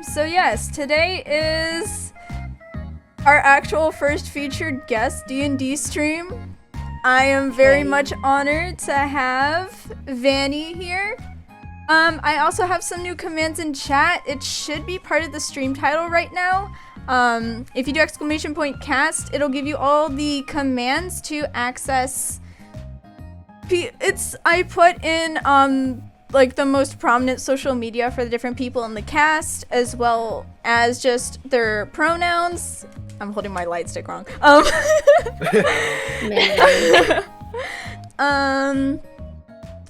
So yes, today is our actual first featured guest D&D stream. I am very much honored to have Vanny here. I also have some new commands in chat. It should be part of the stream title right now. If you do !cast, it'll give you all the commands to access. I put in like the most prominent social media for the different people in the cast, as well as just their pronouns. I'm holding my light stick wrong.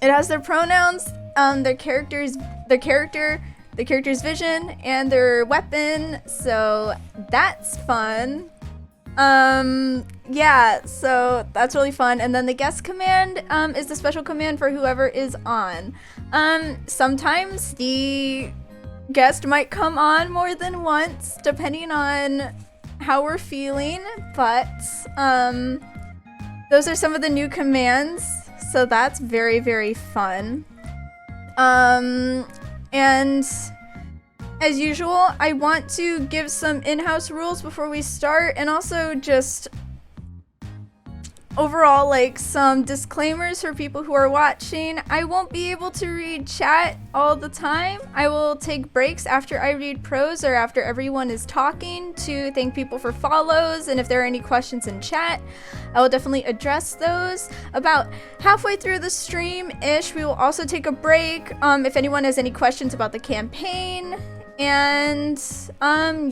It has their pronouns, their character's vision, and their weapon. So that's fun. Yeah, so that's really fun. And then the guest command is the special command for whoever is on. Sometimes the guest might come on more than once, depending on how we're feeling, but those are some of the new commands, so that's very, very fun. And as usual, I want to give some in-house rules before we start, and also just overall, like, some disclaimers for people who are watching. I won't be able to read chat all the time. I will take breaks after I read prose or after everyone is talking to thank people for follows, and if there are any questions in chat, I will definitely address those. About halfway through the stream-ish, we will also take a break if anyone has any questions about the campaign. And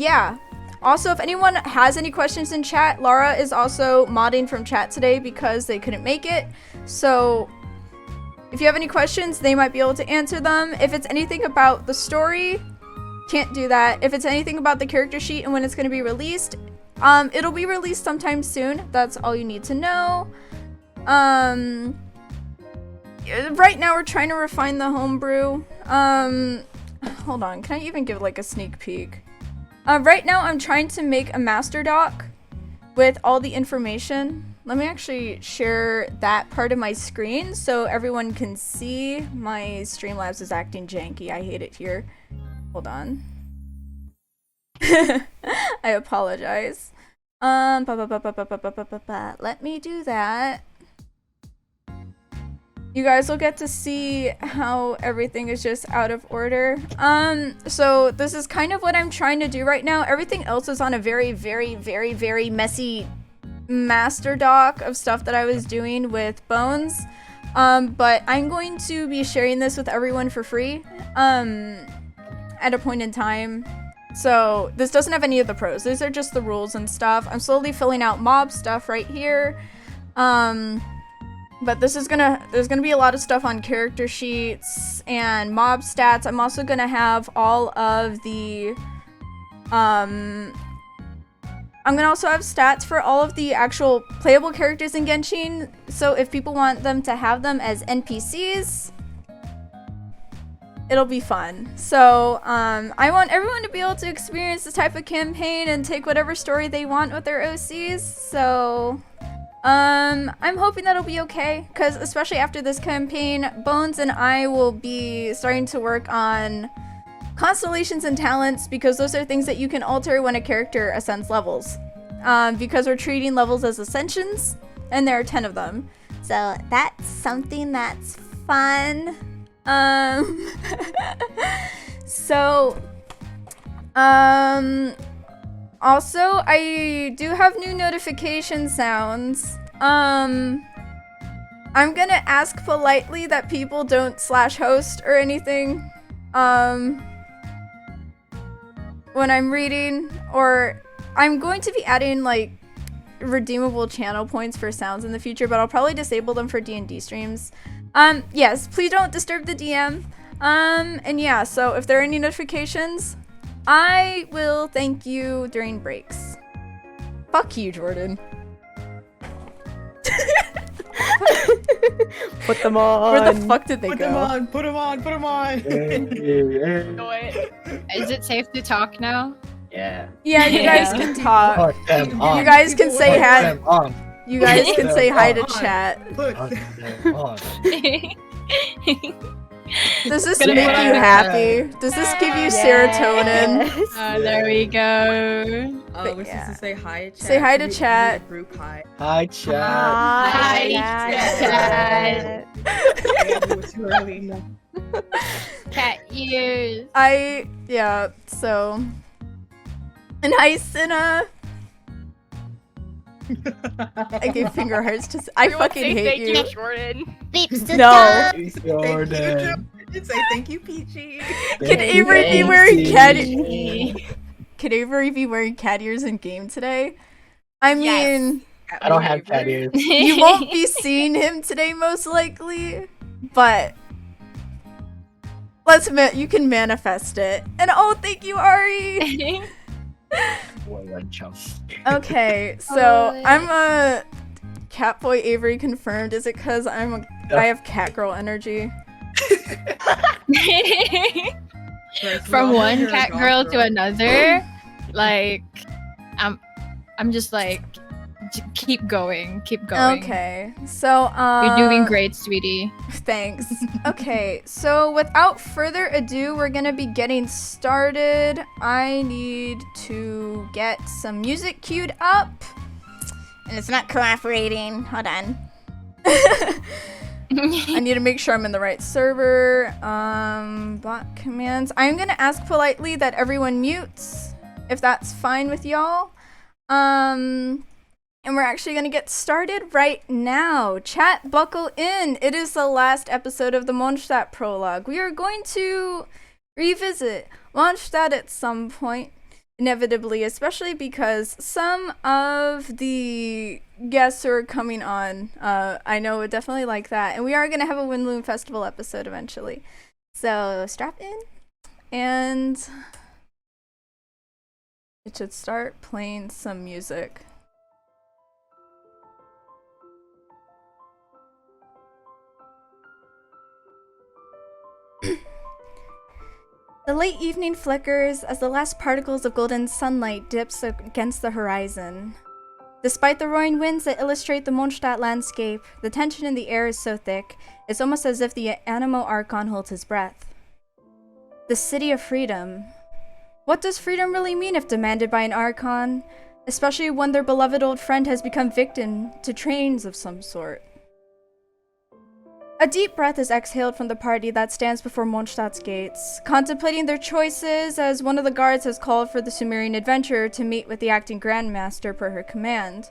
yeah. Also, if anyone has any questions in chat, Laura is also modding from chat today because they couldn't make it. So if you have any questions, they might be able to answer them. If it's anything about the story, can't do that. If it's anything about the character sheet and when it's going to be released, it'll be released sometime soon. That's all you need to know. Right now we're trying to refine the homebrew. Hold on, can I even give like a sneak peek? Right now I'm trying to make a master doc with all the information. Let me actually share that part of my screen so everyone can see. My Streamlabs is acting janky. I hate it here. Hold on. I apologize. Let me do that. You guys will get to see how everything is just out of order. So this is kind of what I'm trying to do right now. Everything else is on a very, very, very, very messy master doc of stuff that I was doing with Bones. But I'm going to be sharing this with everyone for free at a point in time. So this doesn't have any of the pros. These are just the rules and stuff. I'm slowly filling out mob stuff right here. But there's gonna be a lot of stuff on character sheets and mob stats. I'm also gonna have all of the, I'm gonna also have stats for all of the actual playable characters in Genshin. So if people want them to have them as NPCs, it'll be fun. So I want everyone to be able to experience this type of campaign and take whatever story they want with their OCs. So I'm hoping that'll be okay, because especially after this campaign, Bones and I will be starting to work on constellations and talents, because those are things that you can alter when a character ascends levels. Because we're treating levels as ascensions, and there are 10 of them. So that's something that's fun. Also, I do have new notification sounds. I'm gonna ask politely that people don't /host or anything, when I'm reading, or I'm going to be adding, like, redeemable channel points for sounds in the future, but I'll probably disable them for D&D streams. Yes, please don't disturb the DM. And yeah, so if there are any notifications, I will thank you during breaks. Fuck you, Jordan. Put them on. Where the fuck did they go? Put them on. Is it safe to talk now? Yeah. Yeah, you guys can talk. Put them on. You guys can say Put hi. them on. You guys can say hi to chat. Put them on. Does this Gonna make put you on- happy? Does this give you serotonin? There we go. But We're supposed to say hi to chat. Say hi to Read chat. the group hi. Hi, chat. Hi, chat. It's too early. No. Cat ears. So. And hi, Cinna. I gave finger hearts to. I fucking hate thank you. Jordan. No. Jordan. Say thank you, Peachy. Can Avery be wearing cat? Can Avery be wearing cat ears in game today? I mean, I don't have cat ears. you won't be seeing him today, most likely, but you can manifest it. And oh, thank you, Ari. Okay, so I'm a Catboy Avery confirmed. Is it because I have Catgirl energy? From one cat girl to another, like, I'm just like, keep going. Okay, so You're doing great, sweetie. Thanks. Okay, so without further ado, we're gonna be getting started. I need to get some music queued up, and it's not cooperating. Hold on. I need to make sure I'm in the right server. Bot commands. I'm gonna ask politely that everyone mutes, if that's fine with y'all. And we're actually gonna get started right now. Chat, buckle in. It is the last episode of the Mondstadt prologue. We are going to revisit Mondstadt at some point, inevitably, especially because some of the guests who are coming on, I know would definitely like that. And we are gonna have a Windloom Festival episode eventually. So strap in, and it should start playing some music. The late evening flickers as the last particles of golden sunlight dips against the horizon. Despite the roaring winds that illustrate the Mondstadt landscape, the tension in the air is so thick, it's almost as if the Animo Archon holds his breath. The City of Freedom. What does freedom really mean if demanded by an Archon, especially when their beloved old friend has become victim to trains of some sort? A deep breath is exhaled from the party that stands before Mondstadt's gates, contemplating their choices as one of the guards has called for the Sumerian adventurer to meet with the acting grandmaster per her command.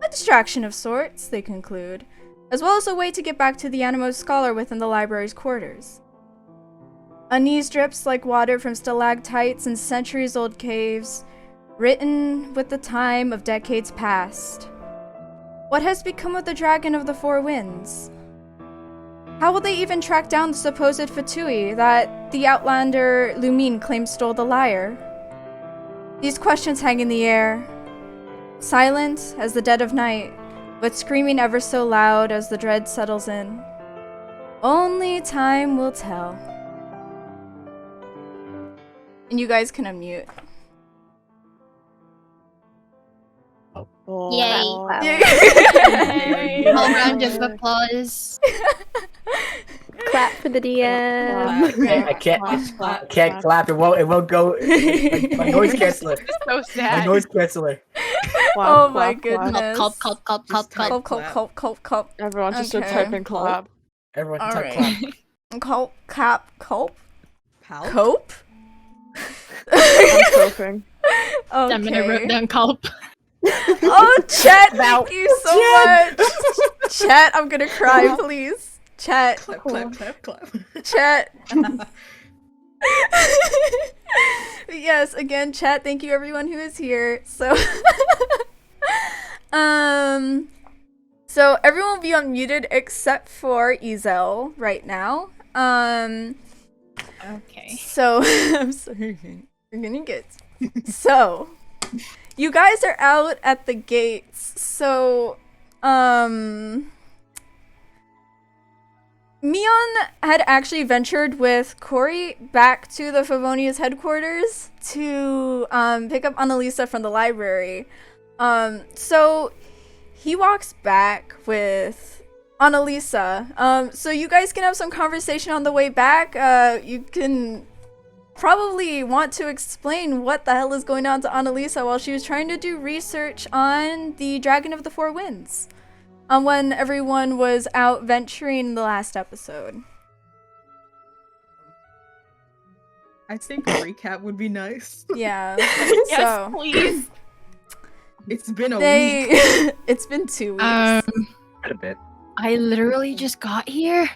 A distraction of sorts, they conclude, as well as a way to get back to the Animo scholar within the library's quarters. Unease drips like water from stalactites in centuries-old caves, written with the time of decades past. What has become of the Dragon of the Four Winds? How will they even track down the supposed Fatui that the Outlander Lumine claims stole the lyre? These questions hang in the air, silent as the dead of night, but screaming ever so loud as the dread settles in. Only time will tell. And you guys can unmute. Yay. Yay. Whole round of applause. Clap for the DM. I can't clap. It won't go. My noise canceller. So My sad. noise canceller. Oh my goodness. Culp. Culp. Everyone just Okay. type in clap. Everyone All type right. clap. Cope? Pal? Cope? I'm coping. I'm gonna wrote Okay. down culp. Oh, Chet, thank you so much. Chet, I'm gonna cry, please. Chet. Clap. Chat. Yes, again, chat, thank you everyone who is here. So so everyone will be unmuted except for Izel right now. Okay. So I'm sorry. You're gonna get so you guys are out at the gates. So Mion had actually ventured with Corey back to the Favonia's headquarters to pick up Annalisa from the library. So he walks back with Annalisa. So you guys can have some conversation on the way back. You can probably want to explain what the hell is going on to Annalisa while she was trying to do research on the Dragon of the Four Winds. When everyone was out venturing in the last episode. I think a recap would be nice. Yeah. Yes, So please. It's been a week. it's been 2 weeks. A bit. I literally just got here.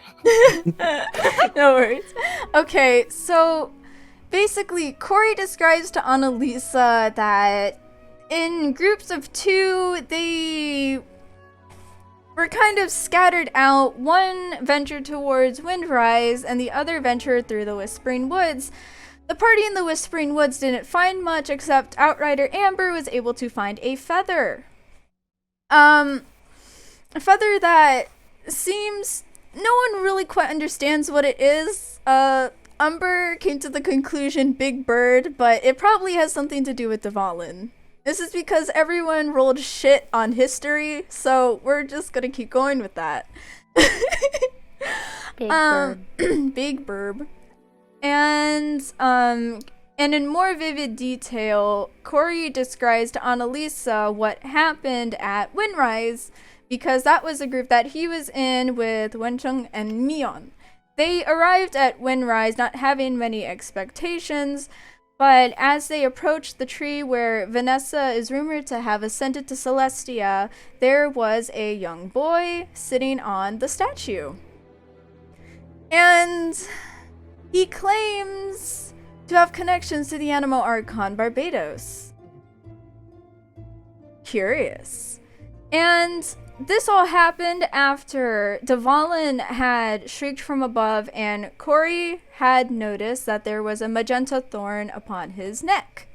No worries. Okay, so basically, Corey describes to Annalisa that in groups of 2, they were kind of scattered out. One ventured towards Windrise, and the other ventured through the Whispering Woods. The party in the Whispering Woods didn't find much, except Outrider Amber was able to find a feather. A feather that seems no one really quite understands what it is. Umber came to the conclusion Big Bird, but it probably has something to do with Dvalin. This is because everyone rolled shit on history, so we're just gonna keep going with that. Big bird. Big Burb. And in more vivid detail, Corey describes to Annalisa what happened at Windrise, because that was a group that he was in with Wencheng and Mion. They arrived at Windrise not having many expectations, but as they approached the tree where Vanessa is rumored to have ascended to Celestia, there was a young boy sitting on the statue. And he claims to have connections to the Animo Archon Barbados. Curious. And this all happened after Dvalin had shrieked from above and Corey had noticed that there was a magenta thorn upon his neck.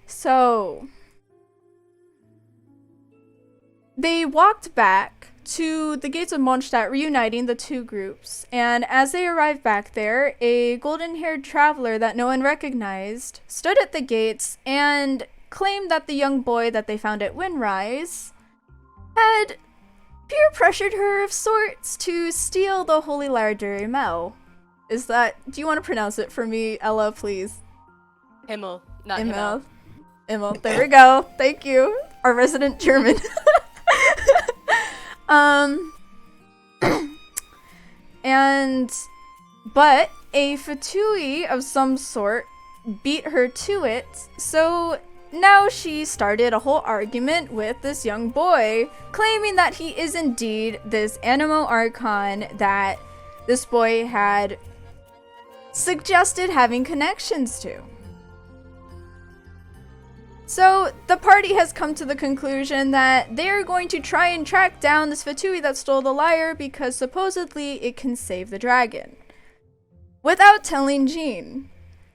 So they walked back to the gates of Mondstadt, reuniting the 2 groups, and as they arrived back there, a golden-haired traveler that no one recognized stood at the gates and claimed that the young boy that they found at Windrise had peer pressured her of sorts to steal the Holy Library Mel. Is that... do you want to pronounce it for me, Ella, please? Himmel, not Immel. Himmel. Immel. There we go. Thank you. Our resident German. But a Fatui of some sort beat her to it, so now she started a whole argument with this young boy, claiming that he is indeed this Animo Archon that this boy had suggested having connections to. So the party has come to the conclusion that they are going to try and track down this Fatui that stole the lyre because supposedly it can save the dragon. Without telling Jean.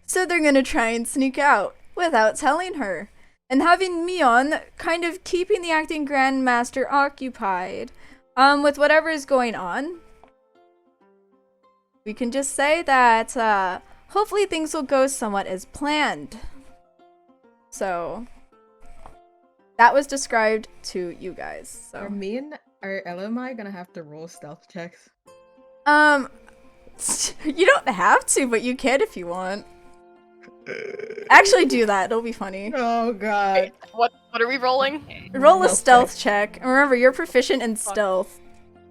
So they're gonna try and sneak out without telling her. And having Mion kind of keeping the acting Grandmaster occupied with whatever is going on. We can just say that hopefully things will go somewhat as planned. So that was described to you guys. Are So me and Ella and I gonna have to roll stealth checks? you don't have to, but you can if you want. Actually do that, it'll be funny. Oh god. What are we rolling? Roll a Stealth stealth check. And remember, you're proficient in stealth.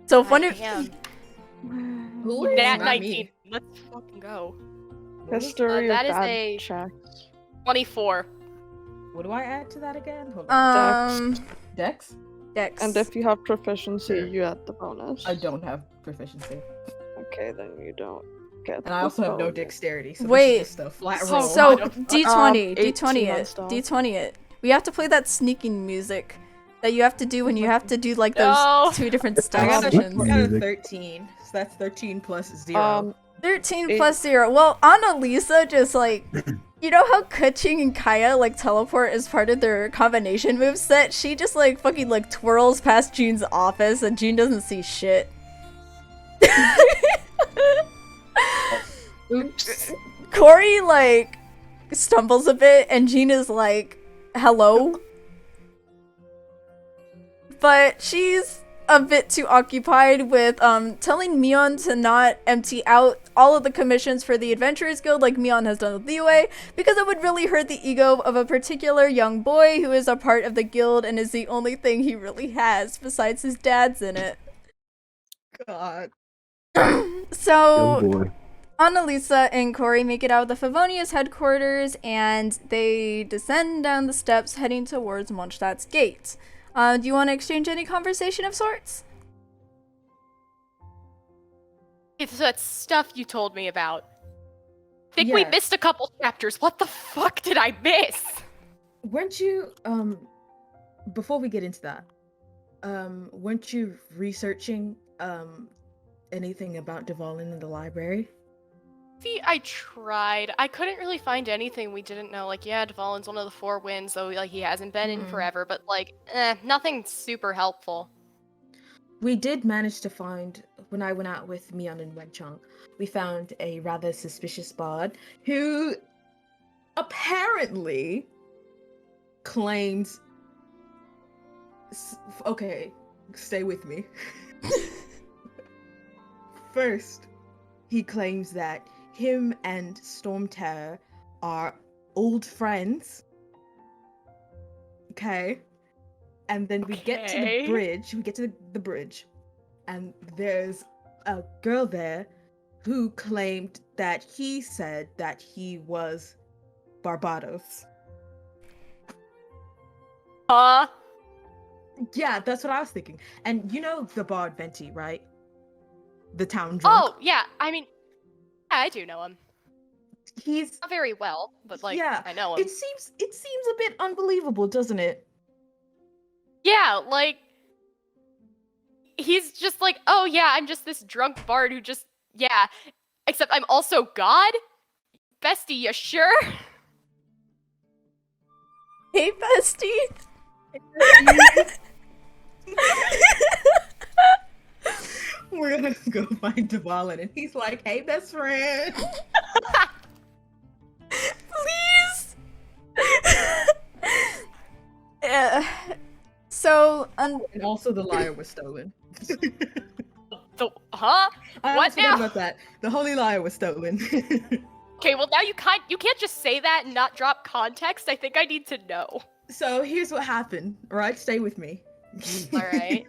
So if one I of am. Who is Nat not 19. me? Let's fucking go. History that of is bad a- checks. 24. What do I add to that again? Hold on. Dex? Dex. And if you have proficiency, you add the bonus. I don't have proficiency. Okay, then you don't get. And I also have no bonus. dexterity, so Wait, this is just a flat so- roll. So Oh, D20, 18 D20 on it, stealth. D20 it. We have to play that sneaking music that you have to do when you have to do like those No. 2 different I stealth got, sessions. I got a Music. 13, so that's 13 plus 0. 13 Eight. plus 0. Well, Annalisa just like, you know how Kuching and Kaya like teleport as part of their combination move set? She just like fucking like twirls past Jean's office and Jean doesn't see shit. Oops. Corey like stumbles a bit and Jean is like, hello? but she's a bit too occupied with telling Mion to not empty out all of the commissions for the Adventurers Guild like Mion has done with Liyue, because it would really hurt the ego of a particular young boy who is a part of the guild and is the only thing he really has besides his dad's in it. God. So Young boy. Annalisa and Corey make it out of the Favonia's headquarters and they descend down the steps heading towards Mondstadt's gate. Do you want to exchange any conversation of sorts? It's that stuff you told me about. Think we Yeah. missed a couple chapters. What the fuck did I miss? Weren't you before we get into that, weren't you researching anything about Dvalin in the library? See, I tried. I couldn't really find anything we didn't know. Like, yeah, Dvalin's one of the four winds, so like he hasn't been in forever, but like, nothing super helpful. We did manage to find, when I went out with Mion and Wenchong, we found a rather suspicious bard who apparently claims. Okay, stay with me. First, he claims that him and Storm Terror are old friends. Okay. And then we get to the bridge, and there's a girl there who claimed that he said that he was Barbados. Huh? Yeah, that's what I was thinking. And you know the bard Venti, right? The town drunk. Oh, yeah, I mean, yeah, I do know him. He's Not very well, but like, yeah. I know him. It seems a bit unbelievable, doesn't it? Yeah, like, he's just like, oh yeah, I'm just this drunk bard who just, yeah, except I'm also God? Bestie, you sure? Hey, bestie. We're gonna go find Dvalin, and he's like, "Hey, best friend." Please. So, And also, the lyre was stolen. Huh? I What almost forgot now? about that. The holy lyre was stolen. Okay, well now you can't just say that and not drop context. I think I need to know. So here's what happened. All right, stay with me. All right.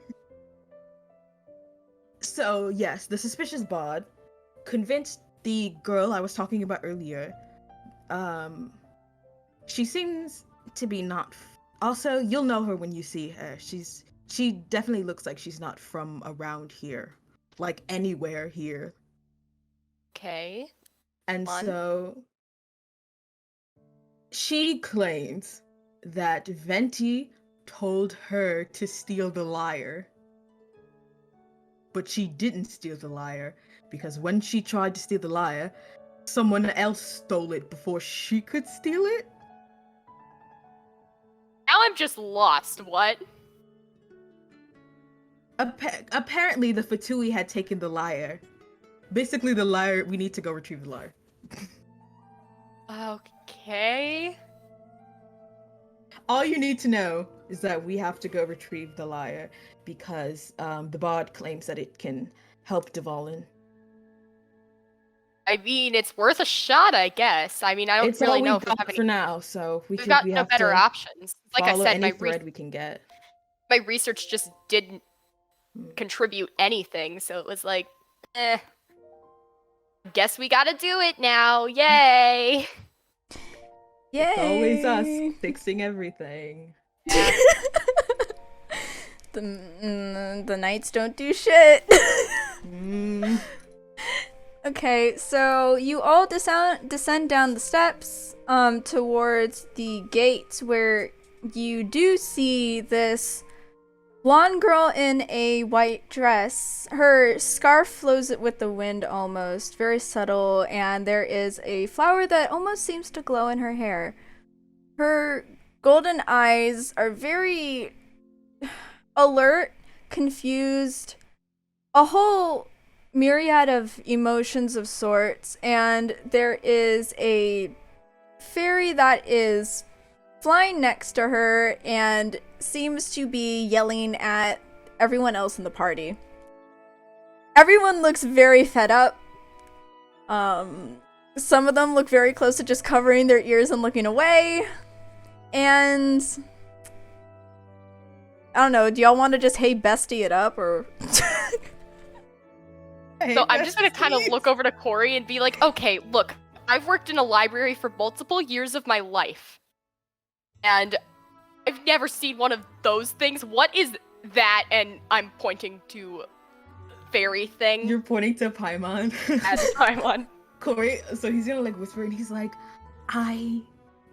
So yes, the suspicious bard convinced the girl I was talking about earlier. She seems to be not. Also, you'll know her when you see her. She definitely looks like she's not from around here, like anywhere here. Okay. And Fun. so she claims that Venti told her to steal the lyre. But she didn't steal the lyre because when she tried to steal the lyre, someone else stole it before she could steal it. Now I'm just lost. What? Apparently, the Fatui had taken the lyre. Basically, the lyre. We need to go retrieve the lyre. Okay. All you need to know is that we have to go retrieve the lyre because the bard claims that it can help Dvalin. I mean, it's worth a shot, I guess. I mean, I don't It's really all know we if we have got any. for now, so we We've got no have better to options. Like I follow said, any thread we can get. my research just didn't contribute anything, so it was like, guess we gotta do it now. Yay! yay! It's always us fixing everything. The knights don't do shit. Mm. Okay, so you all descend down the steps towards the gate where you do see this blonde girl in a white dress. Her scarf flows with the wind almost, very subtle, and there is a flower that almost seems to glow in her hair. Her golden eyes are very alert, confused, a whole myriad of emotions of sorts, and there is a fairy that is flying next to her and seems to be yelling at everyone else in the party. Everyone looks very fed up. Some of them look very close to just covering their ears and looking away. And I don't know, do y'all want to just hey bestie it up or So I'm just gonna kind of look over to Corey and be like, okay, look, I've worked in a library for multiple years of my life. And I've never seen one of those things. What is that? And I'm pointing to fairy thing. You're pointing to Paimon. As Paimon. Corey, so he's gonna like whisper and he's like, I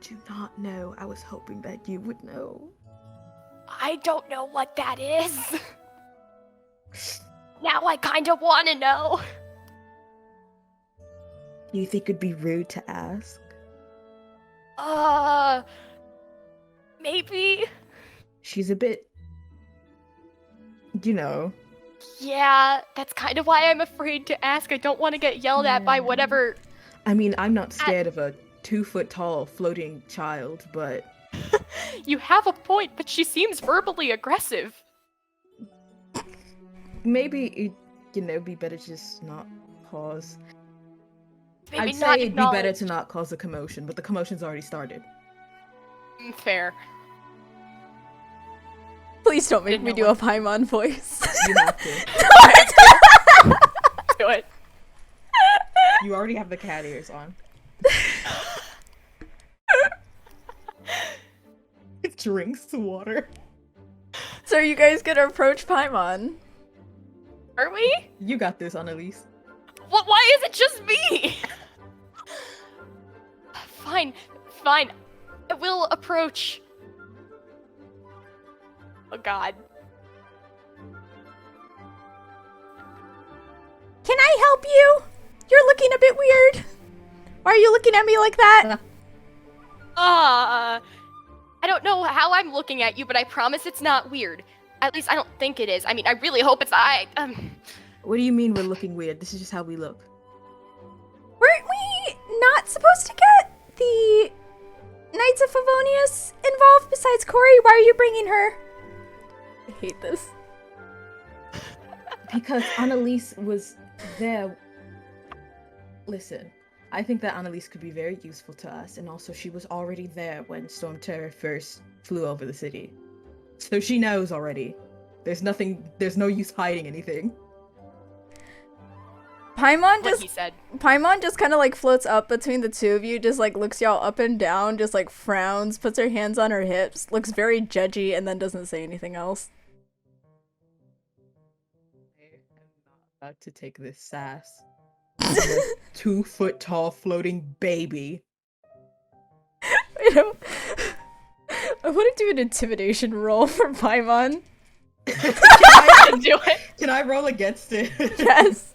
do not know. I was hoping that you would know. I don't know what that is. Now I kind of want to know. You think it'd be rude to ask? Maybe? She's a bit, you know. Yeah, that's kind of why I'm afraid to ask. I don't want to get yelled at by whatever. I mean, I'm not scared of a 2-foot-tall floating child, but... You have a point, but she seems verbally aggressive. Maybe it, be better to just not cause. Maybe I'd not say it'd be better acknowledge. to not cause a commotion, but the commotion's already started. Fair. please don't make Didn't me know do a Paimon voice. You have to. Do it. You already have the cat ears on. It drinks water. So are you guys gonna approach Paimon? Are we? You got this, Annalise. Why is it just me? Fine. I will approach. Oh god. Can I help you? You're looking a bit weird. Why are you looking at me like that? I don't know how I'm looking at you, but I promise it's not weird. At least I don't think it is. I mean, I really hope it's What do you mean we're looking weird? This is just how we look. Weren't we not supposed to get the Knights of Favonius involved besides Corey? Why are you bringing her? I hate this. Because Annalise was there. Listen, I think that Annalise could be very useful to us, and also she was already there when Storm Terror first flew over the city. So she knows already. There's no use hiding anything. Paimon what he said. just kind of like floats up between the two of you, just like looks y'all up and down, just like frowns, puts her hands on her hips, looks very judgy, and then doesn't say anything else. I am not about to take this sass. 2-foot-tall floating baby. I want to do an intimidation roll for Paimon. Do it. Can I roll against it? Yes.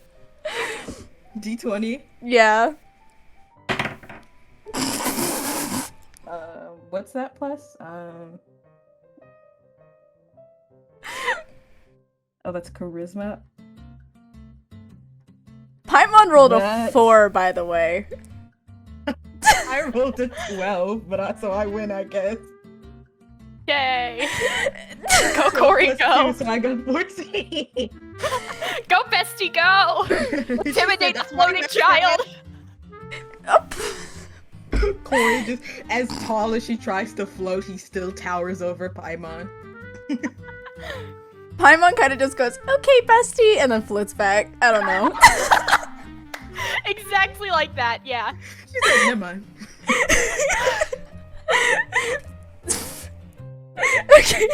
D20. Yeah. What's that plus? Oh, that's charisma. Paimon rolled a That's- 4, by the way. I rolled a 12, so I win, I guess. Yay. Go, Corey, Plus go. 2, so I got 14. Go, bestie, go. Intimidate the floating child. Up. Corey, just as tall as she tries to float, he still towers over Paimon. Paimon kind of just goes, okay, bestie, and then floats back. I don't know. Exactly like that, yeah. She's like, never mind. Okay,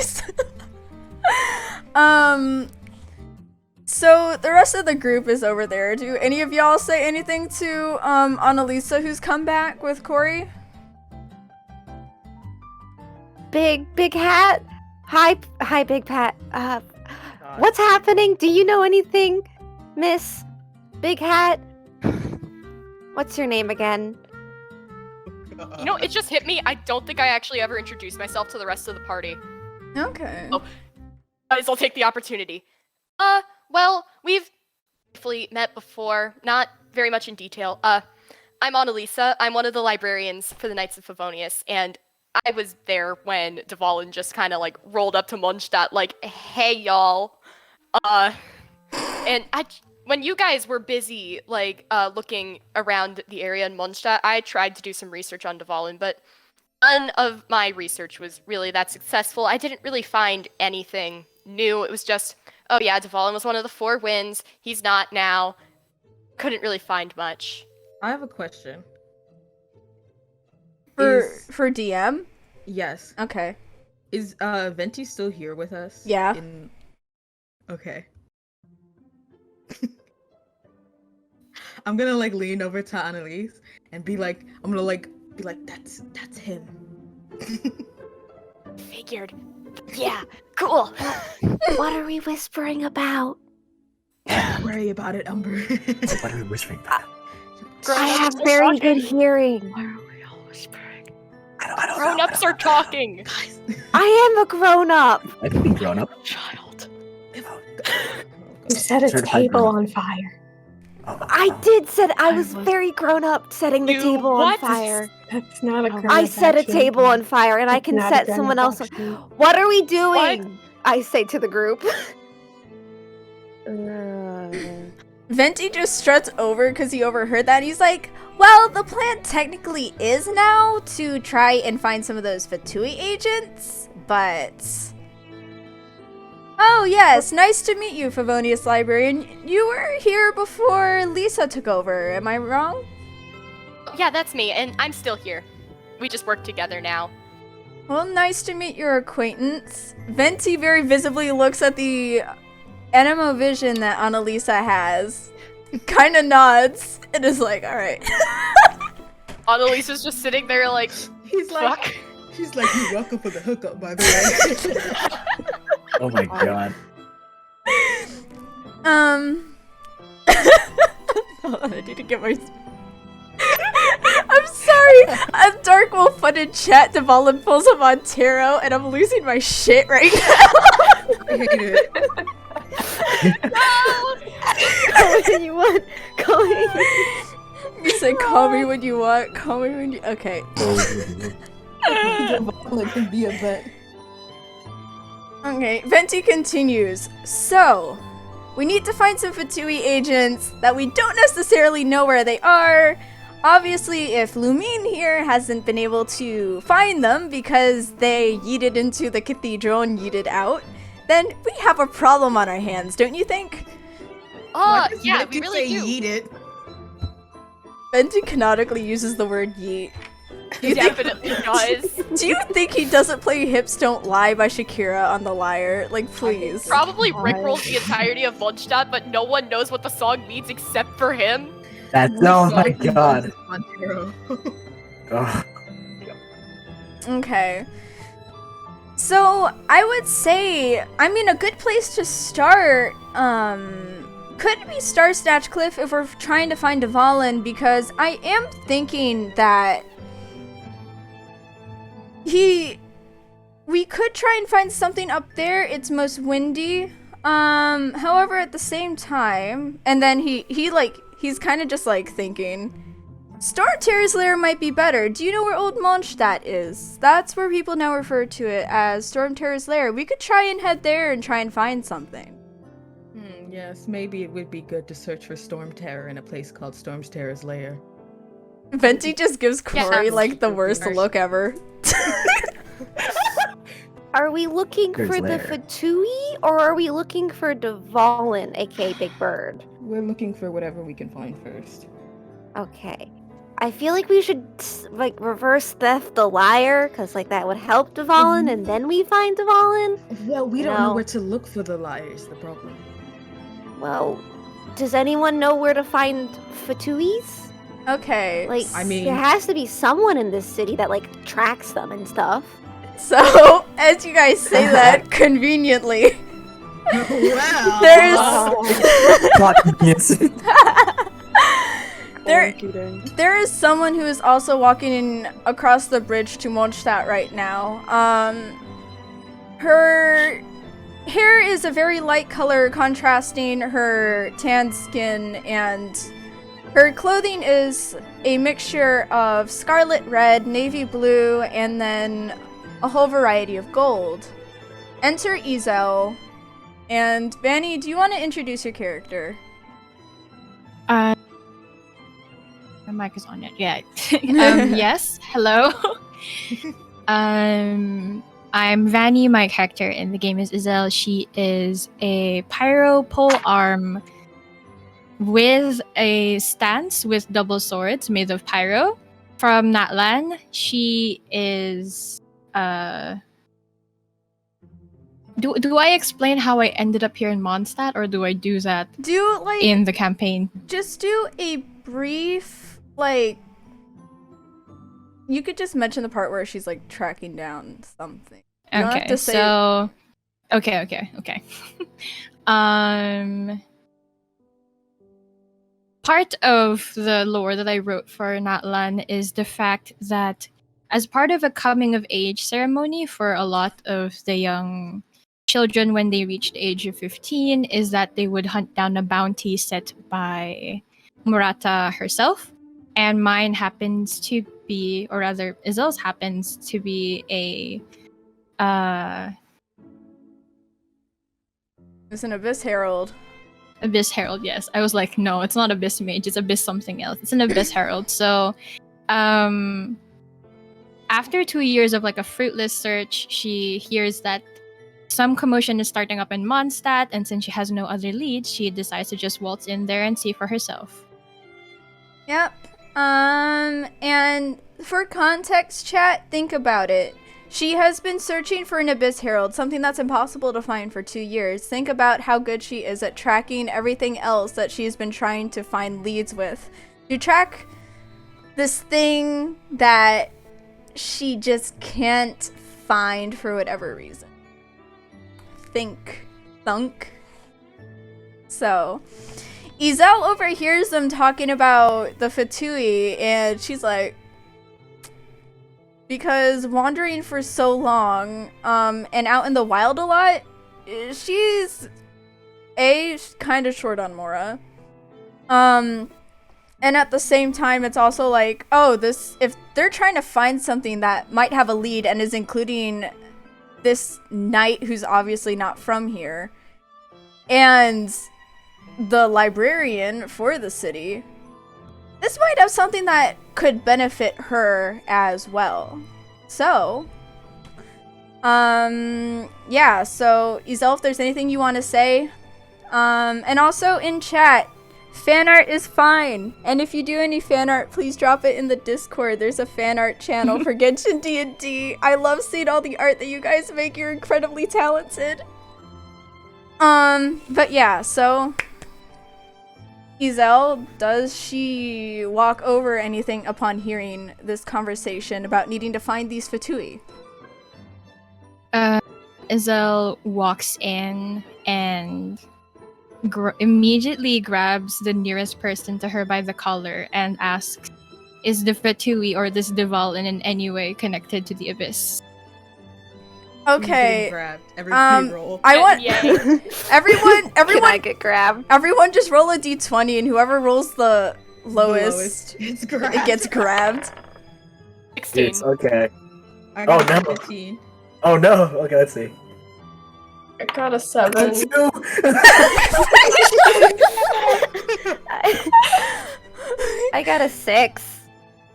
so the rest of the group is over there. Do any of y'all say anything to Annalisa, who's come back with Corey? Big hat. Hi, Big Pat. What's happening? Do you know anything, Miss Big Hat? What's your name again? You know, it just hit me. I don't think I actually ever introduced myself to the rest of the party. Okay. Oh. I'll take the opportunity. Well, we've briefly met before, not very much in detail. I'm Annalisa. I'm one of the librarians for the Knights of Favonius, and I was there when Dvalin just kind of like rolled up to Mondstadt like, "Hey y'all," and when you guys were busy like looking around the area in Mondstadt, I tried to do some research on Dvalin, but none of my research was really that successful. I didn't really find anything new. It was just, oh yeah, Dvalin was one of the 4 winds. He's not now. Couldn't really find much. I have a question. For DM? Yes. Okay. Is Venti still here with us? Yeah. Okay. I'm gonna like lean over to Annalise and be like, that's him. Figured. Yeah, cool. What are we whispering about? Don't worry about it, Umber. What are we whispering about? I have very good hearing. Why are we all whispering? I don't know. Grown-ups are talking. Guys. I am a grown-up. I can be grown up. Child. You set a Certified table grown-up. on fire. I did set. I was was- very grown up setting the You table on what? fire. That's not a grown I set a table on fire, and I That's can not a set grown-up someone else on. action. What are we doing? I say to the group. Venti just struts over because he overheard that. He's like, well, the plan technically is now to try and find some of those Fatui agents, but... Oh yes, nice to meet you, Favonius Librarian. You were here before Lisa took over, am I wrong? Yeah, that's me, and I'm still here. We just work together now. Well, nice to meet your acquaintance. Venti very visibly looks at the Animo vision that Annalisa has, kind of nods, and is like, alright. Annalisa's just sitting there like, He's like, fuck. she's like, you're welcome for the hookup, by the way. Oh my god. Hold on, I need to get my... I'm sorry! A dark wolf-funded chat Dvalin pulls him on tarot, and I'm losing my shit right now. I hate it. Call me when you want. Call me. You said call me when you want, call me when you... Okay. Dvalin can be a vet. Okay, Venti continues. So, we need to find some Fatui agents that we don't necessarily know where they are. Obviously, if Lumine here hasn't been able to find them because they yeeted into the cathedral and yeeted out, then we have a problem on our hands, don't you think? Oh, Why does yeah, Venti we really say do. Yeet it? Venti canonically uses the word yeet. He definitely does. Do you think he doesn't play Hips Don't Lie by Shakira on the lyre? Like, please. Probably rickrolls the entirety of Mondstadt, but no one knows what the song means except for him. That's oh my god. Montero. Oh. Okay. So, I would say, I mean, a good place to start, could be Star Snatch Cliff if we're trying to find Dvalin, because I am thinking that we could try and find something up there. It's most windy. However, at the same time, and then he's kind of just like thinking, Stormterror's Lair might be better. Do you know where Old Mondstadt is? That's where people now refer to it as Stormterror's Lair. We could try and head there and try and find something. Yes, maybe it would be good to search for Storm Terror in a place called Storm's Terror's Lair. Venti just gives Corey Yeah. like the worst look ever. Are we looking There's for lair. the Fatui, or are we looking for Dvalin, aka Big Bird? We're looking for whatever we can find first. Okay. I feel like we should like reverse theft the liar, because like that would help Dvalin, and then we find Dvalin. Well, we don't know No. where to look for the liars, the problem. Well, does anyone know where to find Fatuis? Okay. Like, I mean- there has to be someone in this city that like tracks them and stuff. So, as you guys say that conveniently, Wow. there's Plot convenience. there is someone who is also walking in across the bridge to Mondstadt right now. Her hair is a very light color, contrasting her tan skin and Her clothing is a mixture of scarlet red, navy blue, and then a whole variety of gold. Enter Izel. And Vanny, do you want to introduce your character? My mic is on yet. Yeah. Yes. Hello. I'm Vanny. My character in the game is Izel. She is a pyro pole arm with a stance with double swords made of pyro from Natlan. She is Do I explain how I ended up here in Mondstadt, or do I do that in the campaign? Just do a brief, like, you could just mention the part where she's like tracking down something. You don't have to say so okay. Part of the lore that I wrote for Natlan is the fact that as part of a coming of age ceremony for a lot of the young children when they reach the age of 15 is that they would hunt down a bounty set by Murata herself. And mine happens to be, or rather, Izel's happens to be it's an Abyss Herald. Abyss Herald, yes. I was like, no, it's not Abyss Mage, it's Abyss something else. It's an Abyss Herald. So, after 2 years of like a fruitless search, she hears that some commotion is starting up in Mondstadt, and since she has no other leads, she decides to just waltz in there and see for herself. Yep. And for context, chat, think about it. She has been searching for an Abyss Herald, something that's impossible to find for 2 years. Think about how good she is at tracking everything else that she's been trying to find leads with. You track this thing that she just can't find for whatever reason. Thunk. So, Izel overhears them talking about the Fatui, and she's like, because wandering for so long, and out in the wild a lot, she's kind of short on Mora. And at the same time, it's also like, if they're trying to find something that might have a lead and is including this knight who's obviously not from here, and the librarian for the city, this might have something that could benefit her as well. So, yeah, so Izel, if there's anything you want to say, and also in chat, fan art is fine, and if you do any fan art, please drop it in the Discord. There's a fan art channel for Genshin D&D. I love seeing all the art that you guys make. You're incredibly talented. But yeah, so Izel, does she walk over anything upon hearing this conversation about needing to find these Fatui? Izel walks in and immediately grabs the nearest person to her by the collar and asks, is the Fatui or this Dvalin in any way connected to the Abyss? Okay. Roll. I want everyone. Can I get grabbed? Everyone, just roll a d20, and whoever rolls the lowest, gets it gets grabbed. 16. It's okay. I got no. 15. Oh no. Okay, let's see. I got a 7. Two. I got a 6.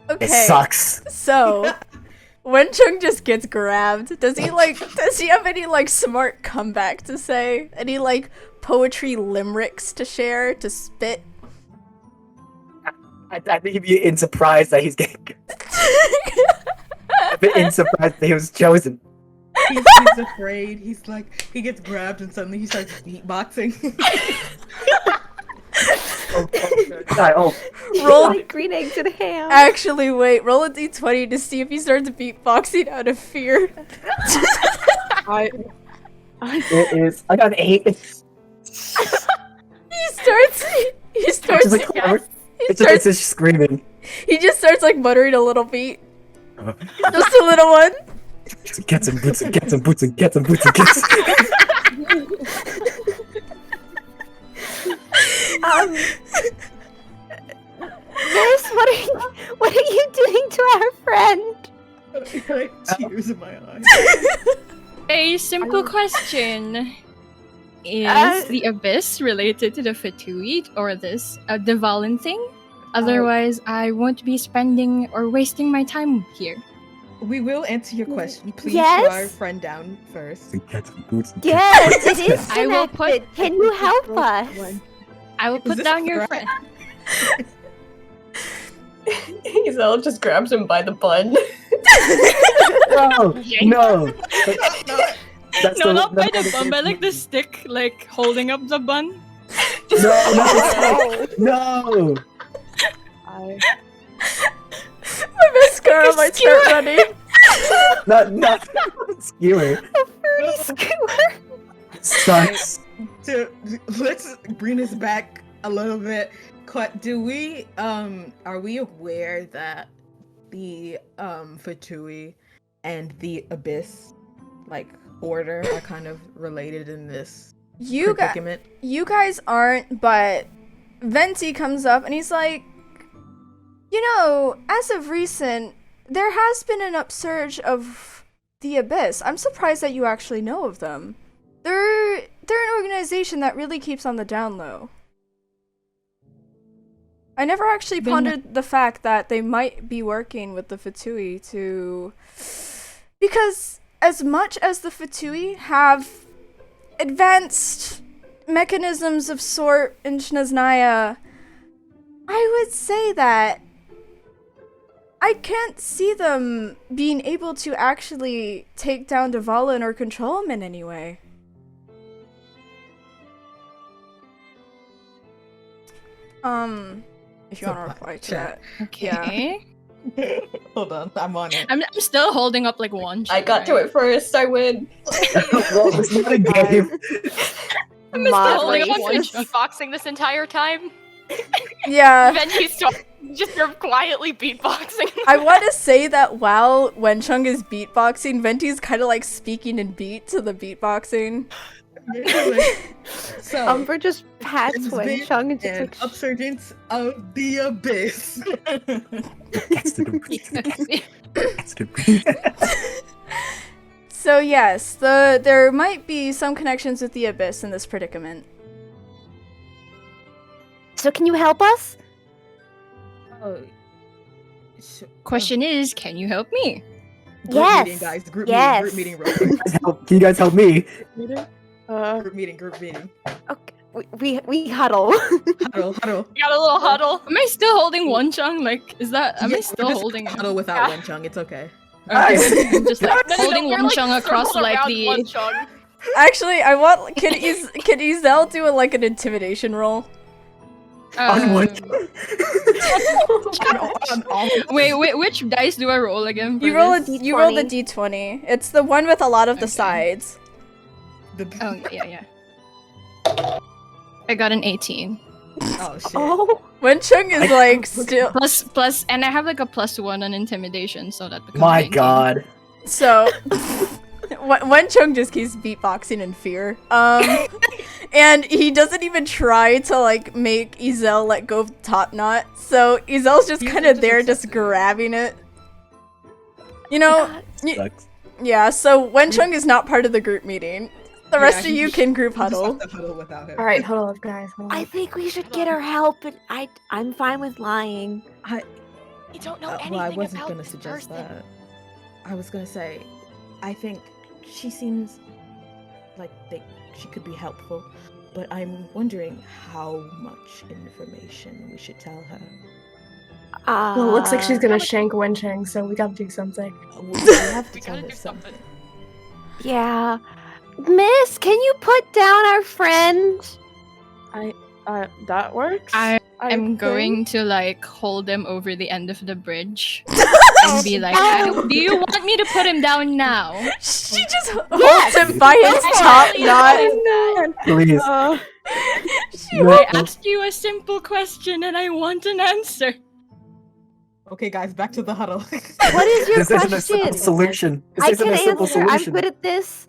Okay. It sucks. So, when Chung just gets grabbed, does he have any like smart comeback to say? Any like poetry limericks to share, to spit? I think he'd be in surprise that he's getting. A bit in surprise that he was chosen. He's afraid. He's like, he gets grabbed and suddenly he starts beatboxing. Roll like green eggs in ham. Actually, wait. Roll a d20 to see if he starts beatboxing out of fear. It is. I got an 8. He starts. It's just screaming. He just starts like muttering a little beat. Just a little one. Get some boots and get some boots and get some boots and get some. Miss, what are you doing to our friend? Tears in my eyes. A simple question. Is Uh, the abyss related to the Fatui or this Dvalin thing? Otherwise, I won't be spending or wasting my time here. We will answer your question. Please Yes? show our friend down first. Get some boots. Yes, it is I will put- connected. Can you help us? I will put this down a your threat? friend. Izel just grabs him by the bun. No, no. That's No, the- not by that's the bun, by like the stick, like holding up the bun. No, no. I My mascara might start running. Not skewer. Furry skewer. Sucks. Let's bring this back a little bit. Do we are we aware that the Fatui and the Abyss like order are kind of related in this predicament? You guys aren't, but Venti comes up and he's like, you know, as of recent, there has been an upsurge of the Abyss. I'm surprised that you actually know of them. They're an organization that really keeps on the down low. I never actually pondered the fact that they might be working with the Fatui to... Because as much as the Fatui have advanced mechanisms of sort in Shnaznaya, I would say that I can't see them being able to actually take down Dvalin or control him in any way. If you want to reply to that. Okay. Hold on, I'm on it. I'm still holding up like one. I got to it first. I win. Well, it's not a game. I'm still holding up One one. beatboxing this entire time. Yeah. Venti's just quietly beatboxing. I want to say that while Wenchung is beatboxing, Venti's kind of like speaking in beat to the beatboxing. So Umber just pats it's Wen been Chung and just an like, upsurgence of the Abyss. Gets to the beat. Gets to the So yes, there might be some connections with the Abyss in this predicament. so can you help us? Oh, Question is, can you help me? Group Yes. meeting, guys. Group Yes. meeting, real quick. Can you guys help me? Group meeting. Okay, we huddle. Huddle. We got a little huddle. Am I still holding one chung? Like, is that? Am I Yeah, still we're just holding it? huddle without Wenchung. It's okay. Okay, I'm just like No, holding we're, one like, chung across circled like around the. one chung. Actually, I want can Izel do like an intimidation roll? On one. Wait, which dice do I roll again? For You roll this? you roll the d20. It's the one with a lot of the Okay. sides. Oh yeah. I got an 18. Oh shit. Oh, Wenchung is like still Plus, and I have like a +1 on intimidation, so that becomes My 19. god. so. Wenchung just keeps beatboxing in fear. And he doesn't even try to like make Izel let go of the top knot. So Izel's just He's kind of just there, just accepting it. grabbing it. You know, Sucks. yeah. So Wenchung is not part of the group meeting. The rest of you can group We'll just huddle. have to huddle without him. All right, hold up, guys. Hold I up. think we should get her help, and I'm fine with lying. You don't know anything Well, I wasn't about gonna this suggest person. that. I was gonna say, I think she seems like she could be helpful, but I'm wondering how much information we should tell her. Well, it looks like she's Uh, gonna shank Wenchang, so we gotta do something. We have to We tell gotta her do something. something. Yeah. Miss, can you put down our friend? that works. I I am think. going to like hold them over the end of the bridge and be like, "Do you want me to put him down now?" She just holds him by his top knot. Please. No. I asked you a simple question and I want an answer. Okay, guys, back to the huddle. What is your This isn't a simple question? solution. This I isn't can a simple answer. I'm solution. good at this.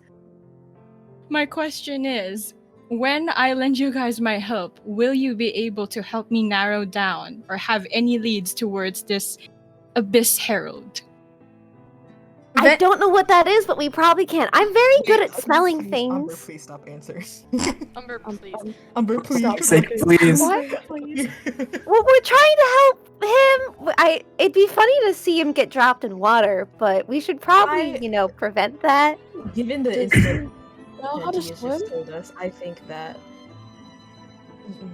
My question is, when I lend you guys my help, will you be able to help me narrow down or have any leads towards this Abyss Herald? I don't know what that is, but we probably can. I'm very good at smelling Umber, things. please stop answering. Umber, please. Umber, please. Say please. What? Well, we're trying to help him. It'd be funny to see him get dropped in water, but we should probably, prevent that. Given the incident Know how that to he has swim? just told us, I think that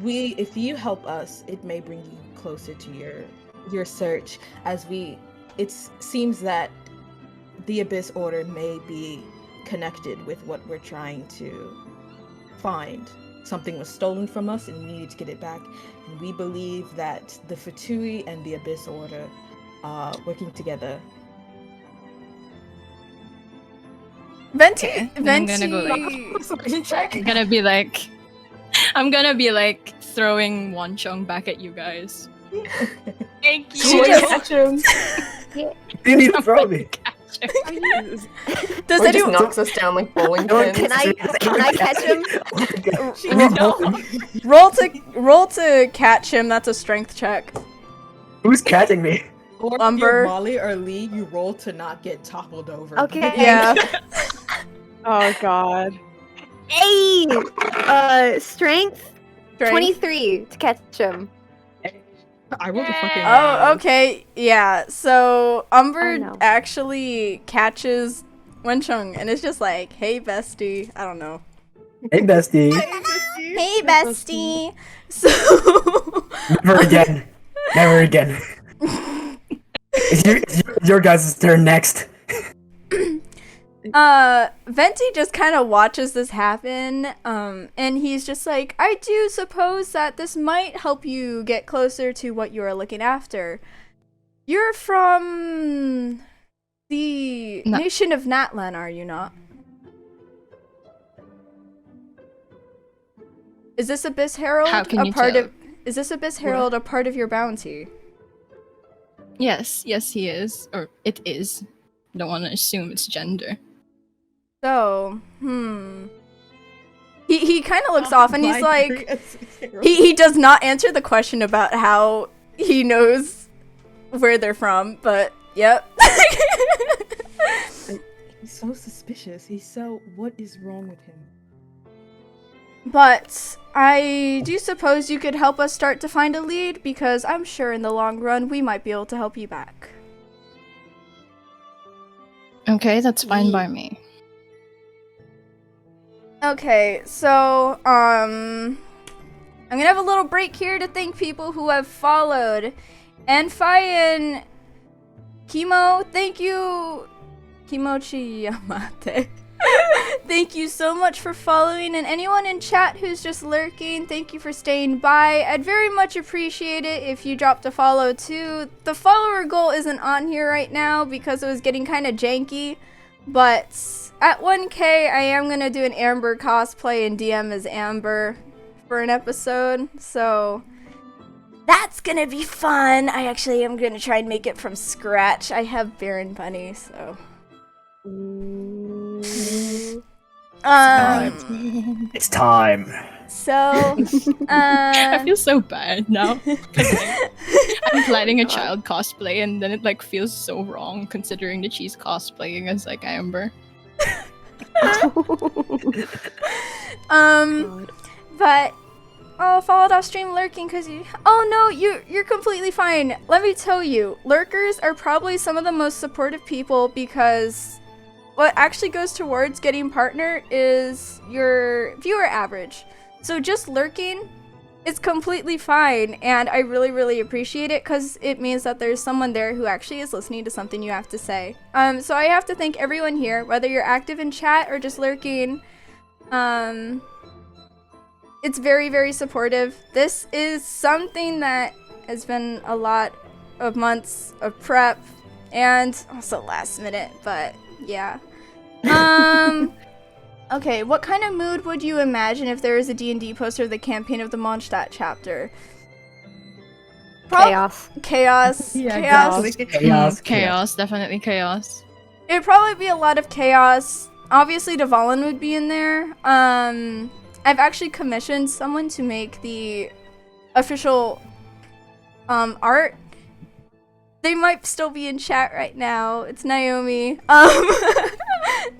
if you help us, it may bring you closer to your search. It seems that the Abyss Order may be connected with what we're trying to find. Something was stolen from us and we need to get it back. And we believe that the Fatui and the Abyss Order are working together. Venti, I'm Venti. gonna go Check. I'm gonna be like throwing Wanchong back at you guys. Thank you. She just- Catch him. You need to throw me. Does Or just anyone? knocks us down like bowling Don't pins. Can I catch him? Roll to catch him. That's a strength check. Who's catching me? Or if Umber. you're Molly or Lee, you roll to not get toppled over. Okay. Yeah. Oh god. Hey! Strength Strength. 23 to catch him. I rolled a fucking. Oh, okay. Yeah. So Umber Oh, no. actually catches Wenchung and it's just like, "Hey, bestie." I don't know. Hey, bestie. Hey, bestie. So. Never again. Never again. It's your guys' turn next. Venti just kind of watches this happen, and he's just like, I do suppose that this might help you get closer to what you are looking after. You're from the No. nation of Natlan, are you not? Is this Abyss Herald How can a you part tell? of? Is this Abyss Herald a part of your bounty? Yes, he is. Or it is. Don't want to assume it's gender. So, He kind of looks off and he's like, he does not answer the question about how he knows where they're from, but yep. He's so suspicious. What is wrong with him? But I do suppose you could help us start to find a lead, because I'm sure in the long run we might be able to help you back. Okay, that's fine by me. Okay, so, I'm gonna have a little break here to thank people who have followed. Enfai and Kimo, thank you. Kimochi Yamate. Thank you so much for following, and anyone in chat who's just lurking, thank you for staying by. I'd very much appreciate it if you dropped a follow too. The follower goal isn't on here right now because it was getting kind of janky, but at 1K I am gonna do an Amber cosplay and DM as Amber for an episode, so that's gonna be fun. I actually am gonna try and make it from scratch. I have Baron Bunny, so It's time. So, I feel so bad now. 'Cause, like, I'm planning a child cosplay and then it like feels so wrong considering that she's cosplaying as like Amber. but followed off stream lurking because you. Oh no, you're completely fine. Let me tell you, lurkers are probably some of the most supportive people because what actually goes towards getting partner is your viewer average. So just lurking is completely fine, and I really, really appreciate it because it means that there's someone there who actually is listening to something you have to say. So I have to thank everyone here, whether you're active in chat or just lurking. It's very, very supportive. This is something that has been a lot of months of prep and also last minute, but yeah. Okay, what kind of mood would you imagine if there was a D&D poster of the campaign of the Mondstadt chapter? Chaos. Chaos. Yeah, chaos. Chaos. Chaos, definitely chaos. It'd probably be a lot of chaos. Obviously, Dvalin would be in there. I've actually commissioned someone to make the official art. They might still be in chat right now. It's Naomi.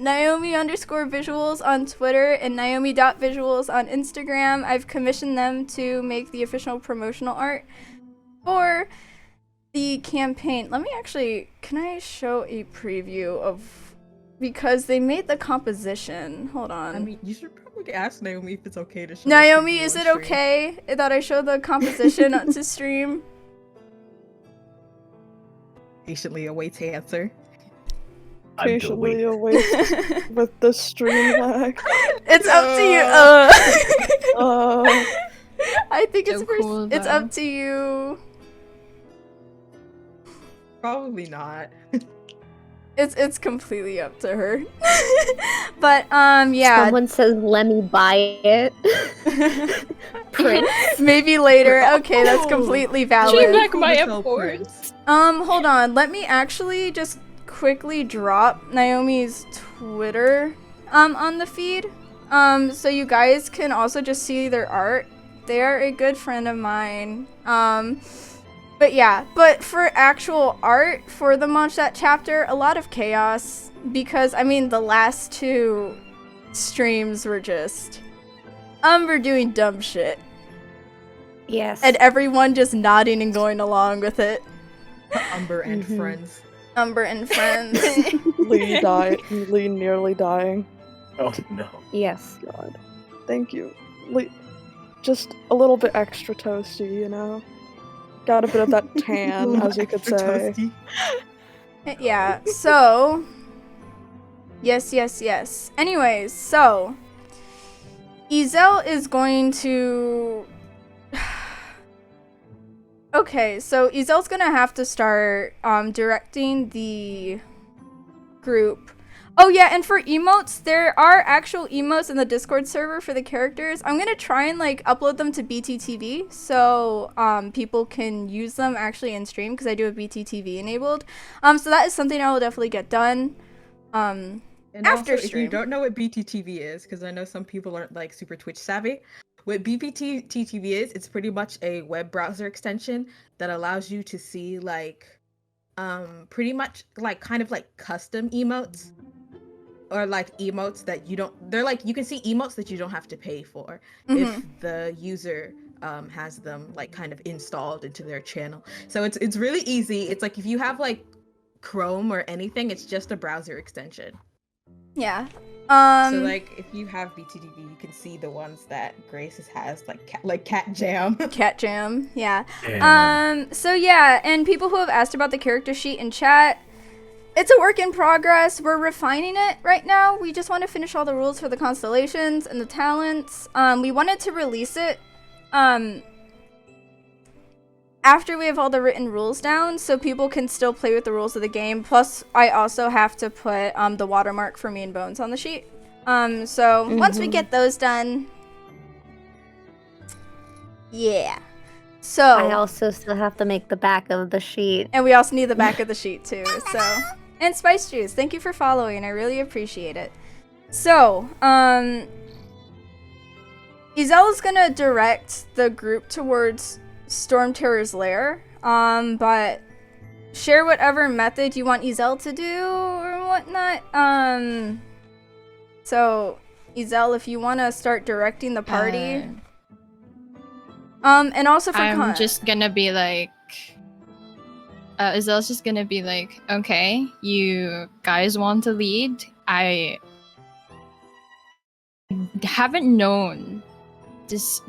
Naomi_visuals on Twitter and Naomi.visuals on Instagram. I've commissioned them to make the official promotional art for the campaign. Let me actually, can I show a preview of, because they made the composition. Hold on. I mean, you should probably ask Naomi if it's okay to show. Naomi, is it okay that I show the composition to stream? Patiently awaits answer. Patiently awaits with the stream lag. It's up to you. I think it's So cool, it's though. up to you. Probably not. It's completely up to her. But yeah. Someone says, "Let me buy it." Prince. Maybe later. Okay, that's completely valid. Stream like Cool my to sell imports. prints. Hold on. Let me actually just quickly drop Naomi's Twitter on the feed. So you guys can also just see their art. They are a good friend of mine. But yeah, but for actual art for the Mondstadt chapter, a lot of chaos, because I mean the last 2 streams were just Umber doing dumb shit Yes. and everyone just nodding and going along with it. Umber and friends. Umber and friends. Lee nearly dying. Oh no. Yes. God. Thank you. Lee, just a little bit extra toasty, you know? Got a bit of that tan, as you could Extra say. toasty. Yeah, so yes. Anyways, so Izel is going to okay, so Izel's gonna have to start directing the group. Oh yeah, and for emotes, there are actual emotes in the Discord server for the characters. I'm gonna try and like upload them to BTTV so people can use them actually in stream, because I do have BTTV enabled. So that is something I will definitely get done. And After also, if stream. you don't know what BTTV is, because I know some people aren't like super Twitch savvy, what BPTTV is, it's pretty much a web browser extension that allows you to see like pretty much like kind of like custom emotes, or like emotes that you don't, they're like, you can see emotes that you don't have to pay for if the user has them like kind of installed into their channel. So it's really easy. It's like if you have like Chrome or anything, it's just a browser extension. Yeah. So like if you have BTTV, you can see the ones that Grace has, like Cat Jam. Cat Jam, yeah. Yeah. So yeah, and people who have asked about the character sheet in chat, it's a work in progress. We're refining it right now. We just want to finish all the rules for the constellations and the talents. We wanted to release it after we have all the written rules down, so people can still play with the rules of the game. Plus, I also have to put the watermark for me and Bones on the sheet. So once we get those done, yeah. So I also still have to make the back of the sheet. and we also need the back of the sheet too. So, and Spice Juice, thank you for following. I really appreciate it. So, Izel is gonna direct the group towards Storm Terror's lair. But share whatever method you want Izel to do or whatnot. So Izel, if you want to start directing the party. And also for I'm just gonna be like, Izel's just gonna be like, okay, you guys want to lead? I haven't known this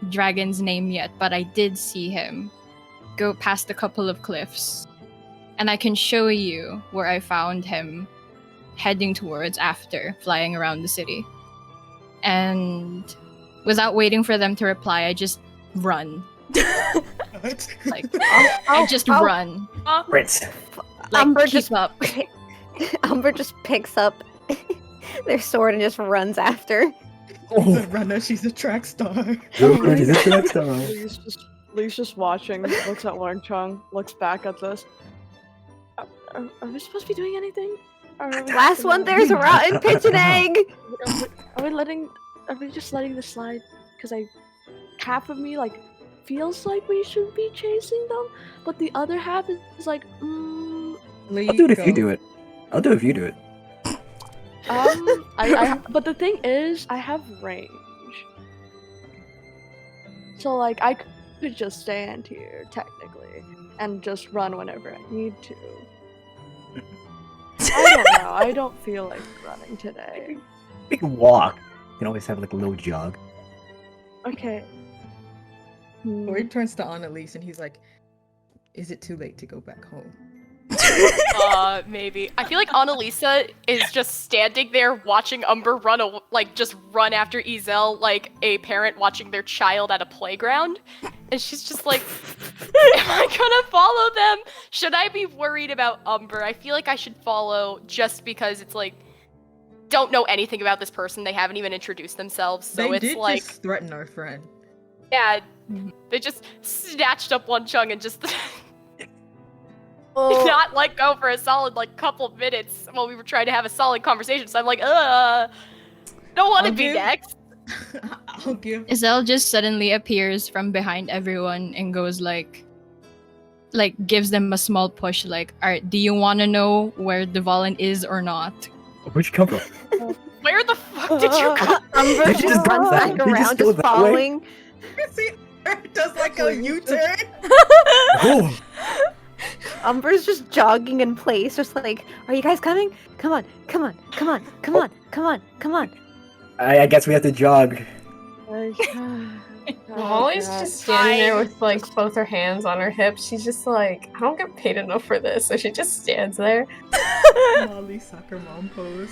dragon's name yet, but I did see him go past a couple of cliffs, and I can show you where I found him heading towards after flying around the city. And without waiting for them to reply, I just run. Like, I just run. Prince. Like, Umber keep just up. Umber just picks up their sword and just runs after. She's a runner, she's a track star. Is this the next time? Lee's just watching, looks at Wang Chung, looks back at this. Are we supposed to be doing anything? Are we Last one, there's a rotten pigeon egg. Are we letting we just letting this slide? Because half of me like feels like we should be chasing them, but the other half is like, I'll do it if you do it. I'll do it if you do it. But the thing is, I have range. So, like, I could just stand here, technically, and just run whenever I need to. I don't know. I don't feel like running today. We can walk. You can always have like a little jog. Okay. Corey turns to Annalise and he's like, is it too late to go back home? Maybe. I feel like Annalisa is just standing there watching Umber just run after Izel like a parent watching their child at a playground. And she's just like, am I gonna follow them? Should I be worried about Umber? I feel like I should follow just because it's like, don't know anything about this person. They haven't even introduced themselves. So They it's did like, just threaten our friend. yeah, they just snatched up one chung and just Well, not let go for a solid like couple of minutes while we were trying to have a solid conversation. So I'm like, don't want to I'll be give- next. I'll give. Izel just suddenly appears from behind everyone and goes like gives them a small push like, alright, do you want to know where Dvalin is or not? Where'd you come from? Where the fuck did you come? Umber Did you just run just back? back Did you just around, go just that way? following. See, it does like a U-turn. Oh, Umber's just jogging in place, just like, are you guys coming? Come on, come on, come on, come on, come on, come on. I guess we have to jog. Molly's just standing there with like both her hands on her hips. She's just like, I don't get paid enough for this, so she just stands there. Molly soccer mom pose.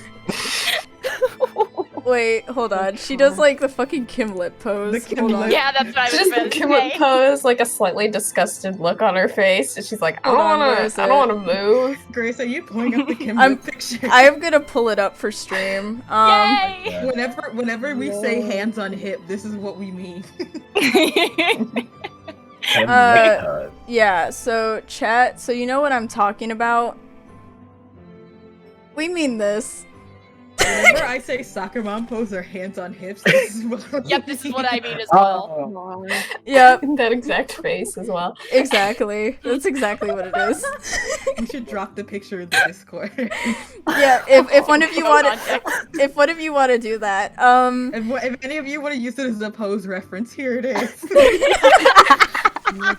wait, hold on. She does like the fucking Kimlet pose. The Hold on. Kimlet. Yeah, that's what I was Just about to give a say. pose, like a slightly disgusted look on her face, and she's like, I Hold on, don't where is wanna move. Grace, are you pulling up the Kimberly I'm- picture? I'm gonna pull it up for stream. Yay! Whenever we say hands on hip, this is what we mean. Yeah, so chat, so you know what I'm talking about? We mean this. Whenever I say soccer mom pose or hands on hips, this is what Yep, this is what I mean as well. Oh, Yep, That exact face as well. exactly. That's exactly what it is. We should drop the picture in the Discord. Yeah, if one of you want Context. if one of you want to do that, If any of you want to use it as a pose reference, here it is.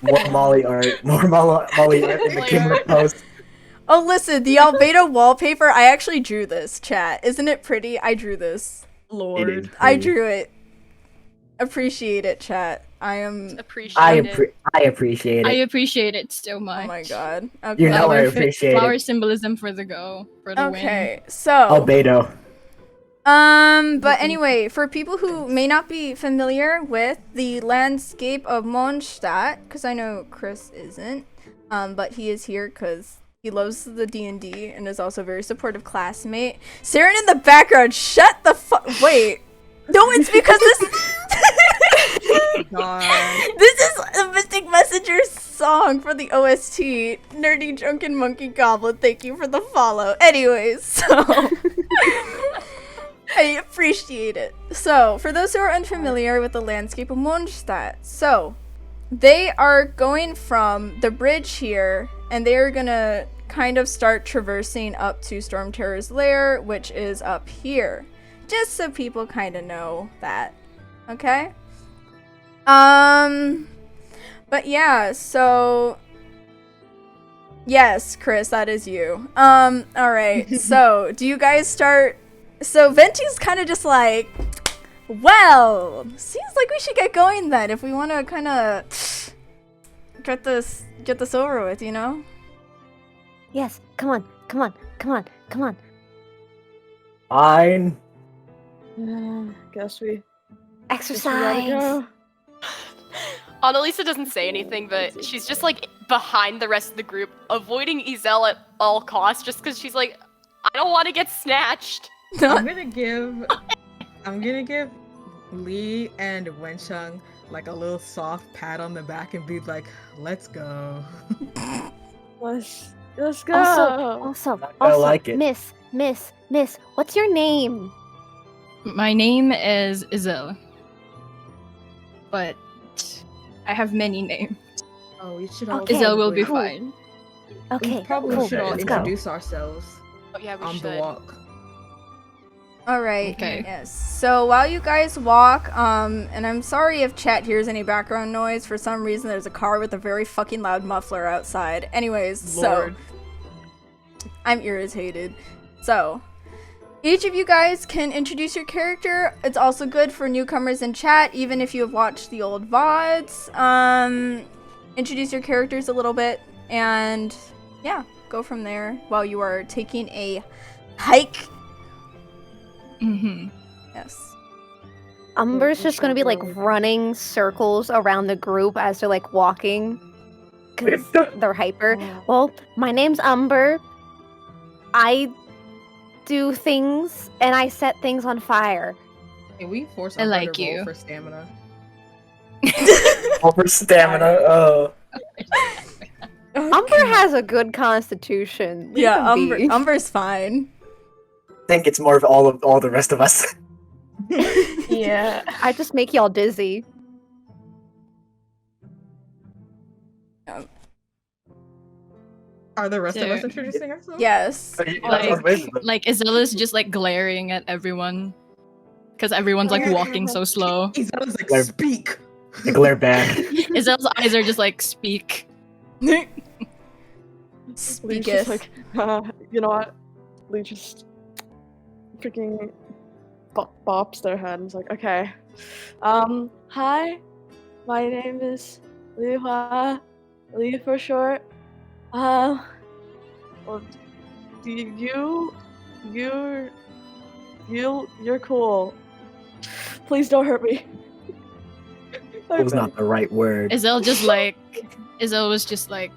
more Molly art. More Molly art in the Kimberly post. oh listen, the Albedo wallpaper, I actually drew this, chat. Isn't it pretty? I drew this. Lord. I drew it. Appreciate it, chat. I am. Appreciate I it. appreciate I it. appreciate it so much. Oh my god. Okay. You know I Flower appreciate flower it. symbolism for the win. Okay. So. Albedo. But anyway, for people who may not be familiar with the landscape of Mondstadt, because I know Chris isn't, but he is here because he loves the D&D and is also a very supportive classmate. Saren in the background, shut the fuck. Wait. No, it's because God. this is a Mystic Messenger's song for the OST. Nerdy Drunken Monkey Goblin, thank you for the follow. Anyways, so I appreciate it. So, for those who are unfamiliar with the landscape of Mondstadt, so they are going from the bridge here, and they are gonna kind of start traversing up to Storm Terror's lair, which is up here. Just so people kind of know that. Okay? But yeah, so yes, Chris, that is you. Alright, so do you guys start? So Venti's kind of just like, well, seems like we should get going then if we want to kind of get this over with, you know? Yes, come on, come on, come on, come on. Fine. Guess we gotta Exercise. go. Annalisa doesn't say anything, but she's just like behind the rest of the group, avoiding Izel at all costs, just because she's like, I don't want to get snatched. I'm gonna give Lee and Wencheng like a little soft pat on the back and be like, "Let's go." Let's go. Also, Not gonna like it. Miss, what's your name? My name is Izel. But I have many names. Oh, we should all Okay, Izel will be probably- fine. Okay, We probably cool. should all Let's go. introduce ourselves Oh yeah, we on should. the walk. All right. Okay. Yes. So while you guys walk, and I'm sorry if chat hears any background noise. For some reason, there's a car with a very fucking loud muffler outside. Anyways, Lord. so I'm irritated. So each of you guys can introduce your character. It's also good for newcomers in chat, even if you have watched the old VODs. Introduce your characters a little bit, and yeah, go from there while you are taking a hike. Mm-hmm. Yes. Umber's just gonna be like running circles around the group as they're like walking. Cause they're hyper. Well, my name's Umber. I do things and I set things on fire. Can we force I Umber like to roll you. for stamina? Over stamina. Oh. Umber has a good constitution. Leave Yeah, him be. Umber's fine. I think it's more of all the rest of us. Yeah. I just make y'all dizzy. Are the rest of us Yeah. introducing ourselves? Yes. Like Izella's just like glaring at everyone. Because everyone's like walking so slow. Izel's like, Glare- speak! I glare back. Izelle's eyes are just like, speak. Lee's Speaketh. just like, you know what? Lee just freaking bops their head and is like, okay. Hi, my name is Liyue, Lee for short. Well, you're cool. Please don't hurt me. That was not the right word. Izel was just like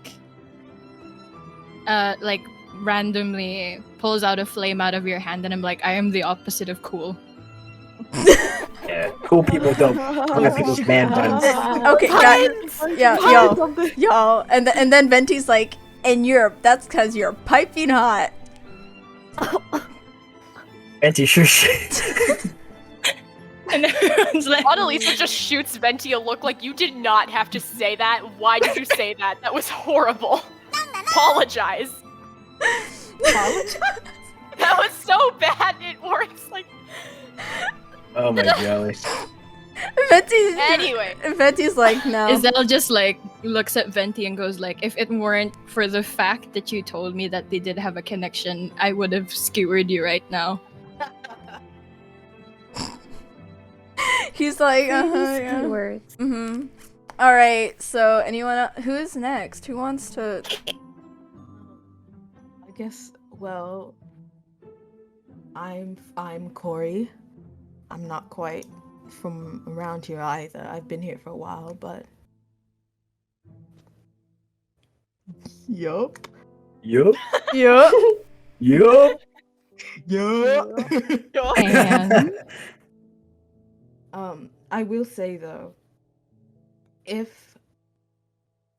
randomly pulls out a flame out of your hand, and I'm like, I am the opposite of cool. Yeah, cool people don't grab people's man buns. Okay, y'all, and then Venti's like, and that's because you're piping hot. Anti sure shit. And everyone's like, Annalisa just shoots Venti a look like, you did not have to say that. Why did you say that? That was horrible. Apologize. That was so bad. It works like. Oh my golly. Anyway. Venti's like, no. Izel just like looks at Venti and goes like, if it weren't for the fact that you told me that they did have a connection, I would have skewered you right now. He's like, yeah. Words. Mm-hmm. All right. So, anyone? Who's next? Who wants to? I guess, well, I'm Corey. I'm not quite from around here either. I've been here for a while, but... Yup. Yup. Yup. Yup. Yup. And I will say though, if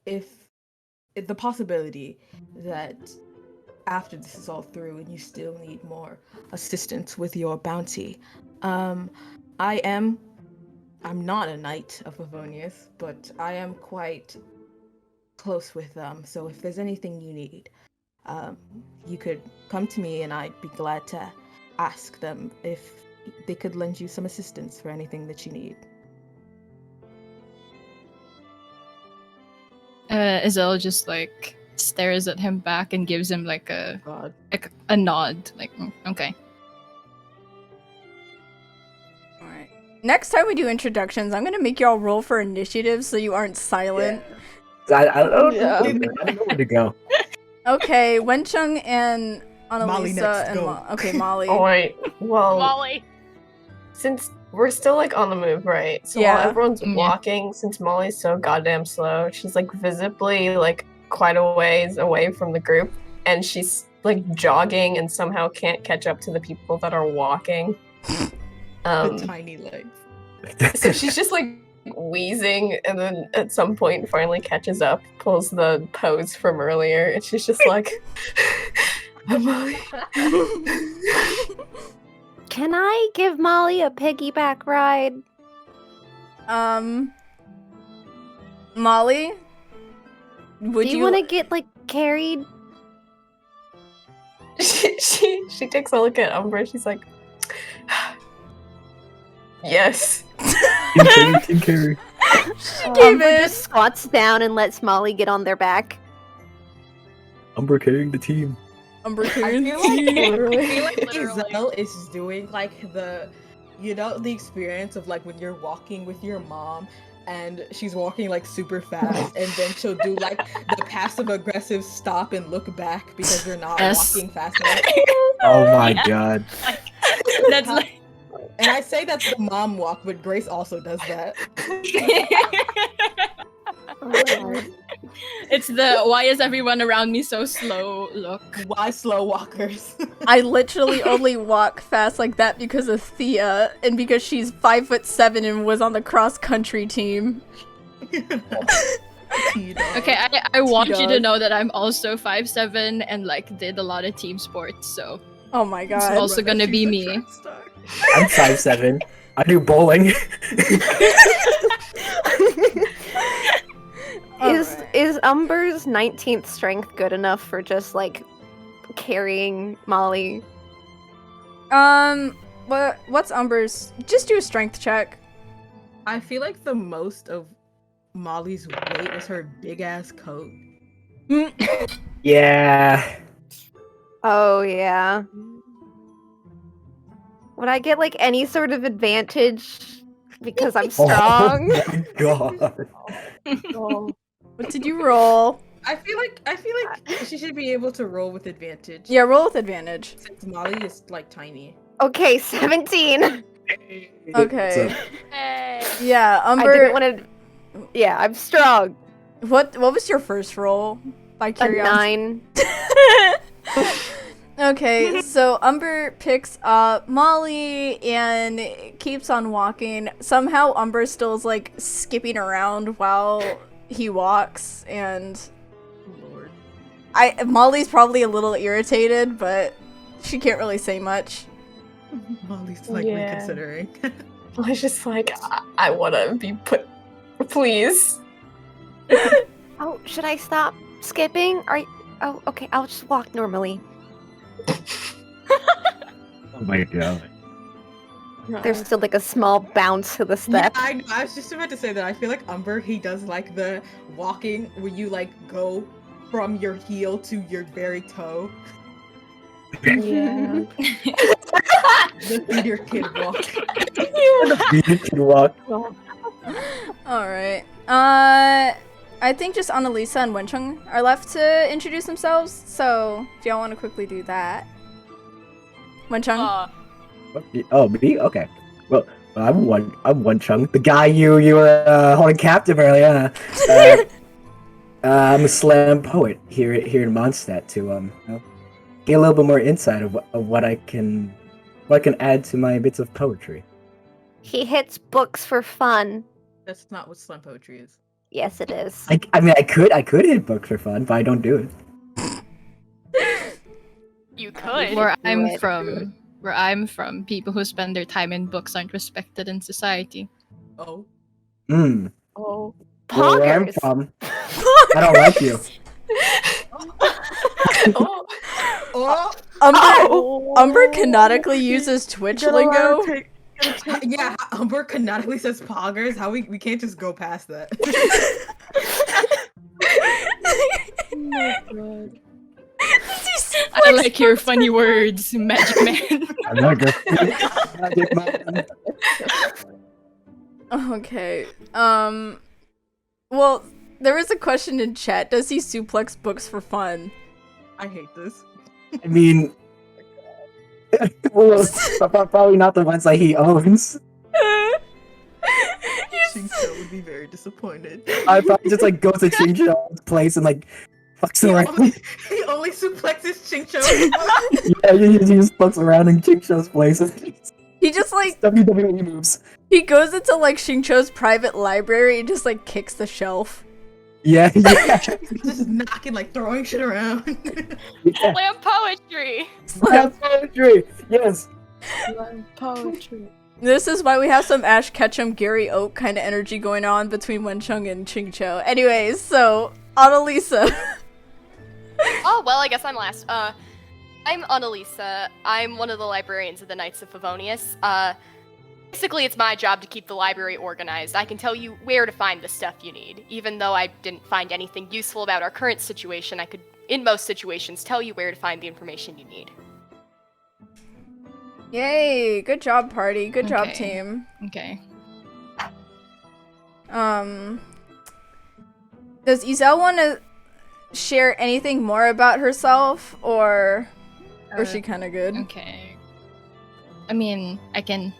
the possibility that after this is all through and you still need more assistance with your bounty, I'm not a knight of Favonius, but I am quite close with them. So if there's anything you need, you could come to me and I'd be glad to ask them if they could lend you some assistance for anything that you need. Izel just like stares at him back and gives him like a nod, like okay. All right. Next time we do introductions, I'm gonna make y'all roll for initiative so you aren't silent. I don't Yeah. know. I don't know where to go. Okay, Wencheng and Molly Annalisa next, and go. okay, Molly. Oh wait. Well, Molly. since we're still like on the move, right? So Yeah. while everyone's Yeah. walking, since Molly's so goddamn slow, she's like visibly like quite a ways away from the group, and she's like jogging and somehow can't catch up to the people that are walking. The tiny legs. So she's just like wheezing, and then at some point finally catches up, pulls the pose from earlier, and she's just like, "I'm Molly." Can I give Molly a piggyback ride? Molly? Would Do you want to get like carried? She takes a look at Umber. She's like, yes. Team carry. Umber just squats down and lets Molly get on their back. Umber carrying the team. Umber I carrying feel the like, team. I feel like Literally. Izel is doing like the experience of like when you're walking with your mom and she's walking like super fast and then she'll do like the passive aggressive stop and look back because you're not Yes. walking fast enough. Oh my god. That's like And I say that's the mom walk, but Grace also does that. it's the why is everyone around me so slow look. Why slow walkers? I literally only walk fast like that because of Thea and because she's 5'7" and was on the cross country team. T-dog. Okay, I want you to T-dog. know that I'm also 5'7" and like did a lot of team sports, so Oh my it's god. also gonna be me. I'm 5'7". I do bowling. Is Umber's 19th strength good enough for just like carrying Molly? What's Umber's? Just do a strength check. I feel like the most of Molly's weight is her big ass coat. Yeah. Oh yeah. Would I get like any sort of advantage because I'm strong? Oh my god. Oh, What did you roll? I feel like she should be able to roll with advantage. Yeah, roll with advantage. Since Molly is like tiny. Okay, 17. Okay. Hey. Yeah, I Umber. didn't want to. Yeah, I'm strong. What was your first roll? By A curiosity. 9. Okay, so Umber picks up Molly and keeps on walking. Somehow Umber still is like skipping around while he walks, and Lord. Molly's probably a little irritated, but she can't really say much. Molly's like Yeah. reconsidering. I was just like, I want to be put, please. Oh, should I stop skipping? Oh, okay. I'll just walk normally. Oh my god. There's still like a small bounce to the Yeah, step. I know. I was just about to say that I feel like Umber, he does like the walking where you like go from your heel to your very toe. yeah. The theater kid walk. You can walk. All right. I think just Annalisa and Wencheng are left to introduce themselves. So if y'all want to quickly do that, Wencheng. Oh, me? Okay. Well, I'm one chunk. The guy you were holding captive earlier. I'm a slam poet here in Mondstadt to you know, get a little bit more insight of what I can add to my bits of poetry. He hits books for fun. That's not what slam poetry is. Yes, it is. I mean I could hit books for fun, but I don't do it. You could. Where do I'm it. from, people who spend their time in books aren't respected in society. Oh. Oh. Where I'm Poggers. from, I don't like you. Oh. Oh. Umber canonically uses Twitch lingo. Yeah, Umber canonically says poggers. How we can't just go past that. Oh my god. I like your funny words, Magic Man. I'm not good. Magic man. Okay. Well, there is a question in chat. Does he suplex books for fun? I hate this. I mean, well, probably not the ones that he owns. Shincho would be very disappointed. I probably just like go to Chingcho's place and like fucks around. He only suplexes Shincho. Yeah, he just fucks around in Chingcho's place. He just like WWE moves. he goes into like Xingqiu's private library and just like kicks the shelf. Yeah. Just knocking, like throwing shit around. Yeah. Slam poetry. Slam poetry. Yes. Poetry. This is why we have some Ash Ketchum, Gary Oak kind of energy going on between Wencheng and Chingcho. Anyways, so Annalisa. Oh, well, I guess I'm last. I'm Annalisa. I'm one of the librarians of the Knights of Favonius. Basically, it's my job to keep the library organized. I can tell you where to find the stuff you need. Even though I didn't find anything useful about our current situation, I could, in most situations, tell you where to find the information you need. Yay! Good job, party. Good job, Okay. team. Okay. Does Izel want to share anything more about herself, or is she kind of good? Okay. I mean, I can.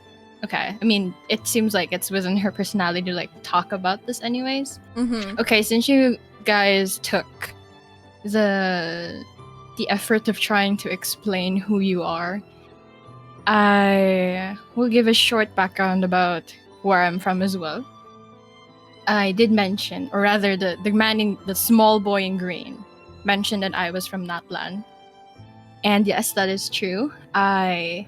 Okay. I mean, it seems like it's within her personality to like talk about this, anyways. Mm-hmm. Okay, since you guys took the effort of trying to explain who you are, I will give a short background about where I'm from as well. I did mention, or rather, the man in the small boy in green mentioned that I was from Natlan. And yes, that is true. I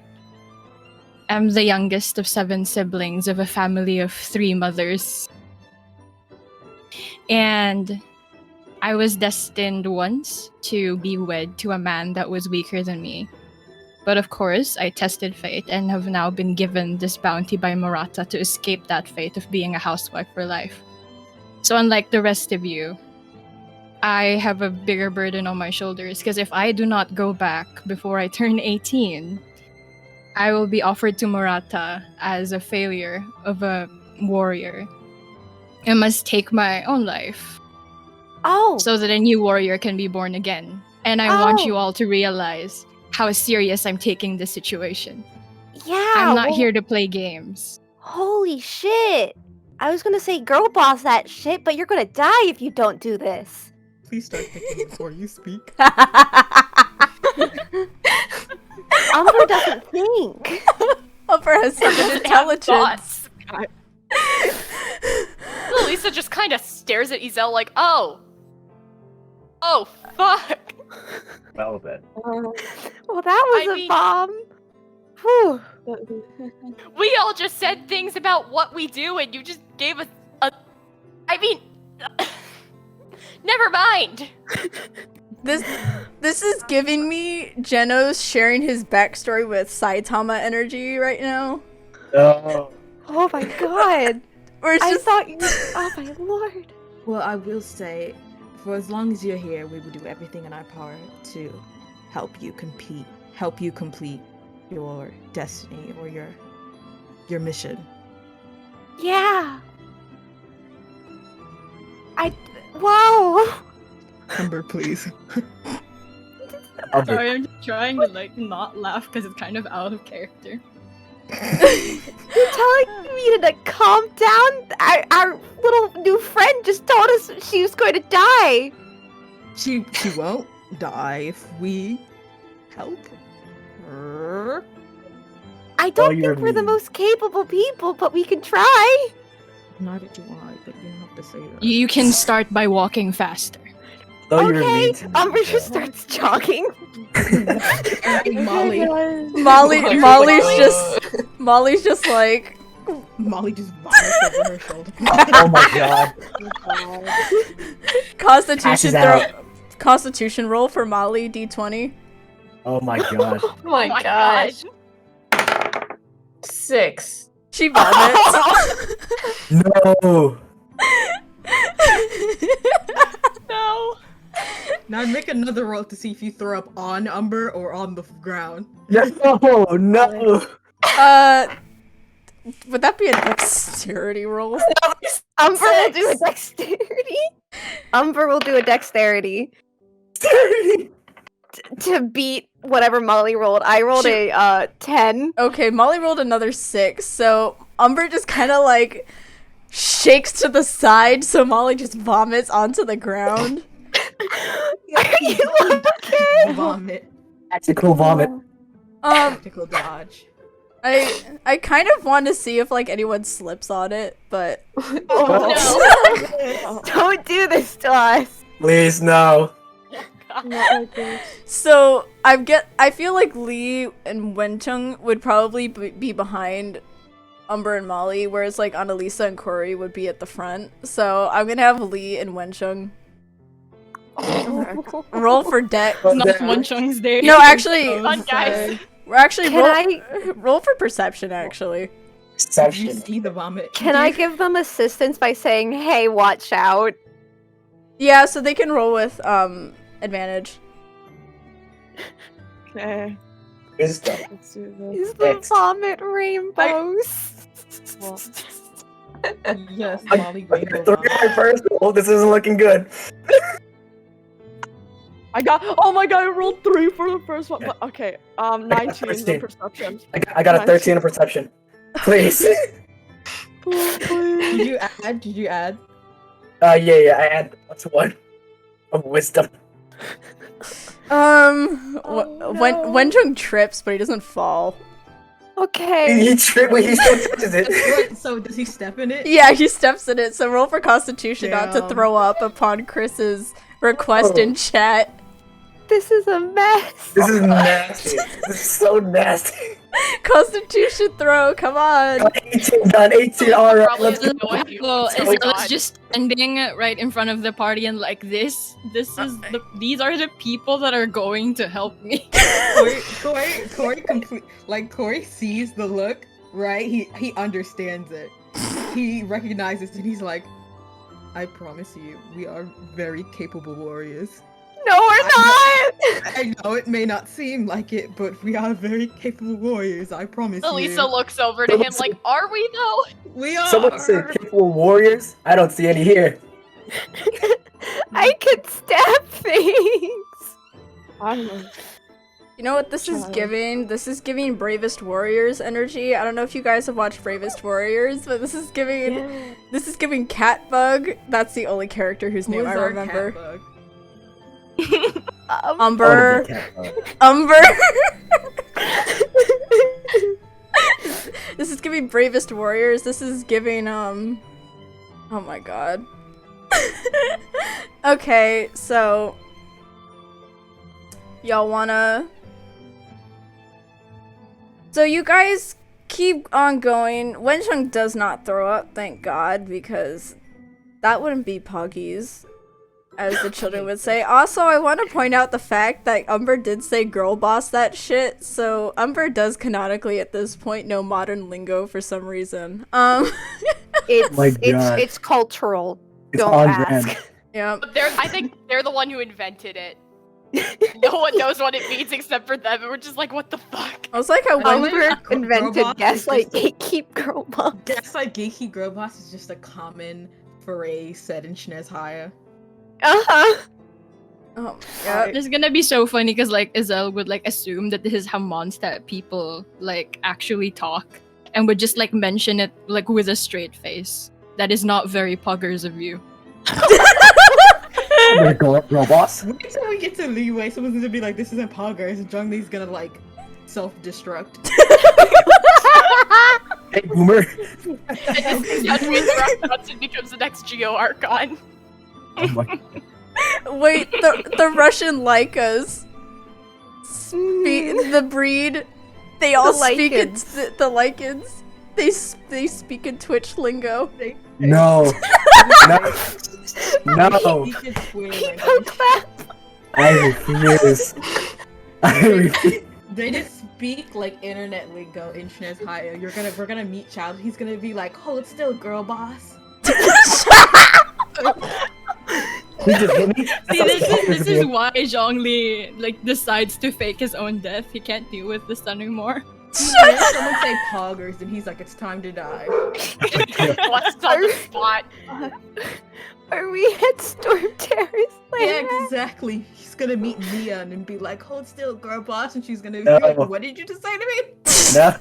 am the youngest of 7 siblings of a family of 3 mothers. And I was destined once to be wed to a man that was weaker than me. But of course, I tested fate and have now been given this bounty by Murata to escape that fate of being a housewife for life. So unlike the rest of you, I have a bigger burden on my shoulders, because if I do not go back before I turn 18, I will be offered to Murata as a failure of a warrior. I must take my own life Oh, so that a new warrior can be born again. And I want Oh. you all to realize how serious I'm taking this situation. yeah. I'm not well, here to play games. Holy shit. I was gonna say girl boss that shit, but you're gonna die if you don't do this. Please start thinking before you speak. Umber doesn't think. Upper has such an intelligence. Lisa just kind of stares at Izel like, oh, fuck. Relevant. Well, that was I a mean- bomb. Whew. We all just said things about what we do, and you just gave us a. I mean, never mind. This is giving me Genos sharing his backstory with Saitama energy right now. Oh. Oh my god. Where it's I just thought you. Oh my lord. Well, I will say, for as long as you're here, we will do everything in our power to help you complete your destiny or your mission. Yeah. Wow. Umber, please. Umber. I'm just trying to like not laugh because it's kind of out of character. You're telling me to calm down? Our little new friend just told us she was going to die. She won't die if we help her. I don't you're think we're the mean. most capable people, but we can try. Neither do I, but you don't have to say that. You can start by walking faster. Though you're Okay, mean to me, Umber Michelle. just starts jogging. Molly. Molly's just like Molly just vomits over her shoulder. Oh my god. Constitution Passes Constitution roll for Molly D20. Oh my god. Oh my my gosh. 6. She vomits. No. No. Now make another roll to see if you throw up on Umber or on the ground. No. No. Would that be a dexterity roll? Umber will do a dexterity. Umber will do a dexterity to beat whatever Molly rolled. I rolled a 10. Okay, Molly rolled another 6, so Umber just kind of like shakes to the side, so Molly just vomits onto the ground. Are you okay? Vomit. Tactical vomit. Tactical dodge. I kind of want to see if like anyone slips on it, but Oh, no. Don't do this to us. Please no. Not like this. So I feel like Lee and Wencheng would probably be behind Umber and Molly, whereas like Annalisa and Corey would be at the front. So I'm gonna have Lee and Wencheng roll for deck. Well, Not then- one Chung's day. No, actually, Fun, guys. we're actually Can roll for perception. Actually, You Perception. see the vomit. Can I give them assistance by saying, "Hey, watch out"? yeah. So they can roll with advantage. Okay, Wisdom. let's do this. Is the Next. vomit rainbows? Well, Yes, I Molly got Rainbow 3 vomit. on my first roll. This isn't looking good. I got. Oh my god! I rolled 3 for the first one. Yeah. But okay. 19 the 13. perception. I got a 13 in perception. Please. Did you add? Did you add? Yeah. I add +1 of wisdom. Wencheng trips, but he doesn't fall. Okay. He tripped, but he still touches it. Wait, so does he step in it? Yeah, he steps in it. So roll for Constitution not to Damn. throw up upon Chris's request in chat. This is a mess. This is nasty. This is so nasty. Constitution throw, come on. 18 done. 18. All right. Probably Let's doesn't go. know what you- Well, Oh my Izel God. is just standing right in front of the party and like this. These are the people that are going to help me. Corey Corey sees the look, right? He understands it. He recognizes it and he's like, I promise you, we are very capable warriors. No, we're not. I know it may not seem like it, but we are very capable warriors, I promise Elisa you. looks over to him like, "Are we though?" We are! Someone said capable warriors. I don't see any here. I can stab things. I don't know. You know what this is Child. giving? This is giving Bravest Warriors energy. I don't know if you guys have watched Bravest Warriors, but this is giving Catbug. That's the only character whose Who name is I our remember. catbug? Umber. Umber. This is giving Bravest Warriors. This is giving oh my god. Okay, so y'all wanna So you guys keep on going. Wencheng does not throw up, thank god, because that wouldn't be puggies, as the children would say. Also, I want to point out the fact that Umber did say girl boss that shit, so Umber does canonically at this point know modern lingo for some reason. My God. It's cultural. It's Don't on ask. brand. Yeah. But I think they're the one who invented it. No one knows what it means except for them, and we're just like, what the fuck? I was like how Um, Wencheng Umber invented Robot is gaslight just- gatekeep girl boss. Gaslight Geeky Girl Boss is just a common phrase said in Schnezhaya. Uh-huh. Oh, yeah. It's gonna be so funny because like Izel would like assume that this is how Mondstadt people like actually talk and would just like mention it like with a straight face. That is not very puggers of you. Girl boss. Wait till we get to Liyue, someone's gonna be like, this isn't poggers, and Zhongli's gonna like self-destruct. Hey, boomer. Johnson becomes the next Geo Archon. Oh my. Wait, the Russian Lycas, the breed, they all The speak in Lycans. the Lycans. They speak in Twitch lingo. No. No. He could swear like People that. clap. I refuse. I refuse. They just speak like internet lingo in Schnezhaya. We're gonna meet Child. He's gonna be like, hold still, girl boss. He just hit me. See, this is why Zhongli like decides to fake his own death. He can't deal with this anymore. When someone say poggers, and he's like, it's time to die. What's on the spot? Are we at Storm Terrace Yeah, Land? exactly. He's gonna meet Neon and be like, hold still, girl boss, and she's gonna be No. like, what did you just say to me? No.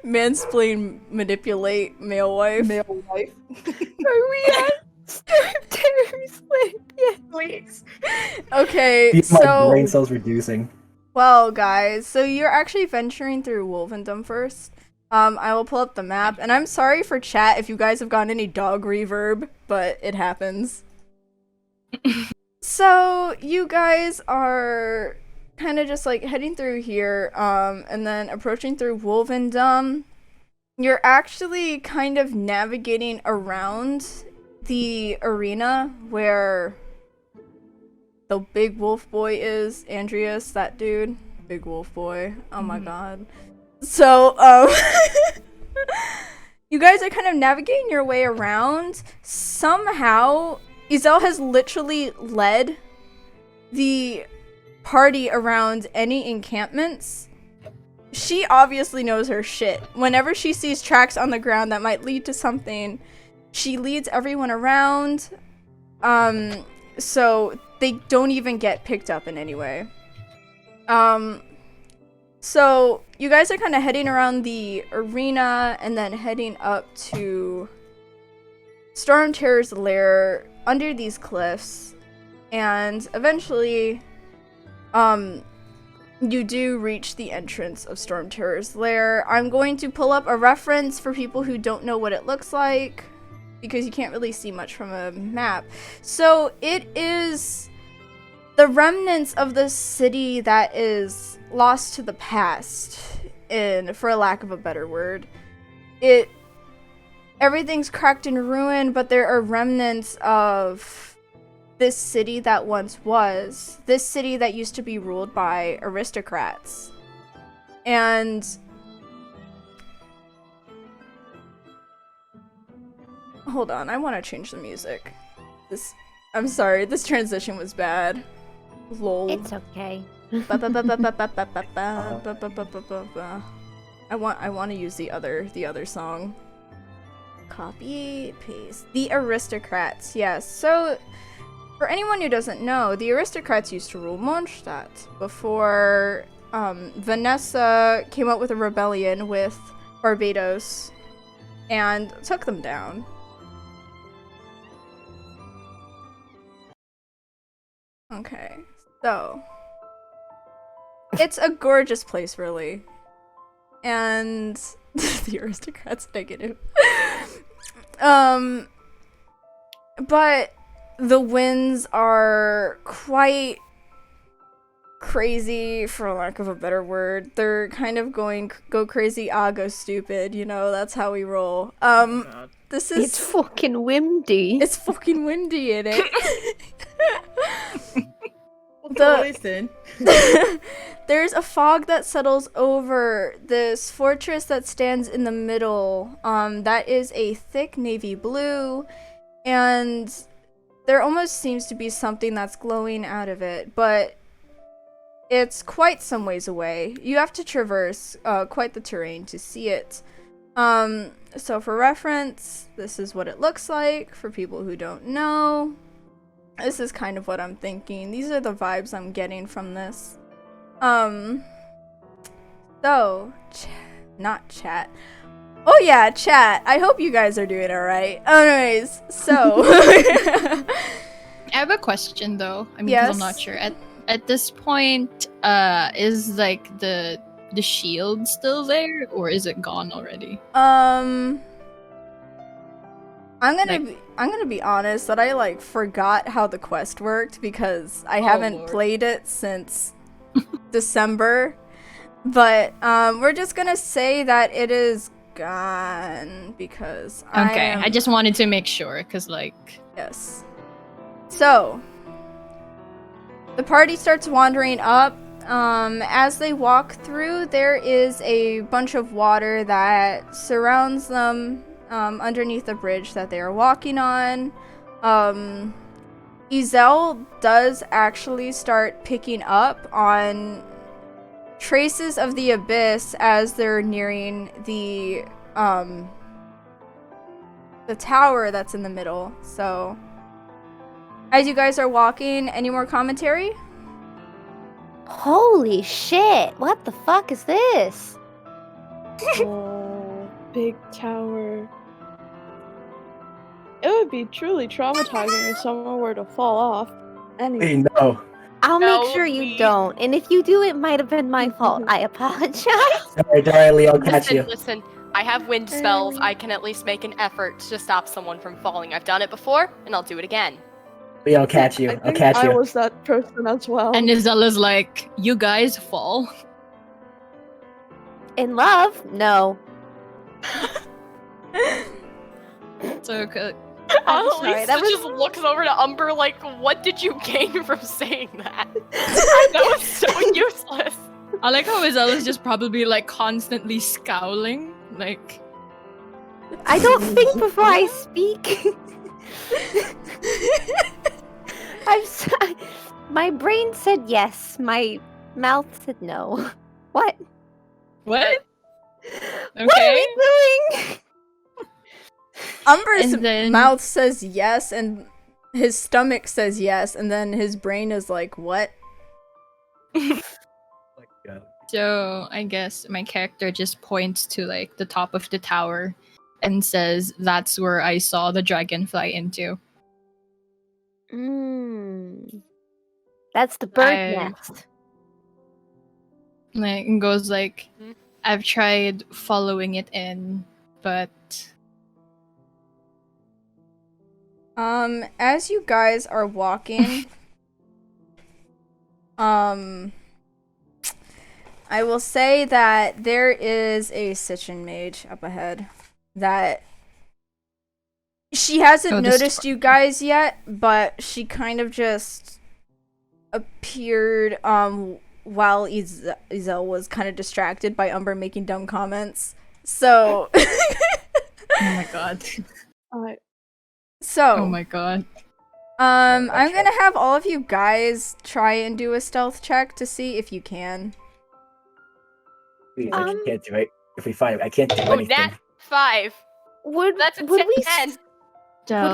Mansplain, manipulate, male wife. Male wife. Are we at Storm Terrace Land? Yeah. Please. Okay, My brain so cells reducing. well, guys, so you're actually venturing through Wolvendom first. I will pull up the map, and I'm sorry for chat if you guys have gotten any dog reverb, but it happens. So you guys are kind of just like heading through here, and then approaching through Wolvendom. You're actually kind of navigating around the arena where the big wolf boy is, Andreas, that dude. Big wolf boy. Oh my god. So, you guys are kind of navigating your way around. Somehow, Izel has literally led the party around any encampments. She obviously knows her shit. Whenever she sees tracks on the ground that might lead to something, she leads everyone around. So they don't even get picked up in any way. So you guys are kind of heading around the arena and then heading up to Storm Terror's lair under these cliffs, and eventually you do reach the entrance of Storm Terror's lair. I'm going to pull up a reference for people who don't know what it looks like, because you can't really see much from a map. So it is the remnants of the city that is lost to the past, for a lack of a better word. Everything's cracked and ruined, but there are remnants of this city that once was. This city that used to be ruled by aristocrats. And hold on, I want to change the music. I'm sorry, this transition was bad. Lol. It's okay. I want to use the other song. Copy, paste. The aristocrats, yes. So, for anyone who doesn't know, the aristocrats used to rule Mondstadt before Vanessa came up with a rebellion with Barbados and took them down. Okay, so it's a gorgeous place, really. And the aristocrats negative. But the winds are quite crazy, for lack of a better word. They're kind of go crazy, go stupid, you know, that's how we roll. This is It's fucking windy. it's fucking windy in it. Listen. There's a fog that settles over this fortress that stands in the middle. That is a thick navy blue, and there almost seems to be something that's glowing out of it, but it's quite some ways away. You have to traverse quite the terrain to see it. So for reference, this is what it looks like for people who don't know. This is kind of what I'm thinking. These are the vibes I'm getting from this. So, not chat. Oh yeah, chat. I hope you guys are doing alright. Anyways, so. I have a question though. I mean, 'cause I'm not Yes? sure. At this point, is like the shield still there, or is it gone already? I'm gonna be honest that I like forgot how the quest worked because I haven't Lord. played it since December. But we're just gonna say that it is gone because Okay, I just wanted to make sure, cause like yes. So the party starts wandering up. As they walk through, there is a bunch of water that surrounds them underneath the bridge that they are walking on. Izel does actually start picking up on traces of the abyss as they're nearing the tower that's in the middle. So as you guys are walking, any more commentary? Holy shit! What the fuck is this? Oh, big tower. It would be truly traumatizing if someone were to fall off. Anyway. Hey, no. I'll No, make sure you please. don't. And if you do, it might have been my fault. I apologize. Sorry, Lee, I'll catch you. Listen, I have wind spells. I can at least make an effort to stop someone from falling. I've done it before, and I'll do it again. Yeah, I'll catch you. I I'll think catch I you. was that person as well. And Izella's like, you guys fall. In love? No. So I'm sorry, Annalisa that was- just looks over to Umber like, what did you gain from saying that? That was so useless. I like how Izella's just probably like constantly scowling. Like, I don't think before I speak. My brain said yes. My mouth said no. What? what? What are Okay. Oh, we doing? Umber's And then- mouth says yes, and his stomach says yes, and then his brain is like, what? So I guess my character just points to like the top of the tower and says, "That's where I saw the dragon fly into." That's the bird I- nest. Like, and goes like, Mhm. "I've tried following it in, but As you guys are walking, I will say that there is a Sitchin mage up ahead that she hasn't Oh, this noticed you guys yet, but she kind of just appeared while Izel was kind of distracted by Umber making dumb comments. So oh my god, I so oh my god." I'm gonna have all of you guys try and do a stealth check to see if you can. Please, I can't do it. If we find, I can't do Oh, anything. nat 5. Would That's a would 10. we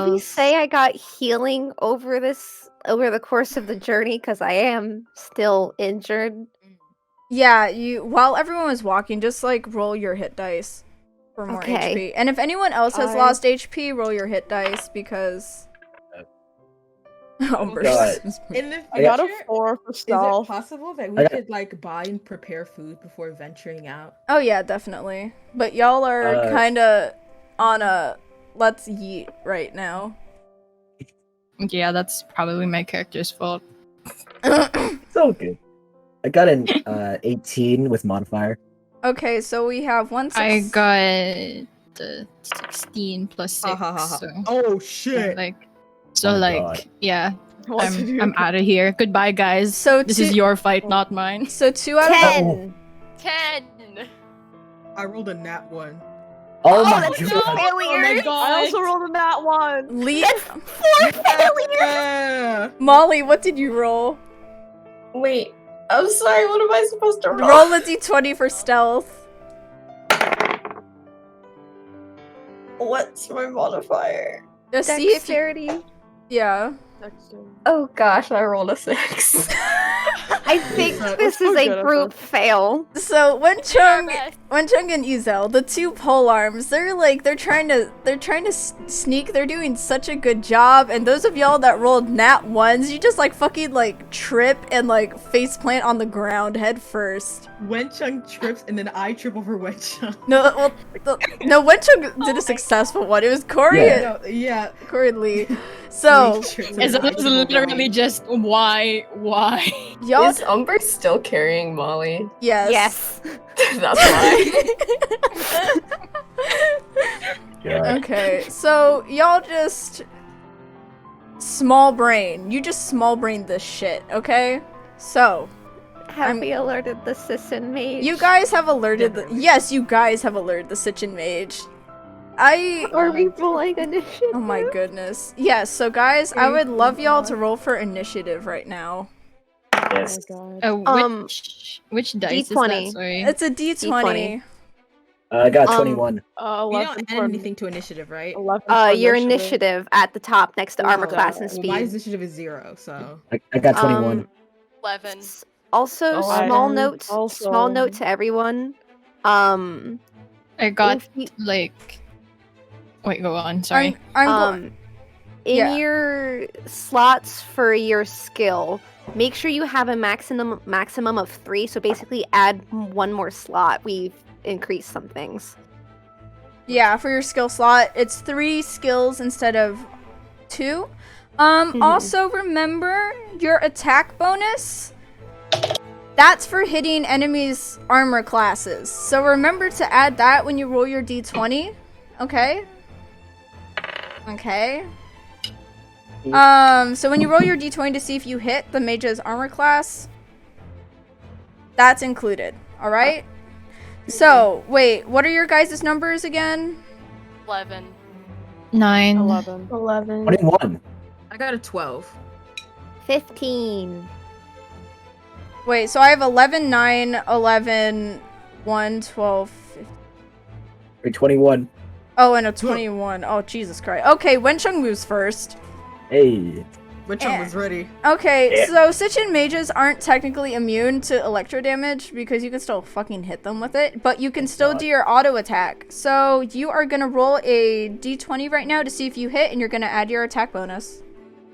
would we say I got healing over the course of the journey because I am still injured? Yeah, while everyone was walking, just like roll your hit dice for more Okay. HP. And if anyone else has I- lost HP, roll your hit dice because Umber's- God. In the future, I got a 4 for is it stealth. possible that I we got- could like buy and prepare food before venturing out? Oh yeah, definitely. But y'all are kind of on a let's yeet right now. Yeah, that's probably my character's fault. So good. I got an 18 with modifier. Okay, so we have one. I got the 16 plus 6. So, Oh shit! like, so My like, God. yeah, What did you I'm out of here. Goodbye, guys. So This is two- your fight, not mine. So 2 out of 10. 10. I rolled a nat 1. Oh, my that's god! two failures. I also rolled a nat 1. Lee. 4 failures. Yeah. Molly, what did you roll? Wait, I'm sorry, what am I supposed to roll? Roll a d20 for stealth. What's my modifier? Just see if you. Dexterity. Yeah. Oh gosh, I rolled a 6. I think That's this is pretty good a at group this. fail. So Best. Wenchung and Izel, the two polearms, they're trying to sneak. They're doing such a good job, and those of y'all that rolled nat 1s, you just like fucking like trip and like face plant on the ground head first. Wenchung trips and then I trip over Wenchung. No, well, no, Wenchung did a successful one. It was Corey, Yeah. No, yeah. Corey and Lee. So Lee trips and then I It's trip over literally Lee. just why? y'all, Is Umber still carrying Molly? yes, Yes. That's why. God. Okay, so y'all just small brain. You just small brain this shit, okay? So Have we alerted the Sisson mage? you guys have alerted the yes, you guys have alerted the Sitchin mage. Are we rolling initiative? Oh my goodness. Yes, so guys, I would love y'all to roll for initiative right now. Yes. Oh god. Which dice D20. is that? Sorry. It's a D20. D20. I got 21. We 11 don't for add anything to initiative, right? 11 for Your initiative at the top next to armor Oh, class and Well, my speed. initiative is 0, so. I got 21. 11. Also, Oh, small I- note. also- Small note to everyone. I got if you- like. Wait, go on. Sorry. I'm going. In Yeah. your slots for your skill, make sure you have a maximum of 3. So basically, add one more slot. We've increased some things. Yeah, for your skill slot, it's 3 skills instead of 2. Also remember your attack bonus. That's for hitting enemies' armor classes. So remember to add that when you roll your d20. Okay? Okay. So when you roll your d20 to see if you hit the mage's armor class, that's included. Alright? So, wait, what are your guys' numbers again? 11. 9. 11. 11. 21. I got a 12. 15. Wait, so I have 11, 9, 11, 1, 12, 15. Or 21. Oh, and a 21. Oh, Jesus Christ. Okay, Wencheng moves first. Hey. Which one was ready? Okay, Yeah. so Sitchin mages aren't technically immune to electro damage because you can still fucking hit them with it, but you can still God. do your auto attack. So you are gonna roll a d20 right now to see if you hit, and you're gonna add your attack bonus.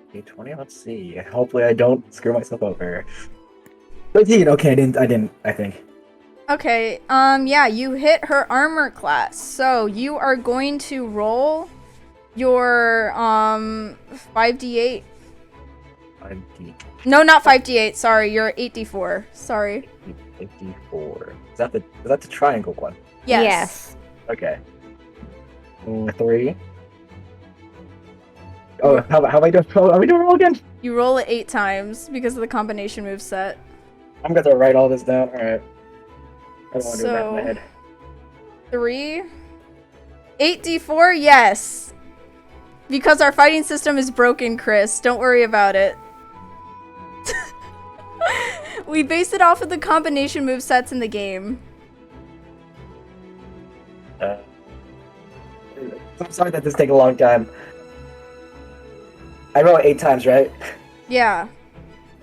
Okay, 20, let's see. Hopefully I don't screw myself over. 13, okay, I didn't, I think. Okay, yeah, you hit her armor class. So you are going to roll your 5d8. 5D, No, not 5d8. Sorry, you're 8d4. Sorry. 54. Is that the triangle one? Yes. Okay. 3. Oh, how am I doing? Are we doing roll again? You roll it 8 times because of the combination move set. I'm gonna write all this down. Alright. I don't want to do that in my So- head. 3. 8d4, yes. Because our fighting system is broken, Chris. Don't worry about it. We based it off of the combination move sets in the game. I'm sorry that this takes a long time. I roll 8 times, right? Yeah.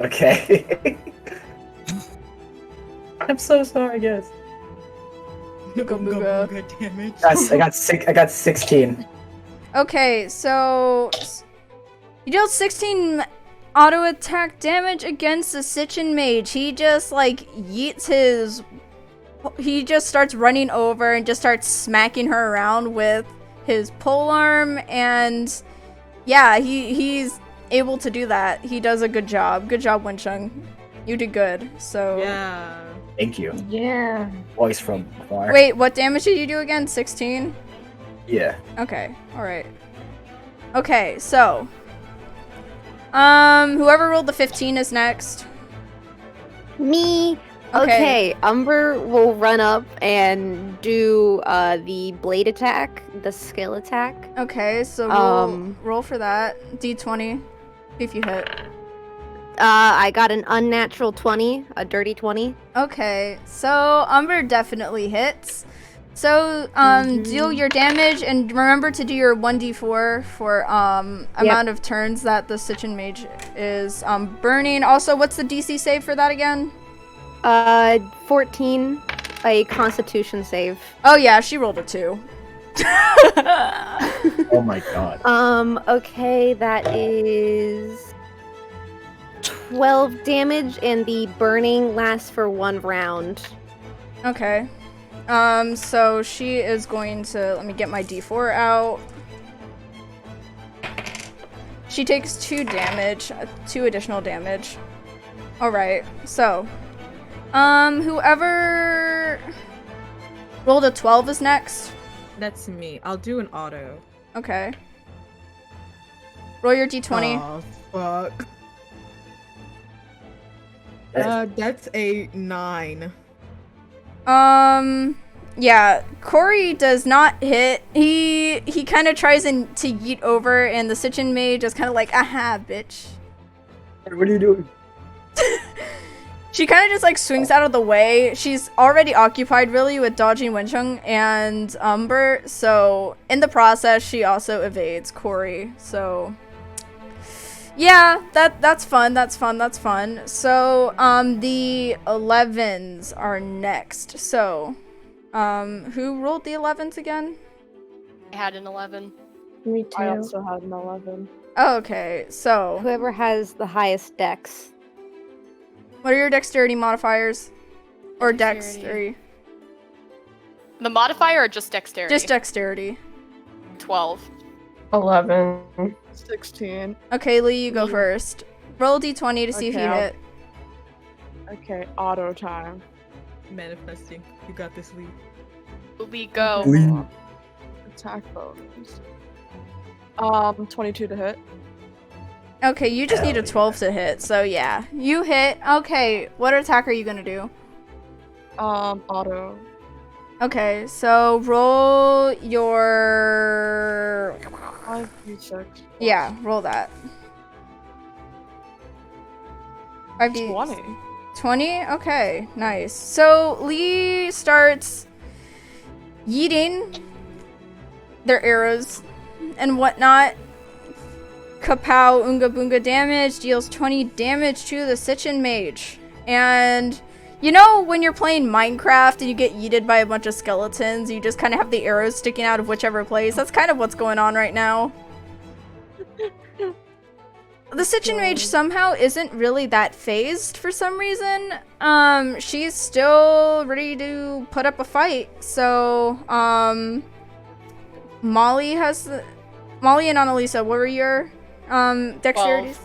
Okay. I'm so sorry, guys. Booga booga. Booga damage. I got 16. Okay, so you deal 16 auto attack damage against the Sitchin mage. He just like yeets his. He just starts running over and just starts smacking her around with his polearm, and yeah, he's able to do that. He does a good job. Good job, Wencheng. You did good. So Yeah. Thank you. Yeah. Voice from afar. wait, what damage did you do again? 16? Yeah. Okay, alright. Okay, so whoever rolled the 15 is next. Me. Okay. Okay, Umber will run up and do the blade attack, the skill attack. Okay, so roll for that. D20. See if you hit. I got an unnatural 20, a dirty 20. Okay, so Umber definitely hits. So deal your damage and remember to do your 1d4 for amount of turns that the Sitchin mage is burning. Also, what's the DC save for that again? 14, a constitution save. Oh yeah, she rolled a 2. Oh my god. Okay, that is 12 damage, and the burning lasts for 1 round. Okay. So she is going to, let me get my d4 out. She takes 2 damage, 2 additional damage. Alright, so, whoever rolled a 12 is next. That's me. I'll do an auto. Okay. Roll your d20. Oh, fuck. That's a 9. Yeah, Corey does not hit. He kind of tries to yeet over, and the Sitchin mage just kind of like, aha, bitch. What are you doing? She kind of just like swings out of the way. She's already occupied really with dodging Wencheng and Umber, so in the process, she also evades Corey. So yeah, that's fun. That's fun. That's fun. So the 11s are next. So who rolled the 11s again? I had an 11. Me I too. also had an 11. Oh, okay, so Whoever has the highest dex. what are your dexterity modifiers? Or Dexterity. dexterity? The modifier or just dexterity? Just dexterity. 12. 11. 16. Okay, Lee, you go Mm. first. Roll d20 to see if you Okay, I'll- hit. Okay, auto time. Manifesting. You got this, Lee. We go. Lee. Attack bonus. 22 to hit. Okay, you just need a 12 to hit, so yeah. You hit. Okay, what attack are you gonna do? Auto. Okay, so roll your... 5d6. Yeah, roll that. 5d... 20. 20? Okay, nice. So Lee starts yeeting their arrows and whatnot. Kapow, Unga Boonga damage, deals 20 damage to the Sitchin Mage. And you know when you're playing Minecraft and you get yeeted by a bunch of skeletons, you just kind of have the arrows sticking out of whichever place? That's kind of what's going on right now. The Sitchin Mage somehow isn't really that phased for some reason. She's still ready to put up a fight. So, Molly has the... Molly and Annalisa, what were your, dexterities?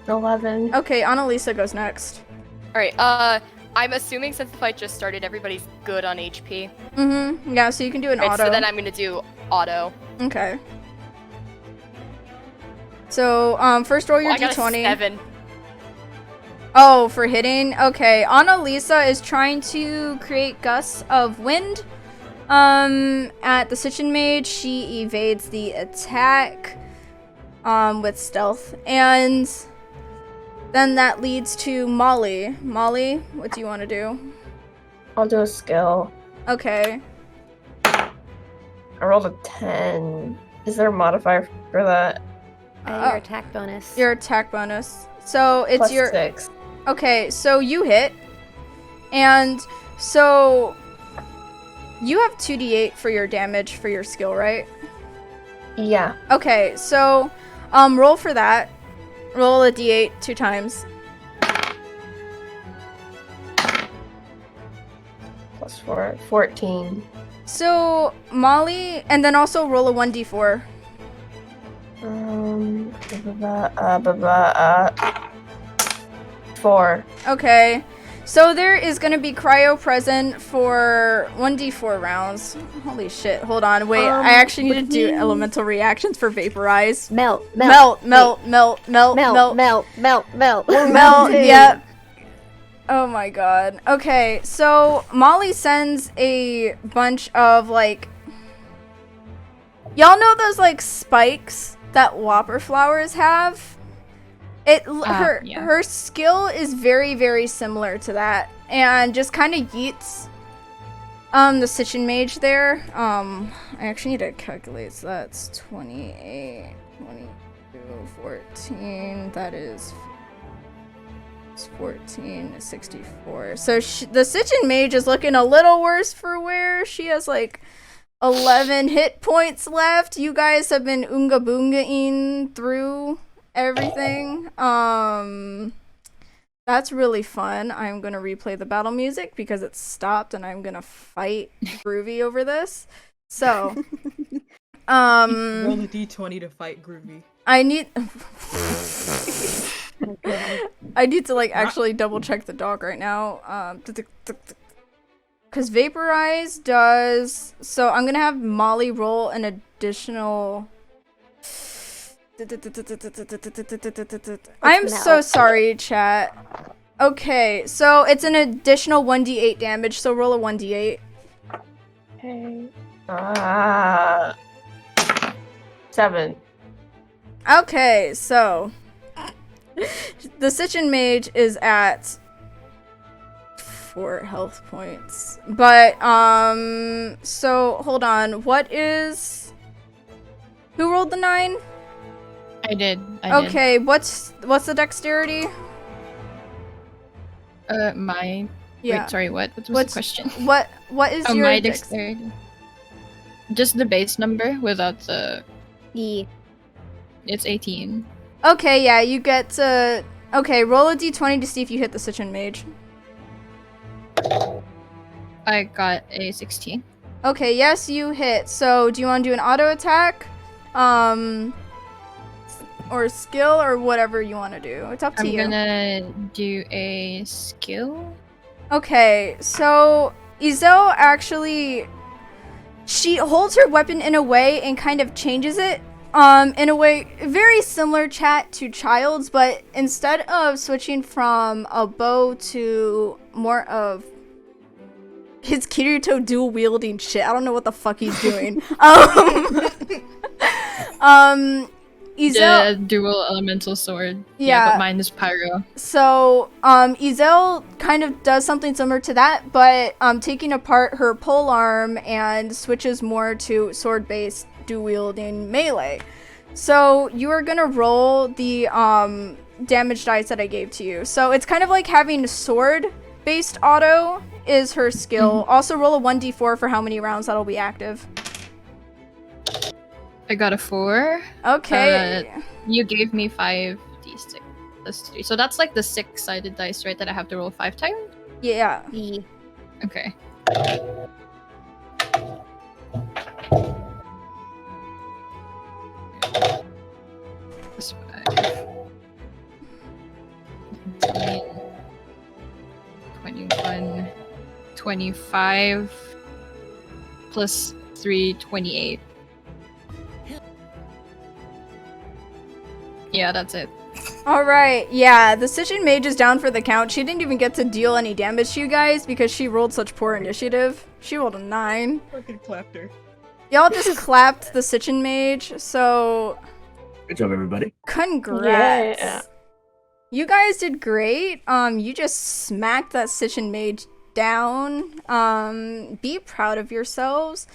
11. Okay, Annalisa goes next. Alright, I'm assuming since the fight just started, everybody's good on HP. Mm-hmm. Yeah, so you can do an Alright, auto. so then I'm gonna do auto. Okay. So, first roll your I got a d20. 7. Oh, for hitting? Okay, Annalisa is trying to create gusts of wind. At the Sitchin Mage, she evades the attack, with stealth. And then that leads to Molly. Molly, what do you want to do? I'll do a skill. Okay. I rolled a 10. Is there a modifier for that? Your attack bonus. Your attack bonus. So it's Plus your... 6. Okay, so you hit. And so you have 2d8 for your damage for your skill, right? Yeah. Okay, so roll for that. Roll a d8 2 times. Plus 4. 14. So Molly, and then also roll a 1d4. 4. Okay. So there is going to be cryo present for 1d4 rounds. Holy shit. Hold on. Wait, I actually need to do elemental reactions for vaporize. Melt. Melt, melt, melt, melt, melt. Melt. Melt, yep. Oh my god. Okay, so Molly sends a bunch of, like... Y'all know those, like, spikes that whopper flowers have? Yeah. Her skill is very, very similar to that, and just kind of yeets the Sitchin Mage there. I actually need to calculate, so that's 28, 22, 14, that is 14, 64. So the Sitchin Mage is looking a little worse for wear. She has like 11 hit points left. You guys have been Unga Boonga-ing through everything. That's really fun. I'm gonna replay the battle music because it's stopped and I'm gonna fight Groovy over this. So Roll a d20 to fight Groovy. I need I need to like actually double check the dog right now. Cause Vaporize does, so I'm gonna have Molly roll an additional. I'm so sorry, chat. Okay, so it's an additional 1d8 damage, so roll a 1d8. Okay. 7. Okay, so the Sitchin Mage is at 4 health points. But so hold on. What is, who rolled the 9? I did. Okay, what's the dexterity? My... Yeah. Wait, sorry, what? What was the question? What is Oh, your my dexterity. Just the base number without the... E. It's 18. Okay, yeah, you get to... Okay, roll a d20 to see if you hit the Sitchin Mage. I got a 16. Okay, yes, you hit. So, do you want to do an auto attack? or skill, or whatever you want to do. It's up to I'm you. gonna do a skill. Okay, so Izel actually, she holds her weapon in a way and kind of changes it in a way very similar, chat, to Child's, but instead of switching from a bow to more of his Kirito dual wielding shit. I don't know what the fuck he's doing. Izel, The dual elemental sword. Yeah. But mine is pyro. so Izel kind of does something similar to that, but taking apart her pole arm and switches more to sword-based dual wielding melee. So you are gonna roll the damage dice that I gave to you. So it's kind of like having sword-based auto is her skill. Also roll a 1d4 for how many rounds that'll be active. I got a 4. Okay. You gave me 5d6 plus 3. So that's like the 6-sided dice, right? That I have to roll 5 times? Yeah. Okay. Plus 5. 21, 25, plus 3, 28. Yeah, that's it. Alright, yeah, the Sishin Mage is down for the count. She didn't even get to deal any damage to you guys because she rolled such poor initiative. She rolled a 9. Fucking clapped her. Y'all just clapped the Sitchin Mage, so Good job, everybody. congrats. Yeah. You guys did great. You just smacked that Sitchin Mage down. Be proud of yourselves.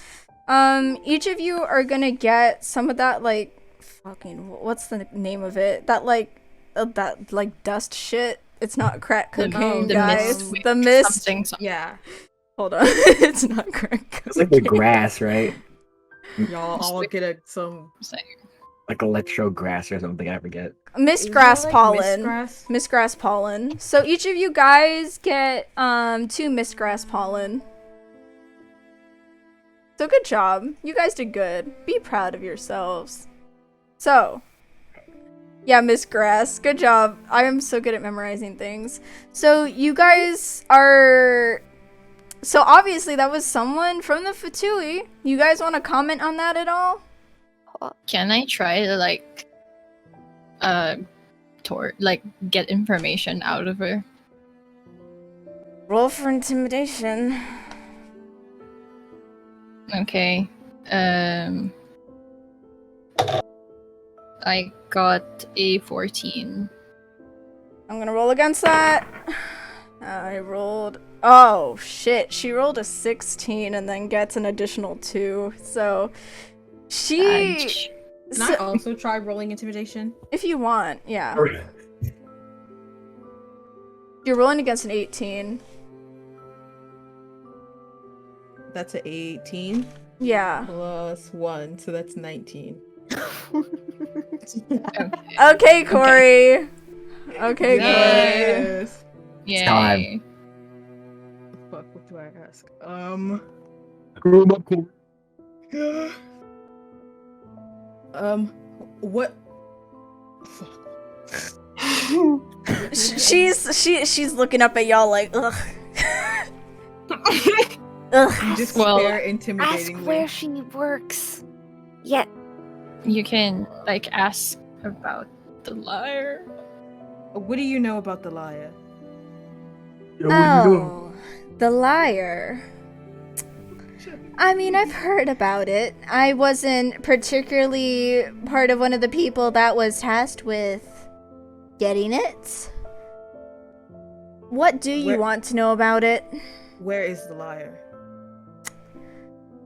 Each of you are gonna get some of that, like, fucking, what's the name of it? That, like, dust shit. It's not crack cocaine, the guys. mist. The mist. Something. Yeah. Hold on. It's not crack cocaine. It's like the grass, right? Y'all all get some... Like electro grass or something, I forget. Mistgrass pollen. Mistgrass? Mistgrass pollen. So each of you guys get 2 mistgrass pollen. So good job. You guys did good. Be proud of yourselves. So, yeah, mistgrass. Good job. I am so good at memorizing things. So you guys are... So obviously that was someone from the Fatui. You guys want to comment on that at all? Can I try to get information out of her? Roll for intimidation. Okay. I got a 14. I'm gonna roll against that. I rolled... Oh, shit. She rolled a 16 and then gets an additional 2. So, she... Can I also try rolling intimidation? If you want, yeah. You're rolling against an 18. That's an 18. Yeah. Plus 1, so that's 19. Okay, Corey. Okay, Corey. Yes. Yay. time. Fuck, what do I ask? What? Fuck. She's looking up at y'all like, ugh. Ugh. Just Well, stare Ask intimidatingly. where she works. Yeah. You can ask about the liar. What do you know about the liar? Oh, the liar. I mean, I've heard about it. I wasn't particularly part of one of the people that was tasked with getting it. What do you Where- want to know about it? Where is the liar?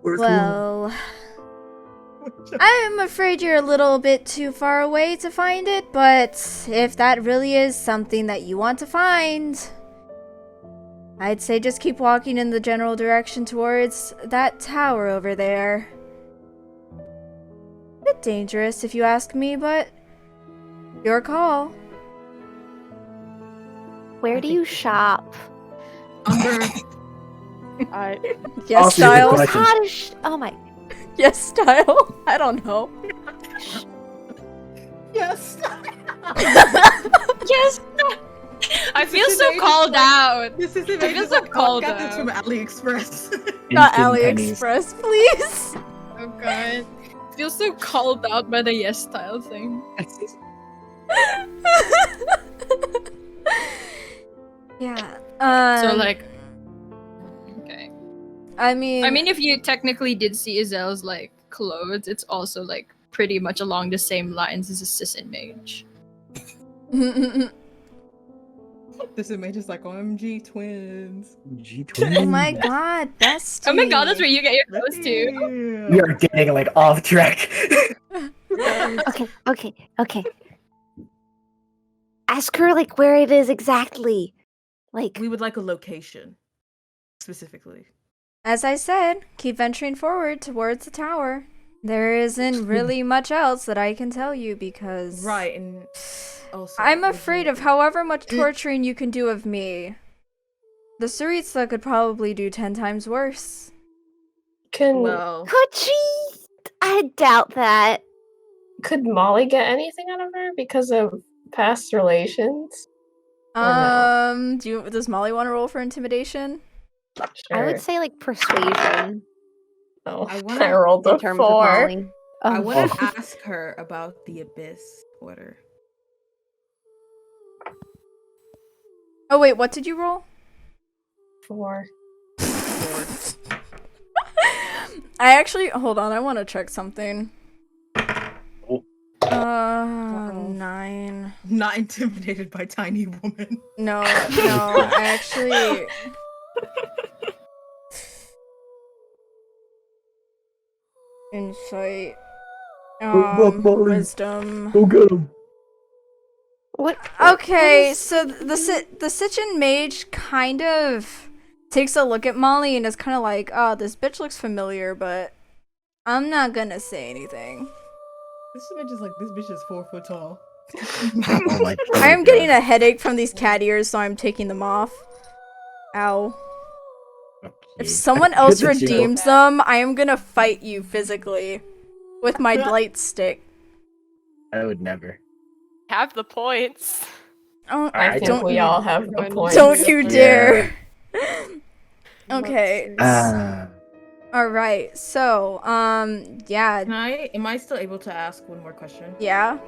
Well, I'm afraid you're a little bit too far away to find it, but if that really is something that you want to find, I'd say just keep walking in the general direction towards that tower over there. Bit dangerous if you ask me, but your call. Where do you shop? Umber. Yes, Also, Styles. Question. How does oh my. Yes, Style. I don't know. Yes. Yes. I feel so called out. This is I feel amazing. so called Got this from out. AliExpress. Not Instant pennies. AliExpress, please. Oh god. I feel so called out by the yes style thing. Yeah. So like, okay. I mean, if you technically did see Izel's like clothes, it's also like pretty much along the same lines as a Sissin mage. This image is like OMG twins. oh my god, bestie. Oh my god, that's where you get your clothes too. We are getting like off track. Okay. Ask her like where it is exactly. Like We would like a location, specifically. As I said, keep venturing forward towards the tower. There isn't really much else that I can tell you because Right, and also I'm would afraid you- of however much torturing you can do of me. The Tsaritsa could probably do 10 times worse. Well, could she? I doubt that. Could Molly get anything out of her because of past relations? Or no? Does Molly want to roll for intimidation? Sure. I would say like persuasion Oh, I I, wanna- rolled in a terms of 4. Molly. I Oh. want to ask her about the Abyss Order. Oh wait, what did you roll? 4. I actually hold on, I want to check something. Oh. 9. Not intimidated by tiny woman. No, I actually insight. Wisdom. Go get him. What? Okay, so the Sitchin mage kind of takes a look at Molly and is kind of like, oh, this bitch looks familiar, but I'm not gonna say anything. This image is like, this bitch is 4 foot tall. Oh my god. I am getting a headache from these cat ears, so I'm taking them off. Ow. If someone else Good that you- redeems them, I am gonna fight you physically with my blight stick. I would never. Have the points. Oh, I I think don't we you, all have the points. don't you Yeah. dare. Okay. Ah. All right. So, yeah, Am I still able to ask one more question? yeah.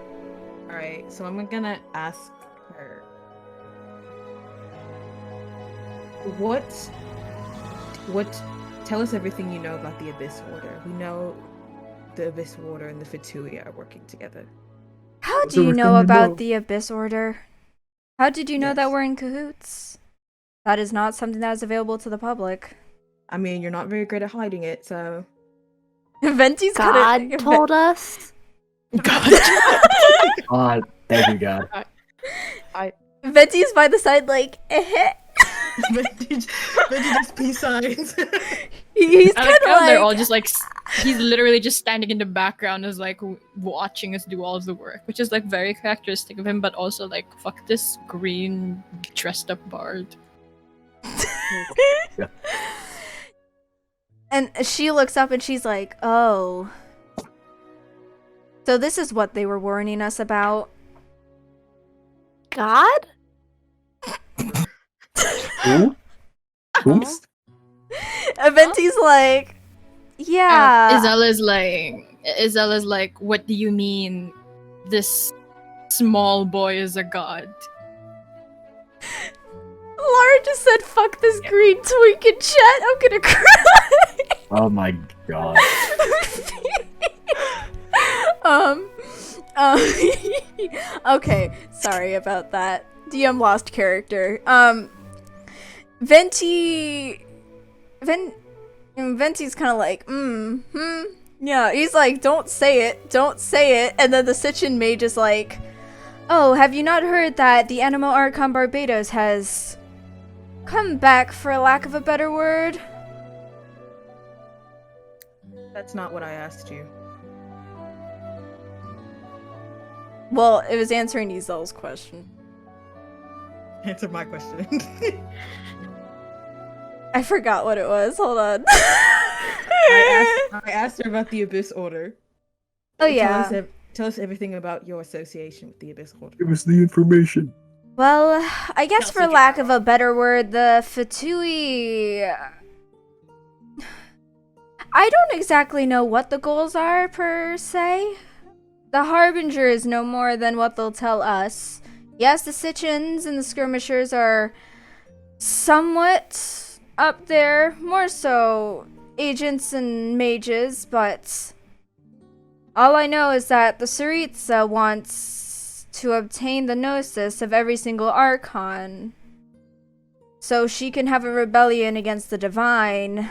Alright, so I'm gonna ask her. Tell us everything you know about the Abyss Order. We know the Abyss Order and the Fatui are working together. How What's do you everything know you about know? the Abyss Order? How did you know that Yes. we're in cahoots? That is not something that is available to the public. I mean, you're not very great at hiding it, so. Venti's God kinda, told us. God, thank you, God. Venti's by the side like, eh. Vintage peace signs. He's I kind like of how they're all like, just like he's literally just standing in the background as like watching us do all of the work, which is like very characteristic of him, but also like fuck this green dressed up bard. and she looks up and she's like, oh. So this is what they were warning us about. God? Who? Oops. Venti's like, yeah. Izel is like, what do you mean this small boy is a god? Laura just said, fuck this green twink in chat. I'm gonna cry. Oh my god. Okay, sorry about that. DM lost character. Venti's kind of like, yeah, he's like, don't say it, and then the Sitchin mage is like, oh, have you not heard that the Animo Archon Barbados has come back, for lack of a better word? That's not what I asked you. Well, it was answering Izel's question. Answer my question. I forgot what it was. Hold on. I asked her about the Abyss Order. Oh yeah. Tell us everything about your association with the Abyss Order. Give us the information. Well, I guess Kelsey for can lack have of a better word, the Fatui... I don't exactly know what the goals are, per se. The Harbinger is no more than what they'll tell us. Yes, the Sitchins and the Skirmishers are somewhat up there, more so agents and mages, but all I know is that the Saritsa wants to obtain the Gnosis of every single Archon, so she can have a rebellion against the Divine,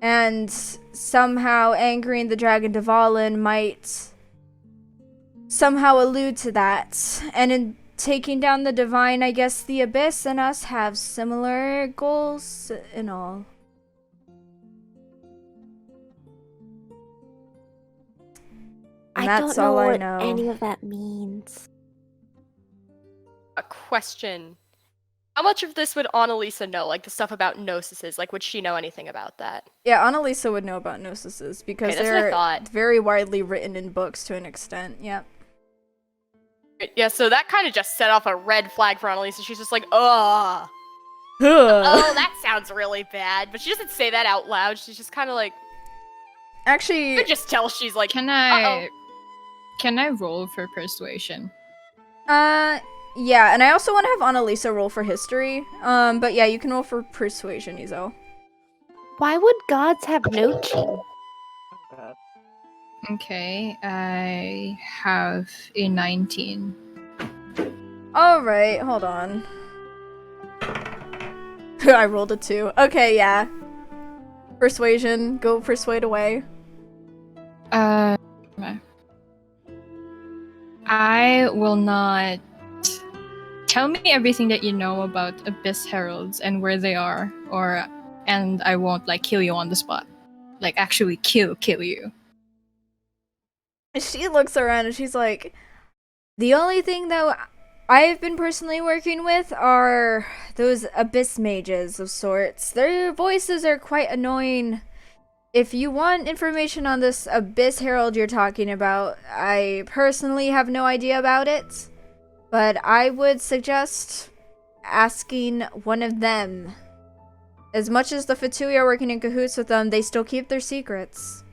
and somehow angering the Dragon Dvalin might somehow allude to that, and in taking down the Divine, I guess the Abyss and us have similar goals and all. And I that's don't know all I what know. any of that means. A question. How much of this would Annalisa know? Like the stuff about Gnosises? Like, would she know anything about that? Yeah, Annalisa would know about Gnosises because Okay, that's what I they're thought. very widely written in books to an extent. Yep. Yeah, so that kind of just set off a red flag for Annalisa. She's just like, ugh. Oh, that sounds really bad. But she doesn't say that out loud. She's just kind of like, you Actually, could just tell she's like, Can uh-oh. I roll for persuasion? yeah, and I also want to have Annalisa roll for history. But yeah, you can roll for persuasion, Izel. Why would gods have no chi? Okay, I have a 19. Alright, hold on. I rolled a 2. Okay, yeah. Persuasion, go persuade away. I will not tell me everything that you know about Abyss Heralds and where they are, and I won't like kill you on the spot. Like actually kill you. She looks around and she's like, the only thing that I've been personally working with are those abyss mages of sorts. Their voices are quite annoying. If you want information on this Abyss Herald you're talking about, I personally have no idea about it, but I would suggest asking one of them. As much as the Fatui are working in cahoots with them, they still keep their secrets.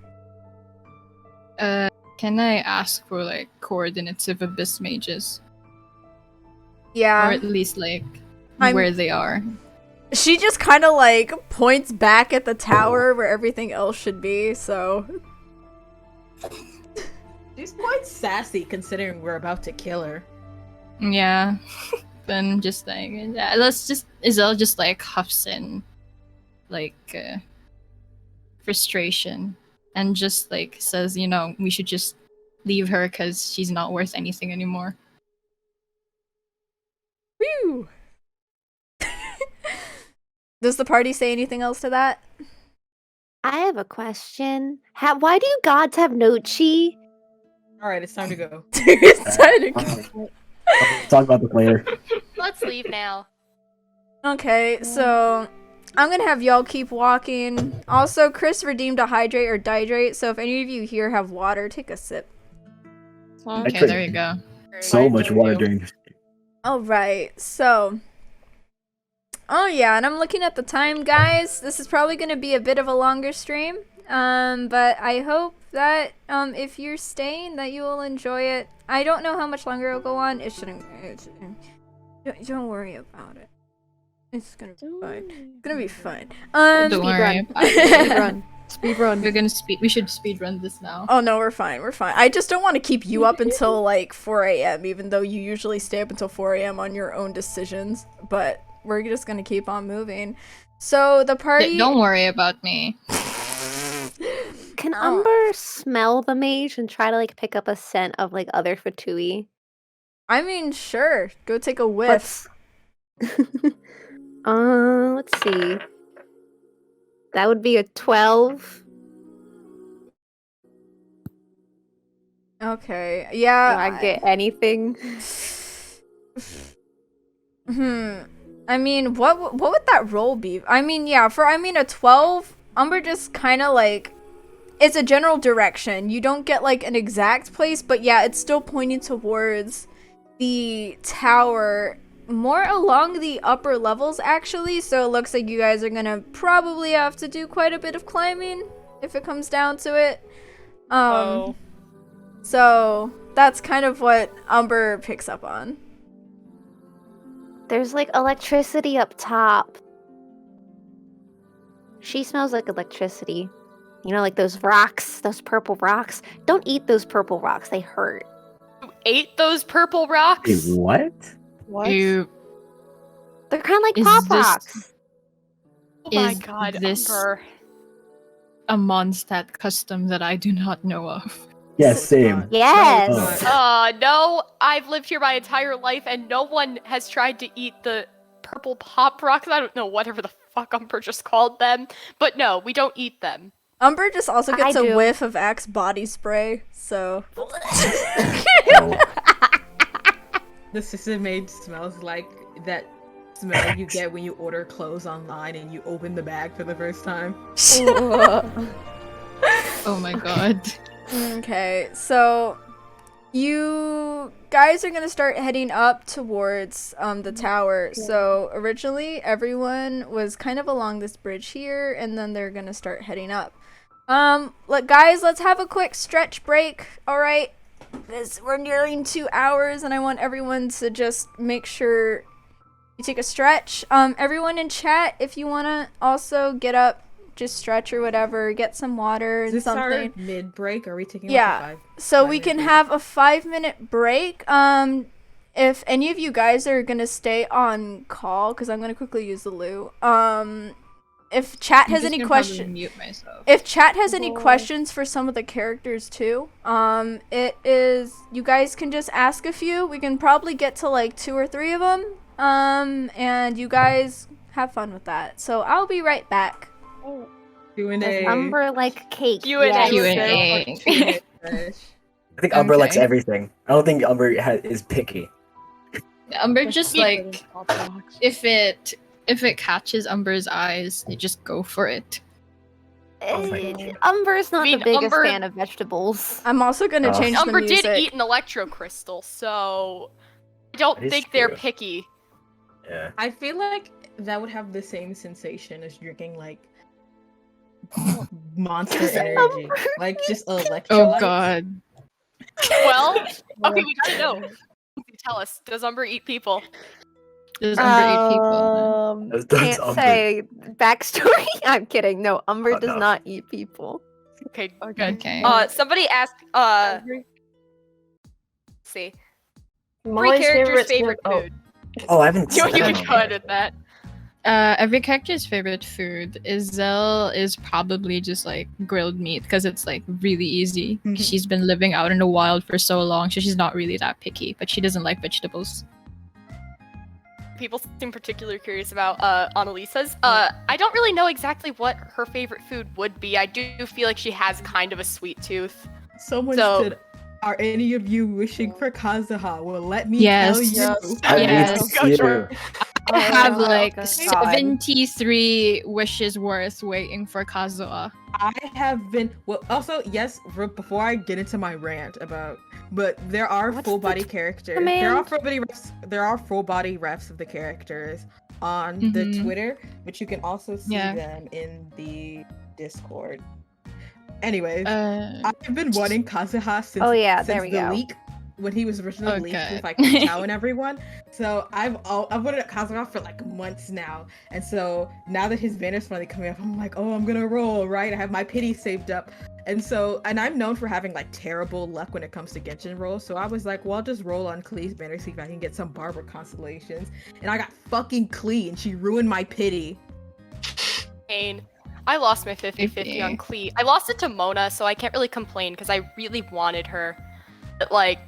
Can I ask for like coordinates of Abyss mages? Yeah. Or at least like I'm- where they are. She just kind of like points back at the tower where everything else should be, so. She's quite sassy considering we're about to kill her. Yeah. Then just like Izel just like huffs in like frustration and just like says, you know, we should just leave her because she's not worth anything anymore. Whew. Does the party say anything else to that? I have a question. Why do gods have no chi? Alright, it's time to go. It's time to go. I'll talk about this later. Let's leave now. Okay, so I'm gonna have y'all keep walking. Also, Chris redeemed a hydrate or dihydrate, so if any of you here have water, take a sip. Okay, could- there you go. So much water during this. Alright, so. Oh yeah, and I'm looking at the time, guys. This is probably gonna be a bit of a longer stream. But I hope that if you're staying, that you will enjoy it. I don't know how much longer it'll go on. It shouldn't. Don't worry about it. It's gonna be fine. It's gonna be fine. Don't worry. Speedrun. We should speedrun this now. Oh no, we're fine. We're fine. I just don't want to keep you up until like 4 a.m. Even though you usually stay up until 4 a.m. on your own decisions. But we're just gonna keep on moving. So the party. Don't worry about me. Can Umber smell the mage and try to like pick up a scent of like other Fatui? I mean, sure. Go take a whiff. Let's see. That would be a 12. Okay. Do Yeah. I get anything? I mean, what would that roll be? I mean, yeah, a 12, Umber just kind of like it's a general direction. You don't get like an exact place, but yeah, it's still pointing towards the tower, more along the upper levels actually. So it looks like you guys are gonna probably have to do quite a bit of climbing if it comes down to it. So that's kind of what Umber picks up on. There's like electricity up top. She smells like electricity. You know, like those rocks, those purple rocks. Don't eat those purple rocks, they hurt. You ate those purple rocks? Wait, what? What? You They're kind of like Is pop this- rocks. Oh my Is god, this- Umber. a Mondstadt custom that I do not know of. Yes, same. Yes. No, it's not. No, I've lived here my entire life and no one has tried to eat the purple pop rocks. I don't know, whatever the fuck Umber just called them. But no, we don't eat them. Umber just also gets I a do. whiff of Axe body spray, so. Oh. The Sister Maid smells like that smell you get when you order clothes online and you open the bag for the first time. Oh my god. Okay, so you guys are gonna start heading up towards the tower. So originally everyone was kind of along this bridge here, and then they're gonna start heading up. Look, guys, let's have a quick stretch break, all right? Because we're nearing 2 hours, and I want everyone to just make sure you take a stretch. Everyone in chat, if you wanna also get up, just stretch or whatever, get some water Is and this our something. mid-break? Are we taking Yeah. like a So we 5-minute can break? have a 5-minute break. If any of you guys are gonna stay on call, because I'm gonna quickly use the loo. If chat has any questions, Mute myself. if chat has any questions for some of the characters too, it is, you guys can just ask a few. We can probably get to like 2 or 3 of them. And you guys have fun with that. So I'll be right back. Q&A. Umber like cake. Q&A. yes. Q&A. I think Umber likes Okay. everything. I don't think Umber is picky. Umber just like Pop rocks. if it catches Umber's eyes, they just go for it. Umber's not I mean, the biggest Umber- fan of vegetables. I'm also gonna Oh. change Umber the did music. eat an electro crystal, so I don't That is think they're true. picky. Yeah. I feel like that would have the same sensation as drinking like monster energy, like just electrolytes. Oh god. Well, okay, we gotta know. Tell us, does Umber eat people? Does Umber eat people? Does Can't Umber- say backstory. I'm kidding. No, Umber Oh, does no. not eat people. Okay, good. Okay. Somebody asked, let's see. Three Molly's characters' favorite favorite food. Oh, I haven't You said can that. go ahead with that. Every character's favorite food. Izel is probably just like grilled meat because it's like really easy. Mhm. She's been living out in the wild for so long, so she's not really that picky, but she doesn't like vegetables. People seem particularly curious about Annalisa's. I don't really know exactly what her favorite food would be. I do feel like she has kind of a sweet tooth. Someone So- said, "Are any of you wishing for Kazuha?" Well, let me Yes. tell you. Yes. I Yes. need to Go see for it. I have Oh, like God. 73 wishes worth waiting for Kazuha. I have been well. Also, yes. Before I get into my rant about, but there are What's full the body characters. command? There are full body refs. There are full body refs of the characters on the Mhm. Twitter, but you can also see Yeah. them in the Discord. Anyways, Uh, I've been wanting Kazuha since, Oh, yeah, since there we the go. leak when he was originally leaked Okay. with like Tao and everyone. So I've wanted Kazuha for like months now, and so now that his banner's finally coming up, I'm like, oh, I'm gonna roll, right? I have my pity saved up, and I'm known for having like terrible luck when it comes to Genshin rolls. So I was like, well, I'll just roll on Klee's banner, see if I can get some Barbara constellations, and I got fucking Klee, and she ruined my pity. Pain. I lost my 50-50 on Klee. I lost it to Mona, so I can't really complain because I really wanted her. But like,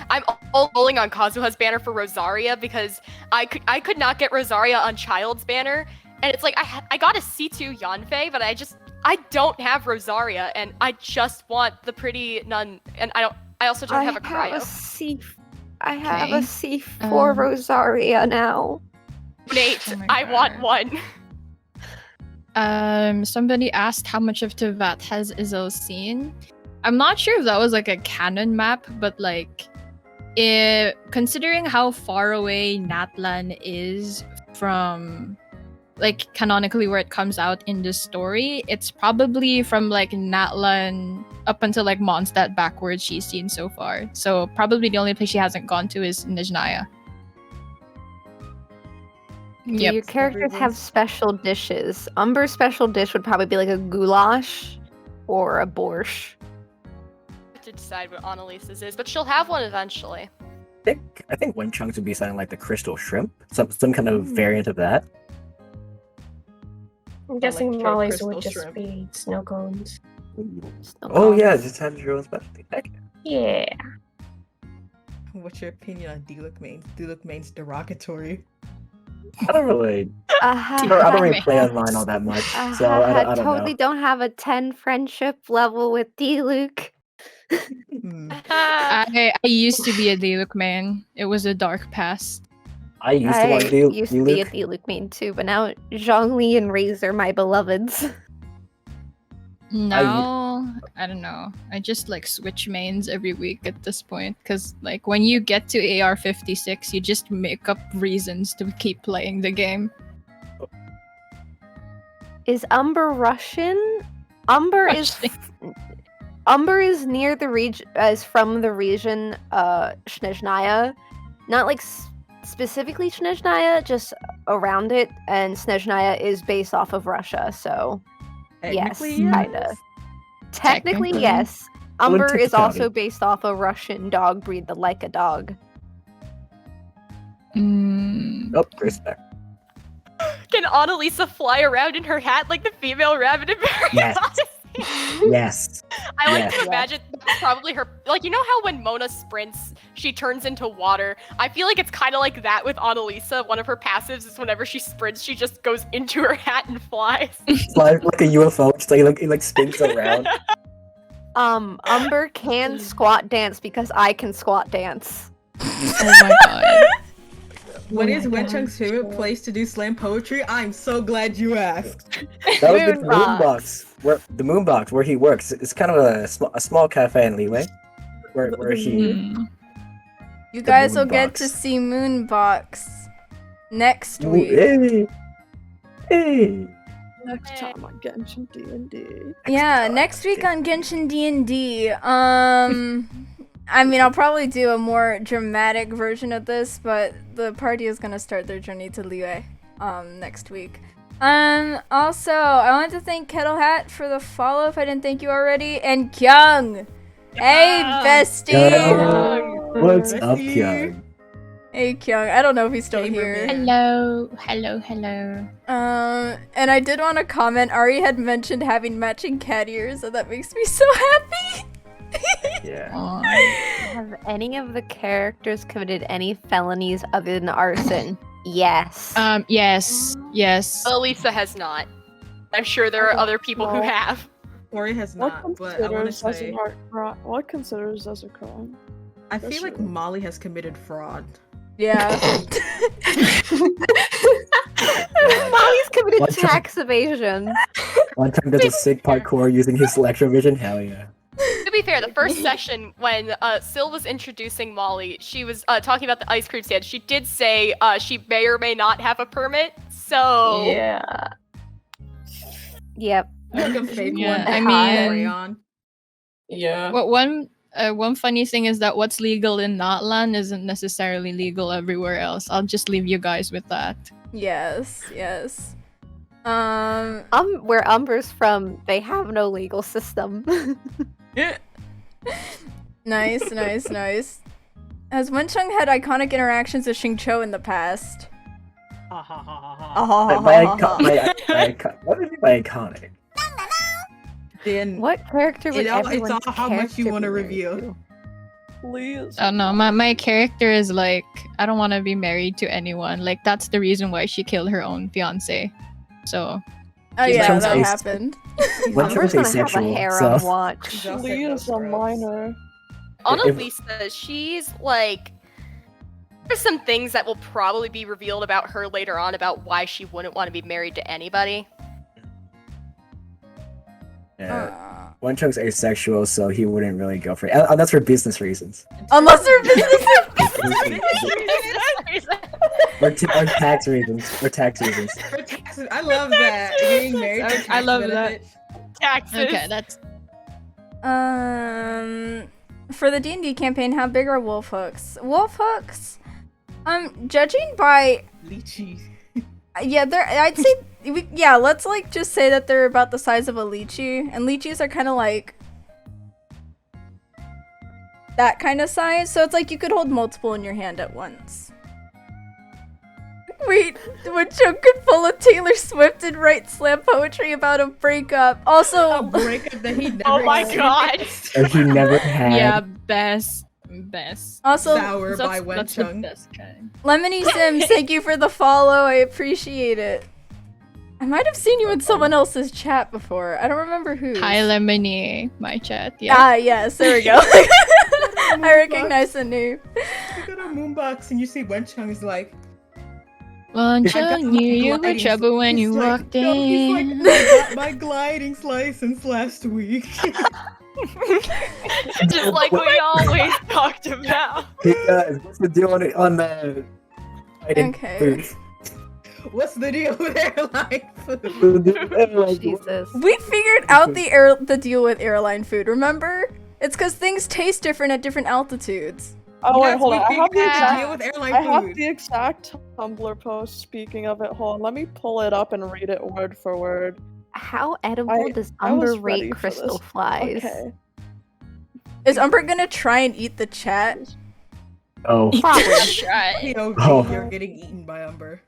I'm all rolling on Kazuha's banner for Rosaria because I could not get Rosaria on Child's banner, and it's like I got a C2 Yanfei, but I don't have Rosaria, and I just want the pretty nun, and I also don't have a cryo. I have Okay. a C4 Um, Rosaria now. Nate, Oh my I want God. one. Somebody asked how much of Tevat has Izel seen. I'm not sure if that was like a canon map, but like, considering how far away Natlan is from, like, canonically where it comes out in the story, it's probably from like Natlan up until like Mondstadt backwards she's seen so far. So probably the only place she hasn't gone to is Nizhnaya. Do Yep. your characters have special dishes? Umber's special dish would probably be like a goulash or a borscht. To decide what Annalisa's is, but she'll have one eventually. I think Wenchung's would be something like the crystal shrimp, some kind of variant of that. I'm guessing like Molly's crystal would just shrimp. be snow cones. Oh yeah, just have your own specialty. Heck Yeah. What's your opinion on Diluc mains? Diluc mains derogatory. I don't really, I don't really play online all that much, so I don't totally know. don't have a 10 friendship level with D-Luke. Hmm. I used to be a Diluc man. It was a dark past. I used to want to do used to be a Diluc. D-Luke main too, but now Zhongli and Raze are my beloveds. Now, I don't know. I just like switch mains every week at this point, because like when you get to AR 56, you just make up reasons to keep playing the game. Is Umber Russian? Umber is near the region, is from the region Snezhnaya. Not like specifically Snezhnaya, just around it, and Snezhnaya is based off of Russia, so yes, Technically, kinda. Technically, Technically. yes. Well, in Umber is technicality. also based off a Russian dog breed, the Laika dog. Oh, respect. Can Annalisa fly around in her hat like the female rabbit in Paradise? Yes. Yes. I like Yes. to imagine that's probably her. Like, you know how when Mona sprints, she turns into water? I feel like it's kind of like that with Annalisa. One of her passives is whenever she sprints, she just goes into her hat and flies. It's like a UFO, just like it like spins around. Umber can squat dance because I can squat dance. Oh my god. What is Wenchung's favorite place to do slam poetry? I'm so glad you asked. That was the Moonbox. Moonbox, the Moonbox where he works. It's kind of a small cafe in Liyue, where he. Hmm. You The guys will get Moonbox. to see Moonbox next Ooh, week. hey, hey. Next time on Genshin D&D. Yeah, next week on Genshin D&D. I mean, I'll probably do a more dramatic version of this, but the party is gonna start their journey to Liyue next week. Also, I want to thank Kettle Hat for the follow if I didn't thank you already, and Kyung! Hey, bestie! Kyung! What's up, Bestie. Kyung? Hey, Kyung. I don't know if he's still here. Hello, hello, hello. And I did want to comment, Ari had mentioned having matching cat ears, and that makes me so happy! Yeah. Aw. Have any of the characters committed any felonies other than arson? Yes. Yes, yes. Annalisa has not. I'm sure there are other people who No. have. Ori has What not, but I want to considers as say, an art crime? What considers as a crime? I feel like Especially- Molly has committed fraud. Yeah. Molly's committed One time- tax evasion. One time does a sick parkour using his electrovision. Hell yeah. To be fair, the first session when Syl was introducing Molly, she was talking about the ice cream stand. She did say she may or may not have a permit, so... Yeah. Yep. Like a fake Yeah, one. I that mean- carry on. Yeah. What one funny thing is that what's legal in Natlan isn't necessarily legal everywhere else. I'll just leave you guys with that. Yes, yes. Where Umber's from, they have no legal system. Nice, nice, nice. Has Wenchung had iconic interactions with Xingqiu in the past? What do you mean by iconic? Then What character would It's all everyone's how much you character want to be married reveal. to? Please. Oh no, my character is like, I don't want to be married to anyone. Like that's the reason why she killed her own fiance. So Oh yeah, Wenchung's that ace- happened. Wenchung's Umber's gonna have a asexual, harem so- watch. She's also Lee is a gross. minor. Annalisa, she's like... There's some things that will probably be revealed about her later on about why she wouldn't want to be married to anybody. Yeah. One Chunk's asexual, so he wouldn't really go for it. That's for business reasons. Unless they're business. Or tax reasons. Or tax reasons. For taxes, I love that. Being married. for I tax love benefit. Taxes. Okay, that's For the D&D campaign, how big are wolf hooks? Wolf hooks, judging by, Lychee. yeah, I'd say, let's like just say that they're about the size of a lychee, and lychees are kind of like that kind of size, so it's like you could hold multiple in your hand at once. Wait, when Chunk could pull a Taylor Swift and write slam poetry about a breakup. Also, A breakup that he never Oh my had. god. Or he never had. yeah, best. also, Sour by That's the Wenchung. best kind. Lemony Sims, thank you for the follow. I appreciate it. I might have seen you in someone else's chat before. I don't remember who. Hi Lemony, my chat. Yeah. Ah, yes, there we go. I recognize the name. You go to Moonbox and you see Wenchung is like, One I got Chunk my knew you were gliding- trouble when he's you like, walked no, he's like, in. I got my gliding license last week. Just like we always talked about. Hey guys, what's the deal on the Okay. food? What's the deal with airline food? Jesus. We figured out the deal with airline food, remember? It's because things taste different at different altitudes. Oh wait, Yes, hold we on. I have figured the out the exact. deal with airline I have food. the exact Tumblr post. Speaking of it, hold on. Let me pull it up and read it word for word. How edible does I was Umber ready rate for crystal this. flies? Okay. Is Umber gonna try and eat the chat? Oh, Probably. Try. POV, Oh. you're getting eaten by Umber.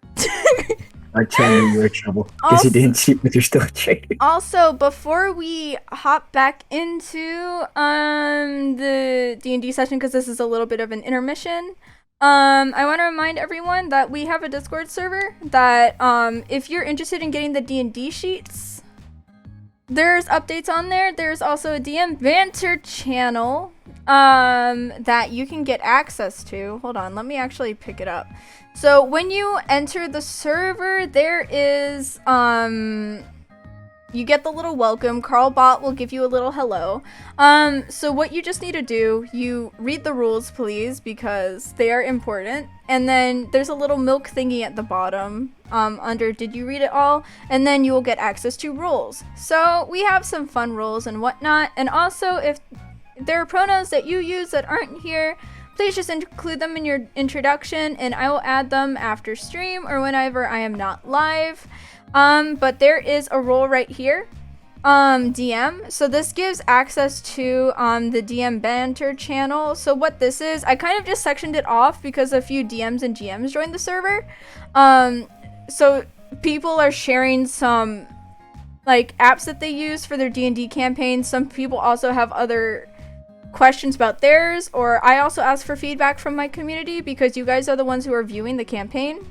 I tell you, you're in trouble. Guess you didn't cheat, but you're still trading. Also, before we hop back into the D&D session, because this is a little bit of an intermission, I want to remind everyone that we have a Discord server that if you're interested in getting the D&D sheets, there's updates on there. There's also a DM banter channel that you can get access to. Hold on, let me actually pick it up. So when you enter the server, there is you get the little welcome. Carl Bot will give you a little hello. So what you just need to do, you read the rules, please, because they are important. And then there's a little milk thingy at the bottom under did you read it all? And then you will get access to rules. So we have some fun rules and whatnot. And also, if there are pronouns that you use that aren't here, please just include them in your introduction and I will add them after stream or whenever I am not live. But there is a role right here, DM. So this gives access to the DM banter channel. So what this is, I kind of just sectioned it off because a few DMs and GMs joined the server. So people are sharing some like apps that they use for their D&D campaigns. Some people also have other questions about theirs, or I also ask for feedback from my community because you guys are the ones who are viewing the campaign.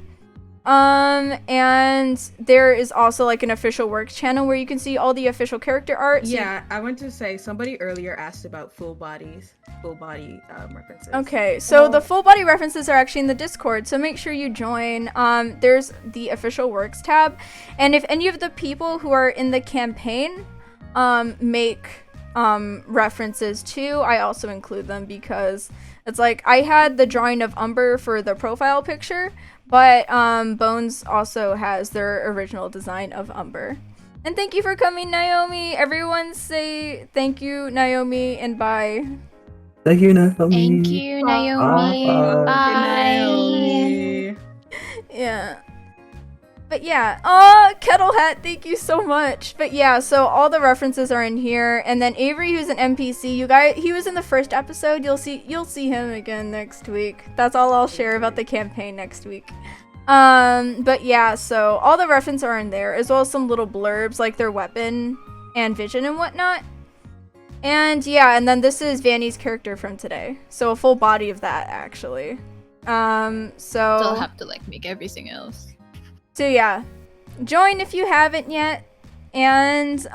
And there is also like an official works channel where you can see all the official character art. So Yeah, I want to say somebody earlier asked about full body references. Okay, so the full body references are actually in the Discord, so make sure you join. There's the official works tab, and if any of the people who are in the campaign make references too, I also include them because it's like I had the drawing of Umber for the profile picture, but Bones also has their original design of Umber. And thank you for coming, Naomi. Everyone say thank you, Naomi, and bye. Thank you, Naomi. Thank you, Naomi. Bye. Bye. Yeah. But yeah, Kettle Hat, thank you so much. But yeah, so all the references are in here, and then Avery, who's an NPC, you guys, he was in the first episode. You'll see him again next week. That's all I'll share about the campaign next week. But yeah, so all the references are in there, as well as some little blurbs like their weapon and vision and whatnot. And yeah, and then this is Vanny's character from today, so a full body of that actually. So Still have to like make everything else. So yeah, join if you haven't yet, and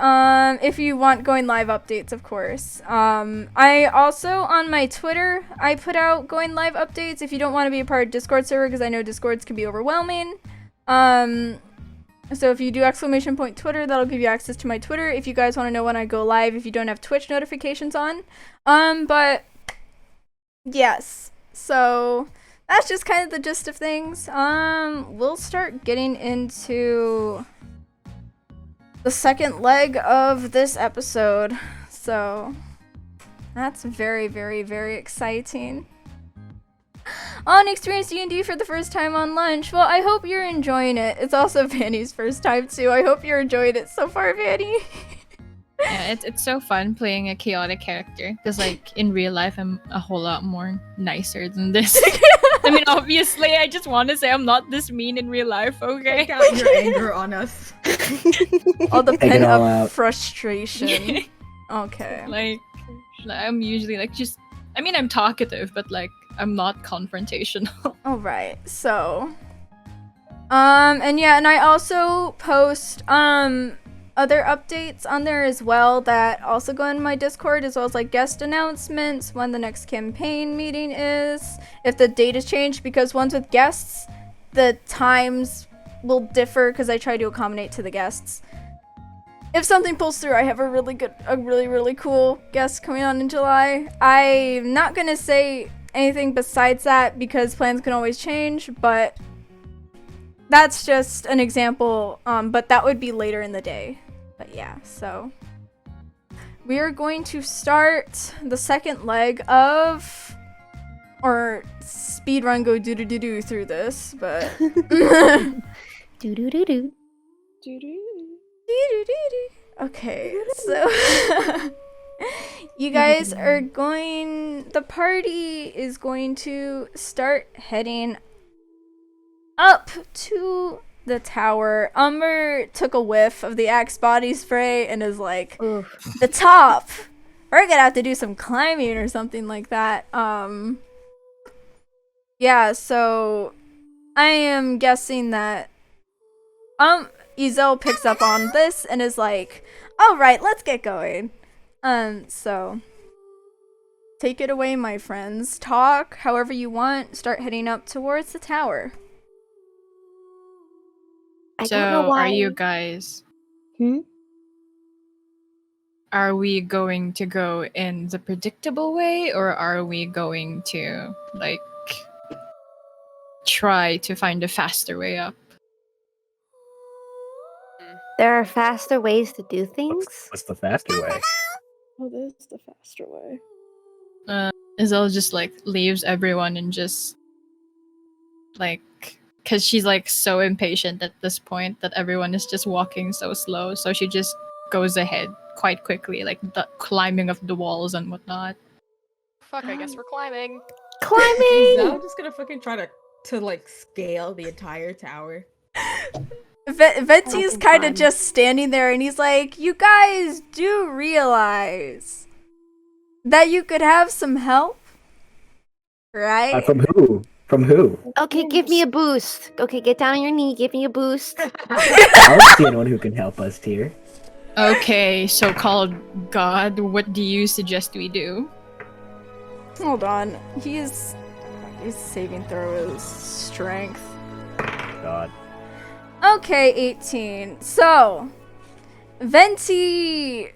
if you want going live updates, of course. I also, on my Twitter, I put out going live updates if you don't want to be a part of Discord server, because I know Discords can be overwhelming. So if you do !Twitter, that'll give you access to my Twitter if you guys want to know when I go live if you don't have Twitch notifications on. But yes. So that's just kind of the gist of things. We'll start getting into the second leg of this episode. So that's very, very, very exciting. On Experience D&D for the first time on lunch. Well, I hope you're enjoying it. It's also Vanny's first time too. I hope you're enjoying it so far, Vanny. Yeah, it's so fun playing a chaotic character because, like, in real life, I'm a whole lot more nicer than this. I mean, obviously, I just want to say I'm not this mean in real life, okay? Take out your anger on us. All the Take it all pent-up out. frustration. Okay. Like, I'm usually, like, just... I mean, I'm talkative, but, like, I'm not confrontational. Alright, so... and yeah, and I also post, other updates on there as well that also go in my Discord, as well as like guest announcements, when the next campaign meeting is, if the date is changed, because ones with guests, the times will differ because I try to accommodate to the guests. If something pulls through, I have a really cool guest coming on in July. I'm not gonna say anything besides that because plans can always change, but that's just an example, but that would be later in the day. But yeah, so we are going to start the second leg of, or speedrun go do through this, but Do-do-do-do. okay, so you guys are the party is going to start heading up to the tower. Umber took a whiff of the Axe body spray and is like, the top! We're gonna have to do some climbing or something like that. Yeah, so I am guessing that Izel picks up on this and is like, alright, let's get going. So take it away, my friends. Talk however you want. Start heading up towards the tower. I So, don't know why. are you guys... Hmm? Are we going to go in the predictable way, or are we going to, like, try to find a faster way up? There are faster ways to do things. What's the faster way? Oh, this is the faster way. Izel just, like, leaves everyone and just, like... Because she's, like, so impatient at this point that everyone is just walking so slow, so she just goes ahead quite quickly, like, the climbing of the walls and whatnot. Fuck, I guess we're climbing. Climbing! I'm just gonna fucking try to like scale the entire tower. Venti's kind of fun. just standing there and he's like, you guys do realize that you could have some help, right? From who? From who? Okay, give me a boost. Okay, get down on your knee, give me a boost. I'll see anyone who can help us here. Okay, so-called god, what do you suggest we do? Hold on. His saving throw is strength. God. Okay, 18. So, Venti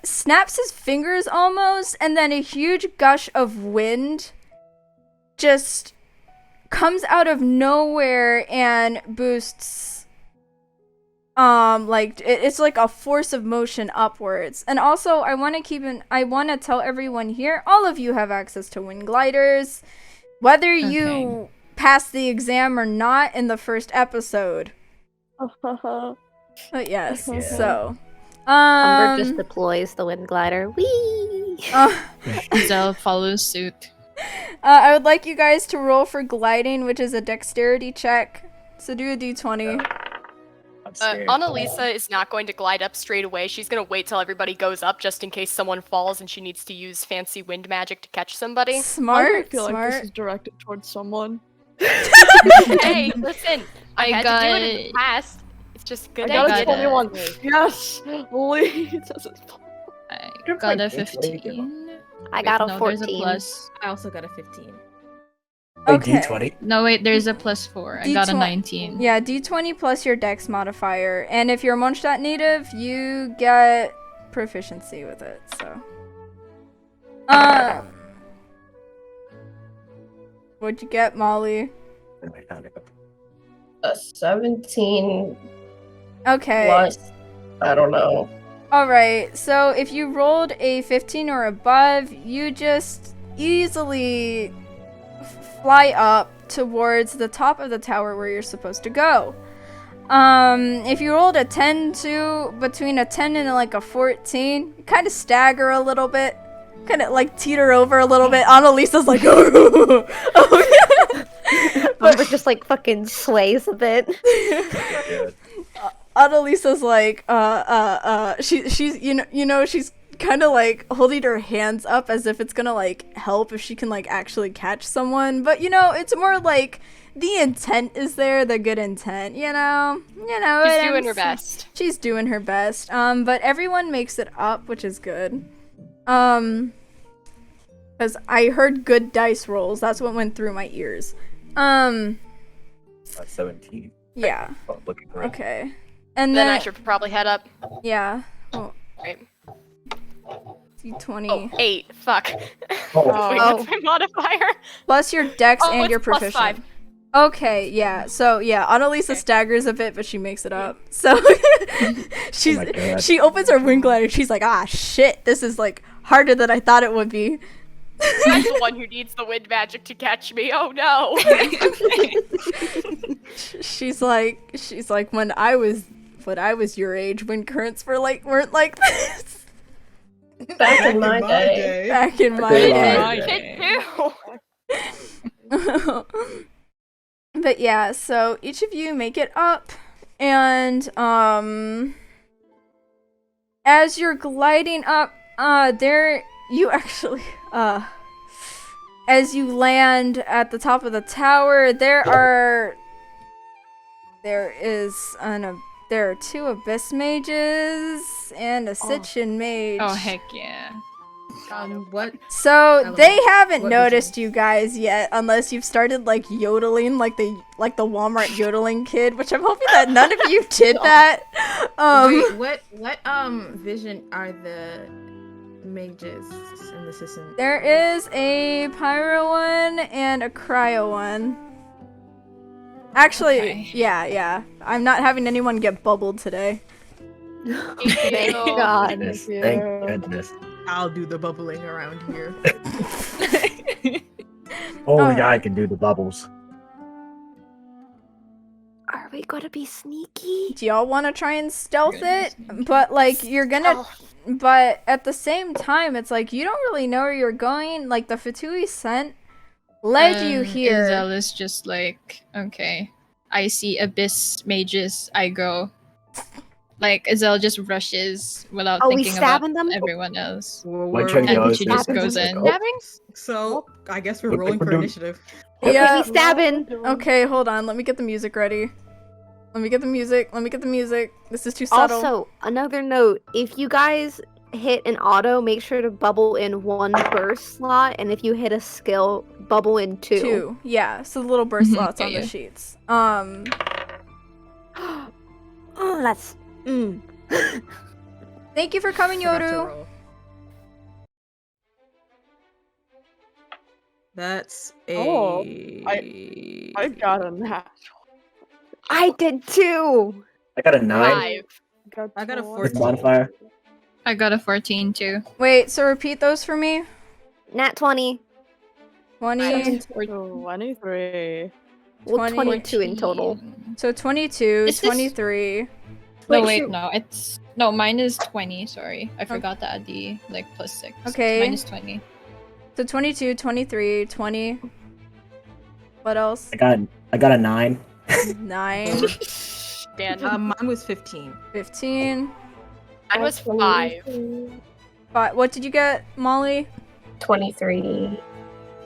snaps his fingers almost, and then a huge gush of wind just comes out of nowhere and boosts it's like a force of motion upwards. And also I want to tell everyone here, all of you have access to wind gliders, whether you pass the exam or not in the first episode. But yes, so Umber just deploys the wind glider. Whee! Izel follows suit. I would like you guys to roll for gliding, which is a dexterity check. So do a d20. I'm scared. Annalisa is not going to glide up straight away. She's going to wait till everybody goes up just in case someone falls and she needs to use fancy wind magic to catch somebody. I Smart, feel like this smart. is directed towards someone. Hey, listen, I had to do it in the past. It's just good I got a idea. 21. Yes! Lee doesn't I You're got a quite good. 15. I got a no, there's 14. plus. I also got a 15. Oh, Okay. D20. No, wait, there's a +4. I got a D20. 19. Yeah, D20 plus your dex modifier. And if you're a Mondstadt native, you get proficiency with it, so. What'd you get, Molly? A 17 Okay. plus, I don't know. Alright, so if you rolled a 15 or above, you just easily fly up towards the top of the tower where you're supposed to go. If you rolled a 10 to between a 10 and like a 14, you kind of stagger a little bit, kind of like teeter over a little bit. Annalisa's like, oh. Umber just like fucking sways a bit. Annalisa's like, she's she's kind of like holding her hands up as if it's gonna like help if she can like actually catch someone, but it's more like the intent is there, the good intent, She's doing her best. She's doing her best. But everyone makes it up, which is good. Because I heard good dice rolls. That's what went through my ears. 17. Yeah. Oh, looking for it. Okay. And Then then I should probably head up. yeah. Oh, Right. D20 Oh, 8. Fuck. Oh. Wait, what's my modifier? plus your dex Oh, and it's your plus proficient. 5. Okay, yeah. So yeah, Annalisa Okay. staggers a bit, but she makes it up. So she's Oh my God. she opens her wing glider. She's like, ah, shit, this is like harder than I thought it would be. I'm the one who needs the wind magic to catch me. Oh no. She's like when I was your age, when currents weren't like this. Back in my day. Back in my Good day. line. Kid too. But yeah, so each of you make it up, and as you're gliding up, there you actually as you land at the top of the tower, there are 2 abyss mages and a Sitchin mage. Oh, heck yeah. What? So Element. they haven't What noticed vision? you guys yet, unless you've started like yodeling, like the Walmart yodeling kid, which I'm hoping that none of you did that. Wait, what vision are the mages and the assistant? There is a pyro one and a cryo one. Actually, Okay. yeah. I'm not having anyone get bubbled today. Thank Oh, God. Goodness, you. thank goodness. I'll do the bubbling around here. Only Alright. I can do the bubbles. Are we gonna be sneaky? Do y'all want to try and stealth Goodness. it? But like you're gonna Oh, But at the same time, it's like you don't really know where you're going. Like the Fatui scent led you here. Izel is just like, okay, I see abyss mages, I go. Like Izel just rushes without Oh, we thinking about stabbing them? everyone else. Well, One we're- train And goes. she just this- goes in. oh, stabbing? So I guess we're Look like rolling we're for doing- initiative. Okay, Yeah. we stabbing. Okay, hold on. Let me get the music ready. Let me get the music. This is too subtle. Also, another note: if you guys hit an auto, make sure to bubble in 1 burst slot, and if you hit a skill, bubble in 2. 2. Yeah, so the little burst Mhm, slots on yeah. the sheets. Oh, that's. Thank you for coming, Forgot to Yoru. roll. That's a. Oh, I got a natural. I did too. I got a 9 5. I got a with 14. modifier. I got a 14 too. Wait, so repeat those for me. Nat 20. 20. 23. Well, 20. 22 in total. So 22, Is this- 23. No, Wait, wait, shoot. no, it's no. Mine is 20. Sorry, I forgot to add the like +6. Okay. Mine is 20. So 22, 23, 20. What else? I got a 9. 9, Dan. Mine was 15. 15. Mine was 5. 5. What did you get, Molly? 23.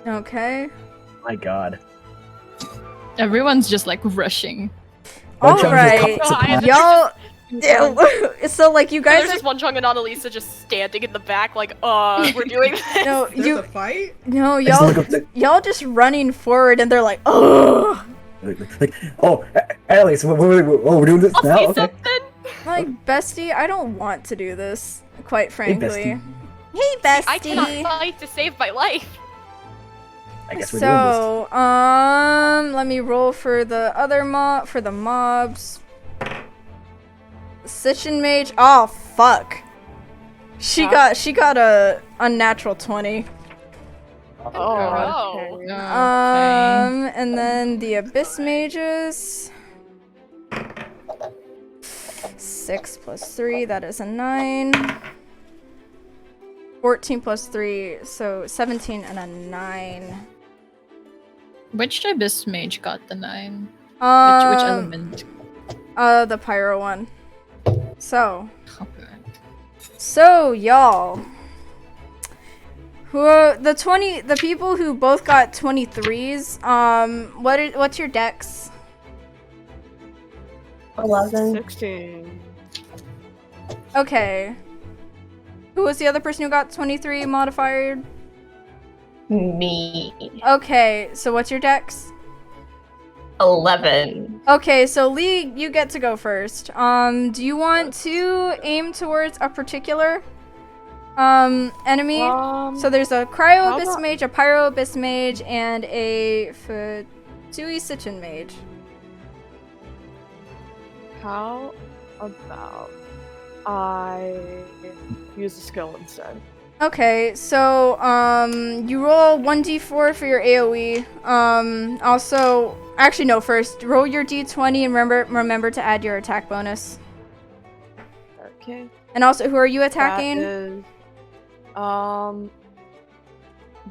Okay. My God. Everyone's just like rushing. One All chunk just right. comes to God. mind. So like you guys There's just one Chung and Annalisa just standing in the back, like, we're doing this. no, There's a fight? no, I just look up y'all just running forward, and they're like, oh, like, oh, Alice, we're doing this I'll now. say Okay. something. like bestie, I don't want to do this, quite frankly. bestie. Hey, bestie. I cannot fight to save my life. I guess we're doing this. So, let me roll for the other mobs. Sitchin Mage. Oh fuck. She got a unnatural 20. Oh, Oh. okay. And then the Abyss Mages. 6 plus 3, that is a 9. 14 plus 3, so 17 and a 9. Which Abyss Mage got the 9? Which element? The Pyro one. So, Okay. y'all. The people who both got 23s, what's your dex? 11. 16. Okay. Who was the other person who got 23 modified? Me. Okay, so what's your dex? 11. Okay, so Lee, you get to go first. Do you want to aim towards a particular enemy? So there's a Cryo how Abyss about- Mage, a Pyro Abyss Mage, and a Futui Sitchin Mage. How about I use a skill instead? Okay, so you roll 1d4 for your AoE. Also, actually no, first roll your d20 and remember to add your attack bonus. Okay. And also, who are you attacking? That is,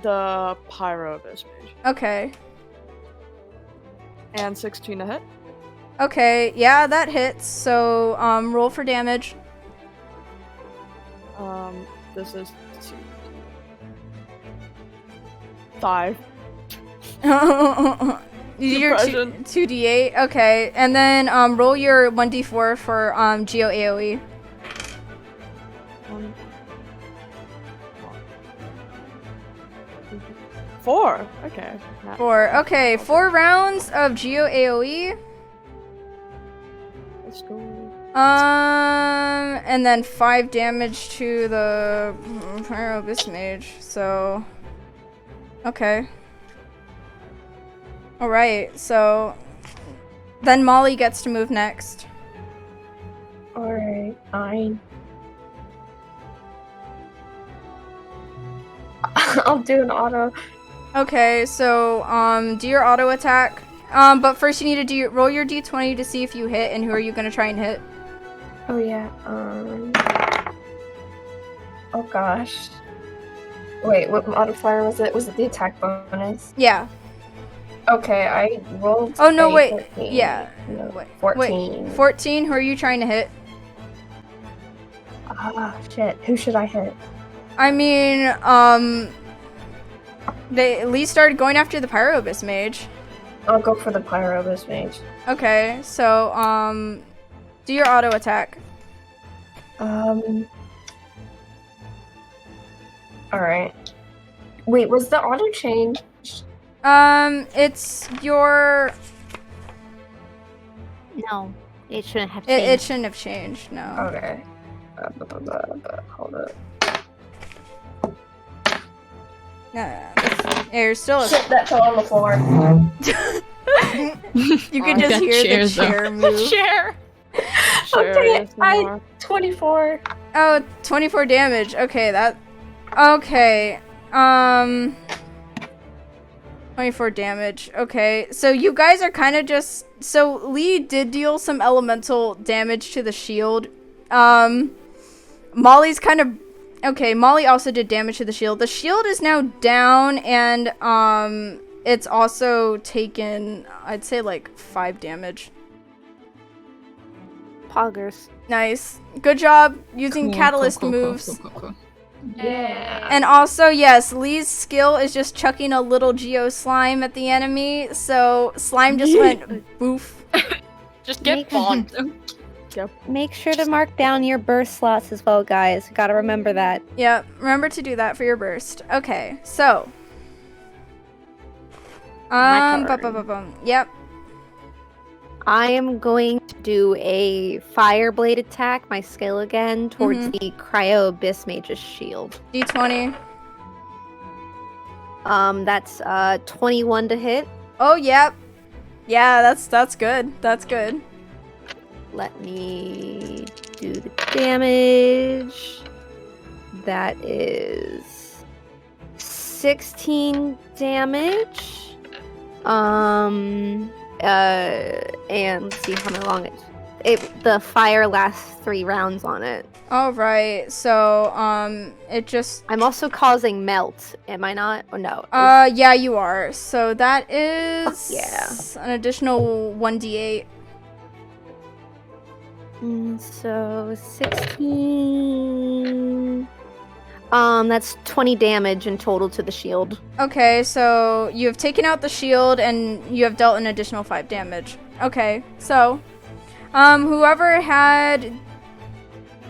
the Pyro Abyss Mage. Okay. And 16 to hit. Okay, yeah, that hits. So roll for damage. This is 5. Your Suppression. 2d8. Okay, and then roll your 1d4 for Geo AoE. 4. Okay. 4. Okay, 4 rounds of Geo AoE. Let's go. And then 5 damage to the Pyro Abyss Mage. So, okay. All right. So then Molly gets to move next. Alright, fine. I'll do an auto. Okay. So do your auto attack. But first you need to roll your d20 to see if you hit, and who are you gonna try and hit? Oh yeah, oh gosh. Wait, what modifier was it? Was it the attack bonus? Yeah. Okay, I rolled. Oh no, a wait. 14. Yeah. No, Wait, 14. Wait. 14. Who are you trying to hit? Ah, shit. Who should I hit? I mean, they at least started going after the Pyro Abyss Mage. I'll go for the Pyro Abyss Mage. Okay, so, do your auto attack. Alright. Wait, was the auto change? It's your... No, it shouldn't have It changed. shouldn't have changed, no. Okay. Hold up. Yeah, you're still a... Shit, that fell on the floor. You can just That hear chair, the chair The move. chair. Sure, Okay, yes, no more. 24. Oh, 24 damage. Okay, that... Okay, 24 damage. Okay, so you guys are kind of just... So, Lee did deal some elemental damage to the shield. Molly's kind of... Okay, Molly also did damage to the shield. The shield is now down, and, it's also taken, I'd say, like, 5 damage. Poggers. Nice. Good job using Cool, catalyst cool, moves. cool. Yeah. And also, yes, Lee's skill is just chucking a little geo slime at the enemy, so slime just went boof. Just get Make- bonked. Yep. Make sure to mark down your burst slots as well, guys. Gotta remember that. Yeah, remember to do that for your burst. Okay, so. My turn. Yep. I am going to do a fire blade attack, my skill again, towards the Cryo Abyss Mage's shield. D20. That's 21 to hit. Oh, yep. Yeah, that's good. That's good. Let me do the damage. That is 16 damage. And let's see how long the fire lasts 3 rounds on it. All right. So, it just. I'm also causing melt. Am I not? Oh no. Yeah, you are. So that is. Yeah. An additional 1d8. So 16. That's 20 damage in total to the shield. Okay, so you have taken out the shield and you have dealt an additional 5 damage. Okay, so whoever had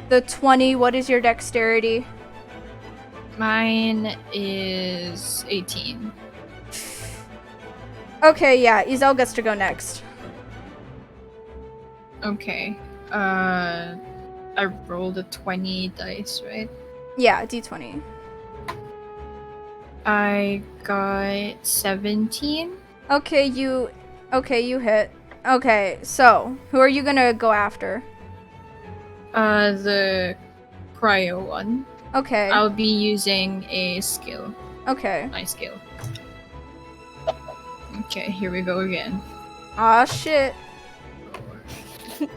the 20, what is your dexterity? Mine is 18. Okay, yeah, Izel gets to go next. Okay. I rolled a 20 dice, right? Yeah, d20. I got 17. Okay, you hit. Okay, so who are you gonna go after? The cryo one. Okay. I'll be using a skill. Okay. My skill. Okay, here we go again. Aw, shit.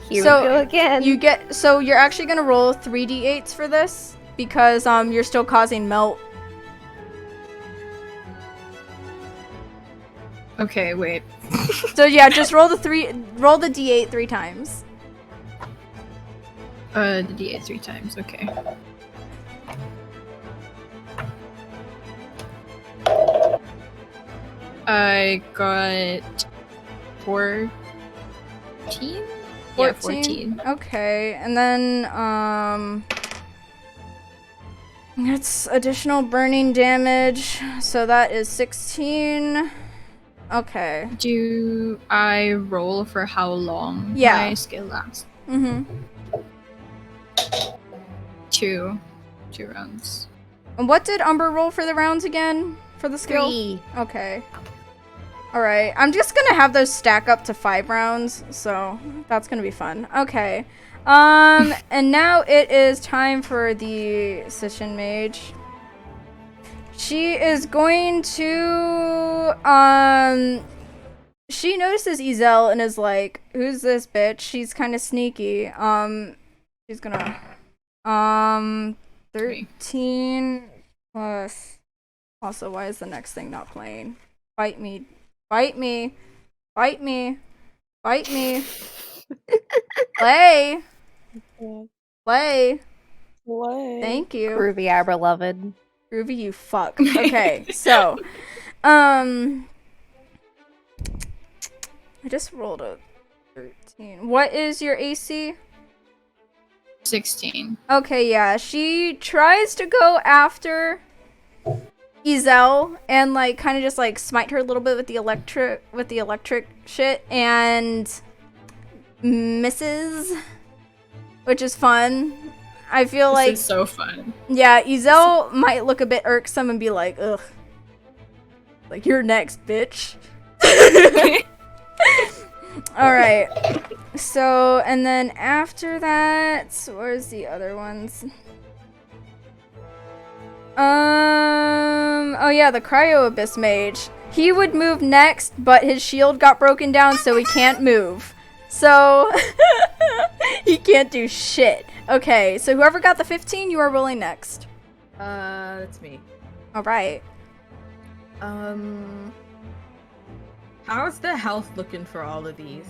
Here So, we go again. You're actually gonna roll 3d8s for this because you're still causing melt. Okay, wait. So yeah, just roll the d8 3 times. The D8 3 times, okay. I got 14? 14? Yeah, 14. Okay, and then it's additional burning damage, so that is 16. Okay. Do I roll for how long Yeah. my skill lasts? Mm-hmm. 2 rounds. And what did Umber roll for the rounds again? For the skill? 3. Okay. Alright, I'm just gonna have those stack up to 5 rounds, so that's gonna be fun. Okay. And now it is time for the Session Mage. She is going to, she notices Izel and is like, who's this bitch? She's kind of sneaky. She's gonna, 13 plus, also, why is the next thing not playing? Fight me. Fight me. Fight me. Fight me. Play. Play. Play. Thank you. Groovy, our beloved. Groovy, you fuck. Okay, so, I just rolled a 13. What is your AC? 16. Okay, yeah, she tries to go after Izel and like kind of just like smite her a little bit with the electric shit and misses, which is fun. I feel like This is so fun. yeah, Izel might look a bit irksome and be like, ugh, like you're next, bitch. All right. So and then after that, where's the other ones? Oh yeah, the Cryo Abyss Mage. He would move next, but his shield got broken down, so he can't move. So, he can't do shit. Okay, so whoever got the 15, you are rolling next. That's me. Alright. How's the health looking for all of these?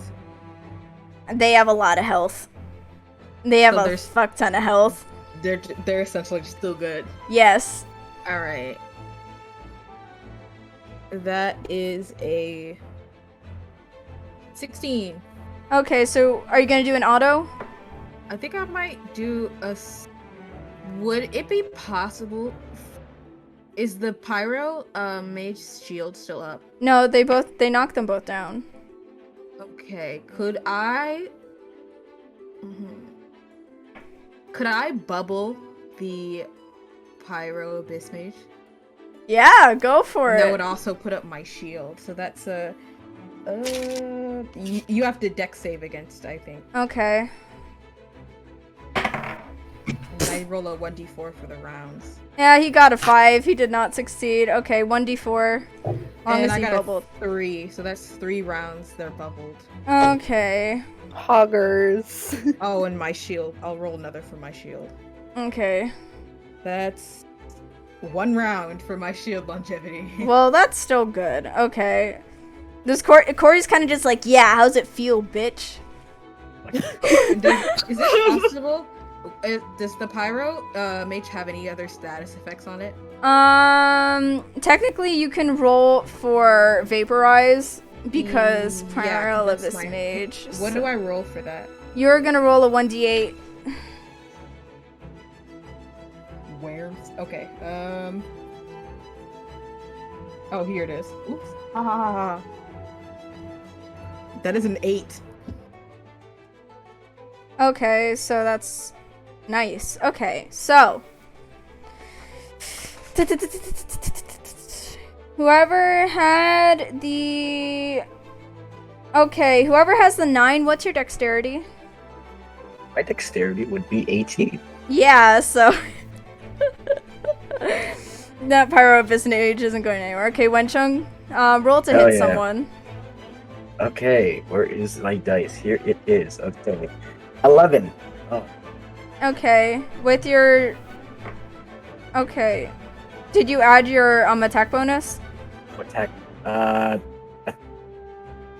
They have a lot of health. They have So a there's- fuck ton of health. They're essentially still good. Yes. Alright. That is a 16. Okay, so are you gonna do an auto? I think I might do would it be possible? Is the pyro mage shield still up? No, they knocked them both down. Okay, could I bubble the pyro abyss mage? Yeah, go for That it. would also put up my shield. So that's a you have to dex save against, I think. Okay. And I roll a 1d4 for the rounds. Yeah, he got a 5. He did not succeed. Okay, 1d4. Long And as I he got bubbled. a 3, so that's 3 rounds. They're bubbled. Okay. Hoggers. Oh, and my shield. I'll roll another for my shield. Okay. That's 1 round for my shield longevity. Well, that's still good. Okay. This Corey's kind of just like, yeah, how's it feel, bitch? Is it possible? Does the pyro mage have any other status effects on it? Technically you can roll for vaporize because Yeah, pyro that's this fine. mage. What do I roll for that? You're gonna roll a 1d8. Where? Okay. Oh, here it is. Oops. Ah. That is an 8. Okay, so that's nice. Okay, so whoever had the whoever has the 9, what's your dexterity? My dexterity would be 18. Yeah, so that pyro abyss age isn't going anywhere. Okay, Wenchung, roll to Oh, hit yeah. someone. Okay, where is my dice? Here it is. Okay. 11. Oh, Okay, with your did you add your attack bonus? attack.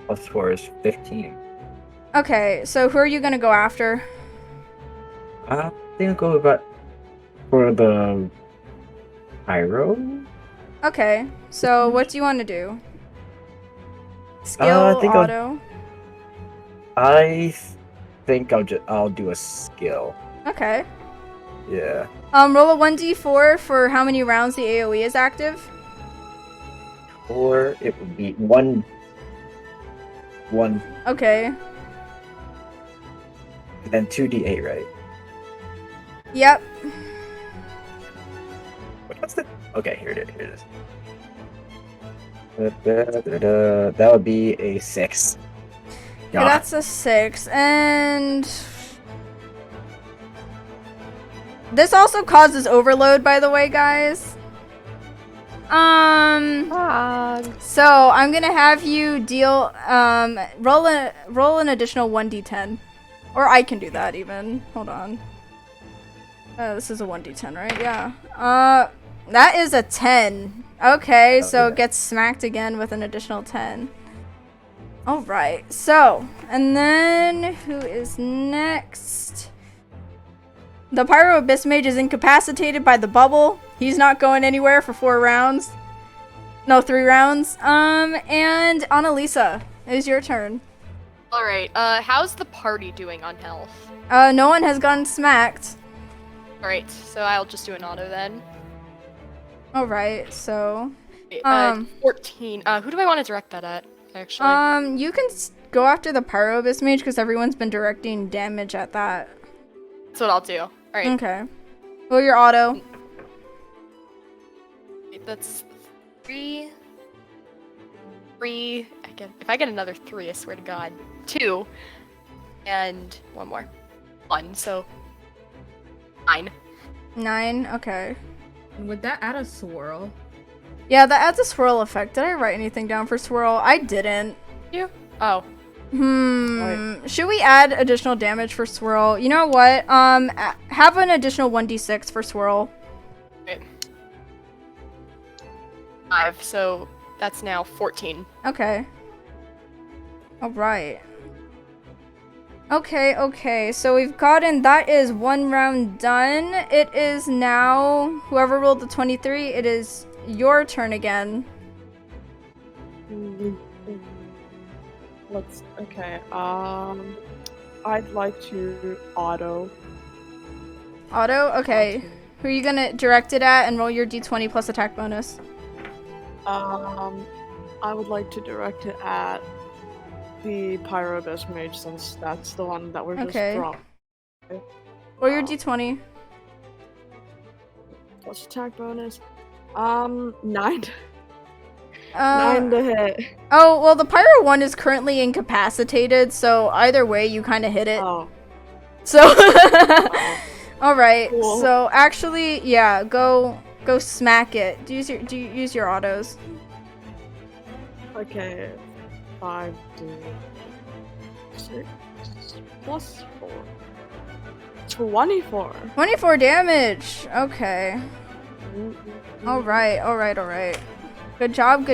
Plus 4 is 15. Okay, so who are you gonna go after? I think I'll go about for the pyro. Okay, so what do you want to do? Skill, I think I'll- auto. I think I'll do a skill. Okay. Yeah. Roll a 1d4 for how many rounds the AoE is active. Or it would be 1. Okay. Then 2d8, right? Yep. What's the? Okay, here it is. Here it is. That would be a 6. Okay, that's a 6, and this also causes overload, by the way, guys. So I'm gonna have you deal roll an additional 1d10, or I can do that even. Hold on. This is a 1d10, right? Yeah. That is a 10. Okay, so it gets smacked again with an additional 10. All right. So, and then who is next? The Pyro Abyss Mage is incapacitated by the bubble. He's not going anywhere for 4 rounds. No, 3 rounds. And Annalisa, it is your turn. Alright, how's the party doing on health? No one has gotten smacked. Alright, so I'll just do an auto then. Alright, so... 14. Who do I want to direct that at, actually? You can go after the Pyro Abyss Mage because everyone's been directing damage at that. That's what I'll do. Alright. Okay. Roll your auto. That's 3. If I get another 3, I swear to God. 2. And 1 more. 1, so 9. 9, okay. Would that add a swirl? Yeah, that adds a swirl effect. Did I write anything down for swirl? I didn't. You? Oh. Should we add additional damage for swirl? You know what? Have an additional 1d6 for swirl. Okay. 5, so that's now 14. Okay. Alright. Okay, so we've gotten, that is 1 round done. It is now, whoever rolled the 23, it is your turn again. Okay, I'd like to auto. Auto? Okay. Who are you gonna direct it at and roll your d20 plus attack bonus? I would like to direct it at the Pyro Abyss Mage since that's the one that we're just dropping. Roll your d20. Plus attack bonus. 9. 9 Uh, to hit. oh, well, the Pyro one is currently incapacitated, so either way, you kind of hit it. Oh. So, alright. Cool. So, actually, yeah, go smack it. Do you use your autos? Okay. 5 to 6 plus 4. 24. 24 damage. Okay. Alright. Good job.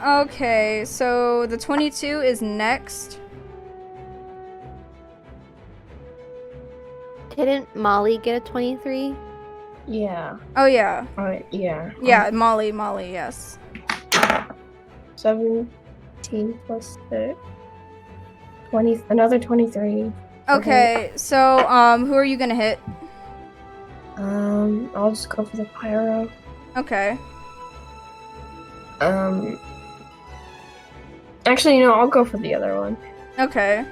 Okay, so the 22 is next. Didn't Molly get a 23? Yeah. Oh, yeah. Yeah. Yeah, Molly, yes. 17 plus 6. 20. Another 23. Okay, so, who are you gonna hit? I'll just go for the pyro. Okay. Actually, I'll go for the other one. Okay.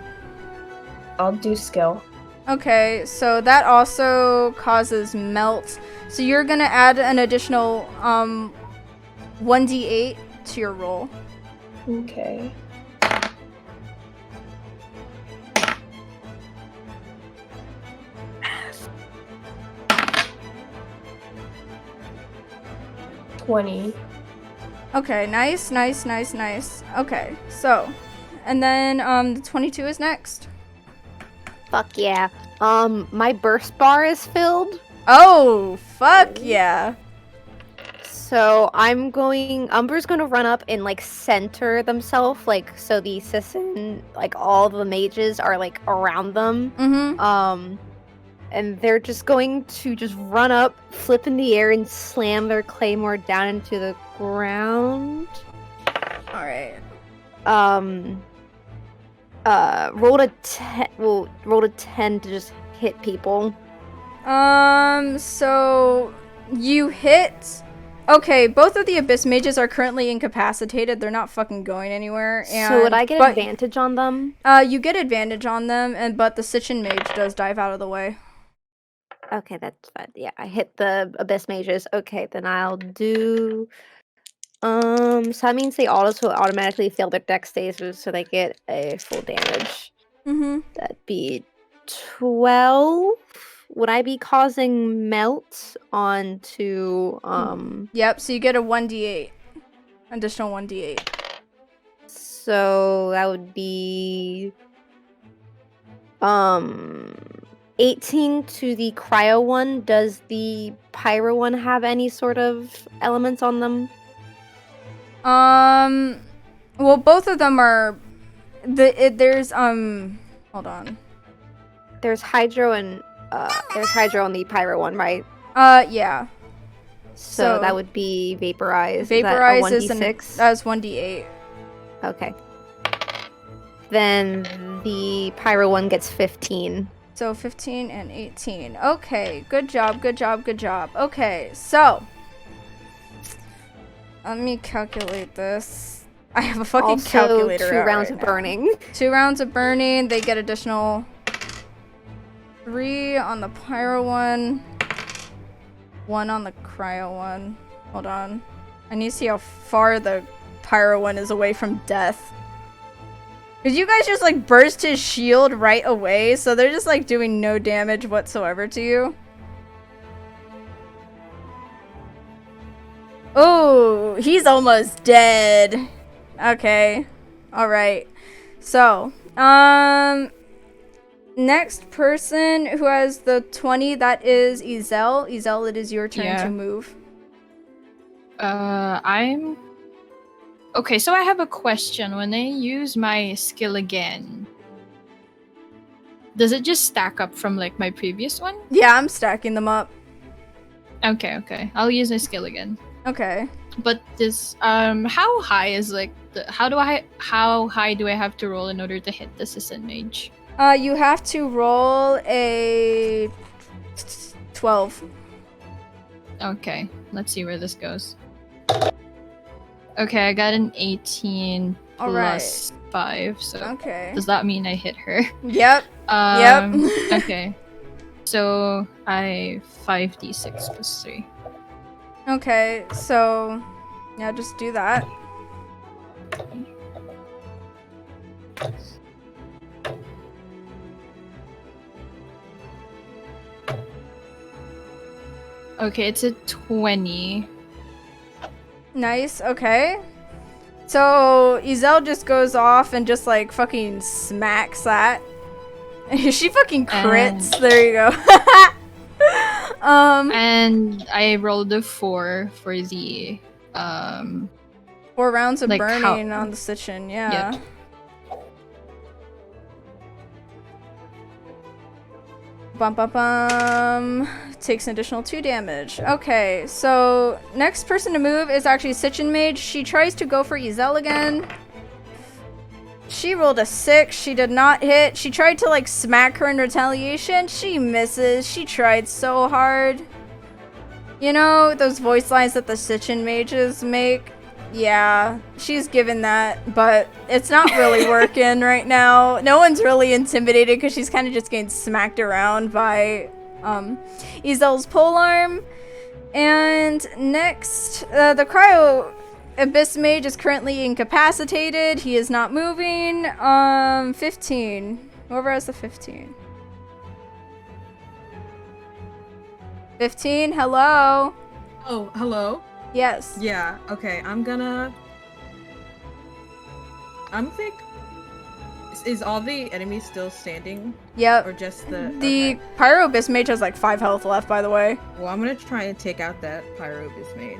I'll do skill. Okay, so that also causes melt. So you're gonna add an additional 1d8 to your roll. Okay. $20. Okay, nice. Okay, so, and then the 22 is next. Fuck yeah. My burst bar is filled. Oh, fuck yeah. So Umber's gonna run up and like center themselves, like so the assistant, like all the mages are like around them. Mm-hmm. And they're just going to just run up, flip in the air, and slam their claymore down into the ground. Alright. Rolled a 10. Well, rolled a 10 to just hit people. So you hit. Okay, both of the Abyss Mages are currently incapacitated. They're not fucking going anywhere. And So would I get advantage on them? You get advantage on them, but the Sitchin Mage does dive out of the way. Okay, that's fine. Yeah, I hit the Abyss Mages. Okay, then I'll do. So that means they also automatically fail their dex saves, so they get a full damage. Mm-hmm. That'd be 12. Would I be causing melt onto Yep, so you get a 1d8. Additional 1d8. So that would be 18 to the cryo one. Does the pyro one have any sort of elements on them? Well, both of them are there's hold on. There's hydro and there's hydro on the pyro one, right? Yeah. So that would be vaporize. Vaporize is that a 1d6? That's 1d8. Okay. Then the pyro one gets 15. So 15 and 18. Okay, good job. Okay, so let me calculate this. I have a fucking calculator. 2 rounds right of burning. 2 rounds of burning. They get additional 3 on the pyro one. 1 on the cryo one. Hold on. I need to see how far the pyro one is away from death. Because you guys just like burst his shield right away, so they're just like doing no damage whatsoever to you. Oh, he's almost dead. Okay. Alright. So, next person who has the 20, that is Izel. Izel, it is your turn to move. Okay, so I have a question. When I use my skill again, does it just stack up from like my previous one? Yeah, I'm stacking them up. Okay. I'll use my skill again. Okay. But this how high is like how high do I have to roll in order to hit the assistant mage? You have to roll a 12. Okay, let's see where this goes. Okay, I got an 18 All plus 5, so Okay. does that mean I hit her? Yep. Okay. So I 5d6 plus 3. Okay, so yeah, just do that. Okay, it's a 20. Nice, okay. So Izel just goes off and just like fucking smacks that. She fucking crits. There you go. And I rolled a 4 for the 4 rounds of like burning how- on the Sitchin, yeah. Yep. Bum bum bum. Takes an additional 2 damage. Okay, so next person to move is actually Sitchin Mage. She tries to go for Izel again. She rolled a 6. She did not hit. She tried to like smack her in retaliation. She misses. She tried so hard. You know, those voice lines that the Sitchin Mages make? Yeah, she's given that, but it's not really working right now. No one's really intimidated because she's kind of just getting smacked around by Izel's polearm. And next, the Cryo Abyss Mage is currently incapacitated. He is not moving. 15. Whoever has the 15. 15, hello? Oh, hello? Yes. Yeah, okay, I'm think... Is all the enemies still standing? Yep. Or just the... The okay. Pyro Abyss Mage has like 5 health left, by the way. Well, I'm gonna try and take out that Pyro Abyss Mage.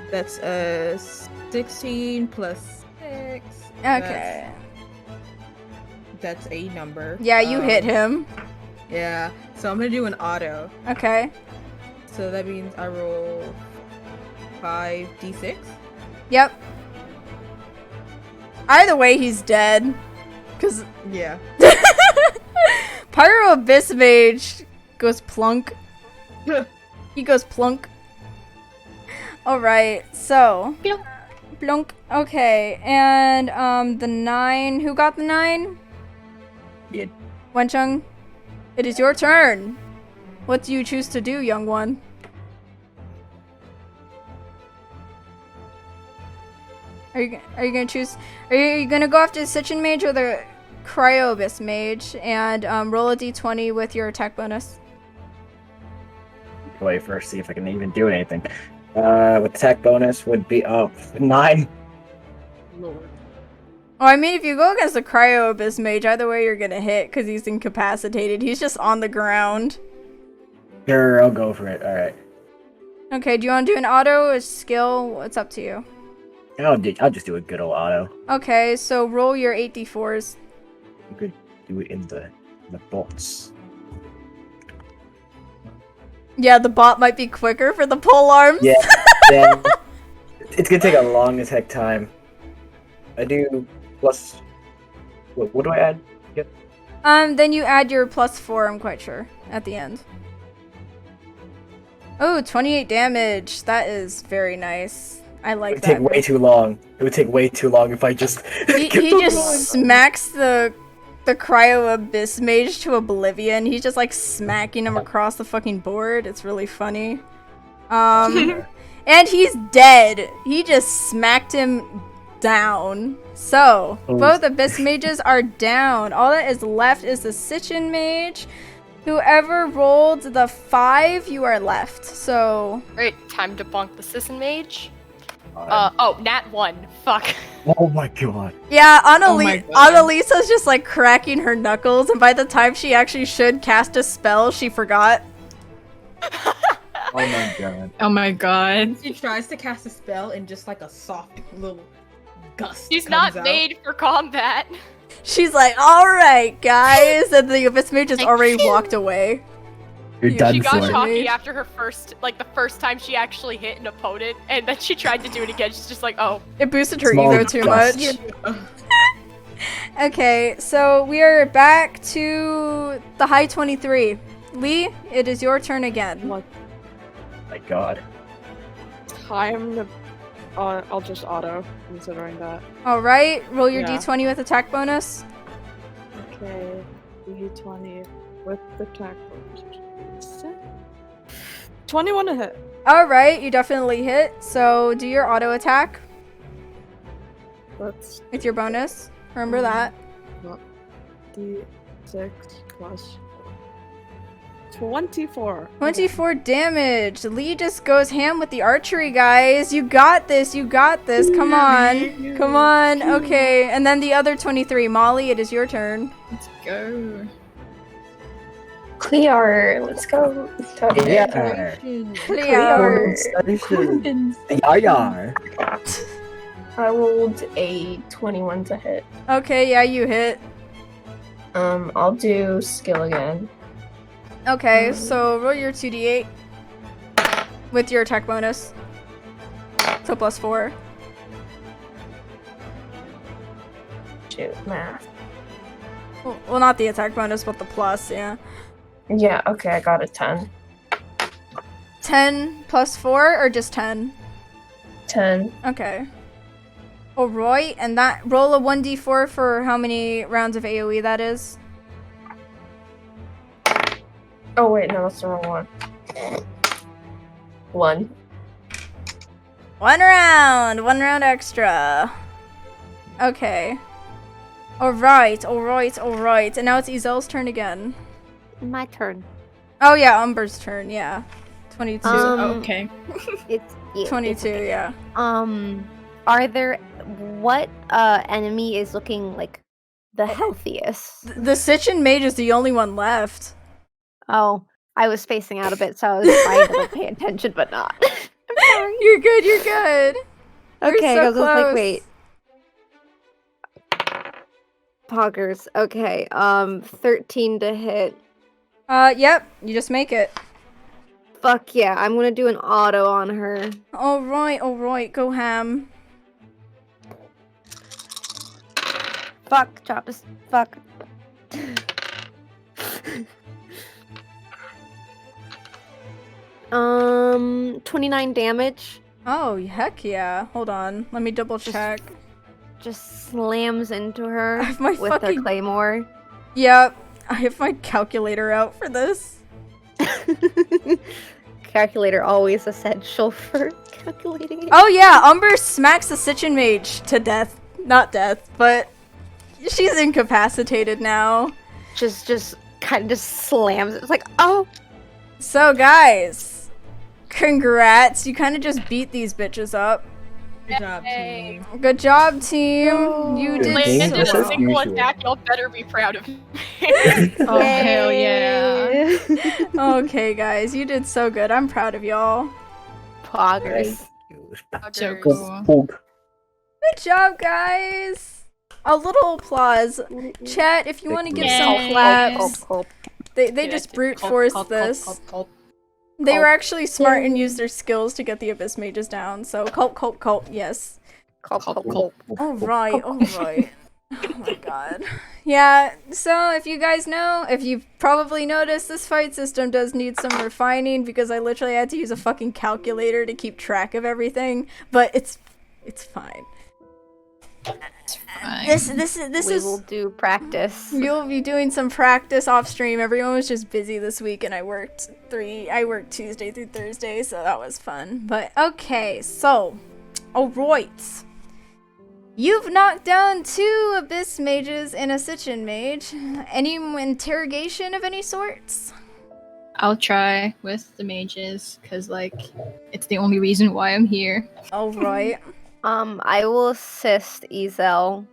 That's 16 plus 6. Okay. That's a number. Yeah, you hit him. Yeah, so I'm gonna do an auto. Okay. So that means I roll 5d6. Yep. Either way, he's dead. Cause Yeah. Pyro Abyss Mage goes plunk. He goes plunk. Alright, so. Plunk. Okay, and the 9. Who got the 9? Did. Wencheng, it is your turn. What do you choose to do, young one? Are you gonna choose? Are you gonna go after the Sitchin Mage or the Cryo Abyss Mage and roll a d20 with your attack bonus? Wait first, see if I can even do anything. With attack bonus would be 9. Lord. Oh, I mean, if you go against the Cryo Abyss Mage, either way you're gonna hit because he's incapacitated. He's just on the ground. Sure, I'll go for it. All right. Okay, do you want to do an auto, a skill? It's up to you. I'll just do a good old auto. Okay, so roll your 8d4s. You could do it in the bolts. Yeah, the bot might be quicker for the pole arms. Yeah. It's gonna take a long as heck time. I do plus. What do I add? Yep. Then you add your +4, I'm quite sure, at the end. Oh, 28 damage. That is very nice. I like It would that. take way too long. It would take way too long if I just. He just smacks the Cryo Abyss Mage to oblivion. He's just like smacking him across the fucking board. It's really funny. And he's dead. He just smacked him down. So, both Abyss Mages are down. All that is left is the Sitchin Mage. Whoever rolled the 5, you are left. So, Alright, time to bonk the Sisson Mage. Nat 1. Fuck. Oh my god. yeah, Oh my God. Annalisa's just like cracking her knuckles, and by the time she actually should cast a spell, she forgot. Oh my god. Oh my god. She tries to cast a spell and just like a soft little gust. He's comes not out. made for combat. She's like, alright, guys, and the Abyss Mage has already walked away. You're She done She got for. cocky after her the first time she actually hit an opponent, and then she tried to do it again. She's just like, oh. It boosted her Small ego too gust. much. Okay, so we are back to the high 23. Lee, it is your turn again. What My God. time? I'll just auto, considering that. All right, roll your Yeah. d20 with attack bonus. Okay, D20 with the attack bonus. 21 to hit. All right, you definitely hit. So do your auto attack That's with your bonus. Remember that. D6 plus 24. 24 damage. Lee just goes ham with the archery, guys. You got this. You got this. Come on. Come on. Okay. And then the other 23. Molly, it is your turn. Let's go. Clear. Let's go. Yeah. Clear. Yar. I rolled a 21 to hit. Okay, yeah, you hit. I'll do skill again. Okay, so roll your 2d8 with your attack bonus. So +4. Shoot, math. Well, not the attack bonus, but the plus, yeah. Yeah, okay, I got a 10. 10 +4 or just 10? 10. Okay. Alright, and that roll a 1d4 for how many rounds of AoE that is. Oh wait, no, that's the wrong one. 1. One round extra. Okay. Alright. And now it's Izel's turn again. My turn. Oh yeah, Umber's turn, yeah. 22. Okay. It's 22, yeah. Are there what enemy is looking like the healthiest? The Sitchin Mage is the only one left. Oh, I was spacing out a bit, so I was trying to like, pay attention, but not. I'm sorry. You're good. Okay, so I was just like, close. wait. Poggers. Okay, 13 to hit. Yep, you just make it. Fuck yeah, I'm gonna do an auto on her. Alright, go ham. Fuck, Trappist. Fuck. 29 damage. Oh, heck yeah. Hold on, let me double check. Just slams into her I have my with fucking- her claymore. Yep, I have my calculator out for this. Calculator always essential for calculating it. Oh yeah, Umber smacks the Sitchin Mage to death. Not death, but she's incapacitated now. Just kind of just slams it. It's like, oh. So guys, congrats. You kind of just beat these bitches up. Good job, Yay. team. Good job, team. You did Landed so a single usual. attack. Y'all better be proud of me. Oh, hell yeah. Okay, guys, you did so good. I'm proud of y'all. Poggers. So Buggers. cool. Good job, guys. A little applause. Chat, if you want to give some Yay. claps. Culp. They just brute forced this. They were actually smart and used their skills to get the Abyss Mages down. So, culp, yes. Culp. Alright. Oh my god. Yeah, so if you guys know, if you've probably noticed, this fight system does need some refining because I literally had to use a fucking calculator to keep track of everything, but it's fine. Fine. This We is will do practice. you'll be doing some practice off stream. Everyone was just busy this week and I worked Tuesday through Thursday, so that was fun. But okay, so alright. You've knocked down 2 Abyss Mages and a Sitchin Mage. Any interrogation of any sorts? I'll try with the mages, because, like, it's the only reason why I'm here. Alright. I will assist Izel.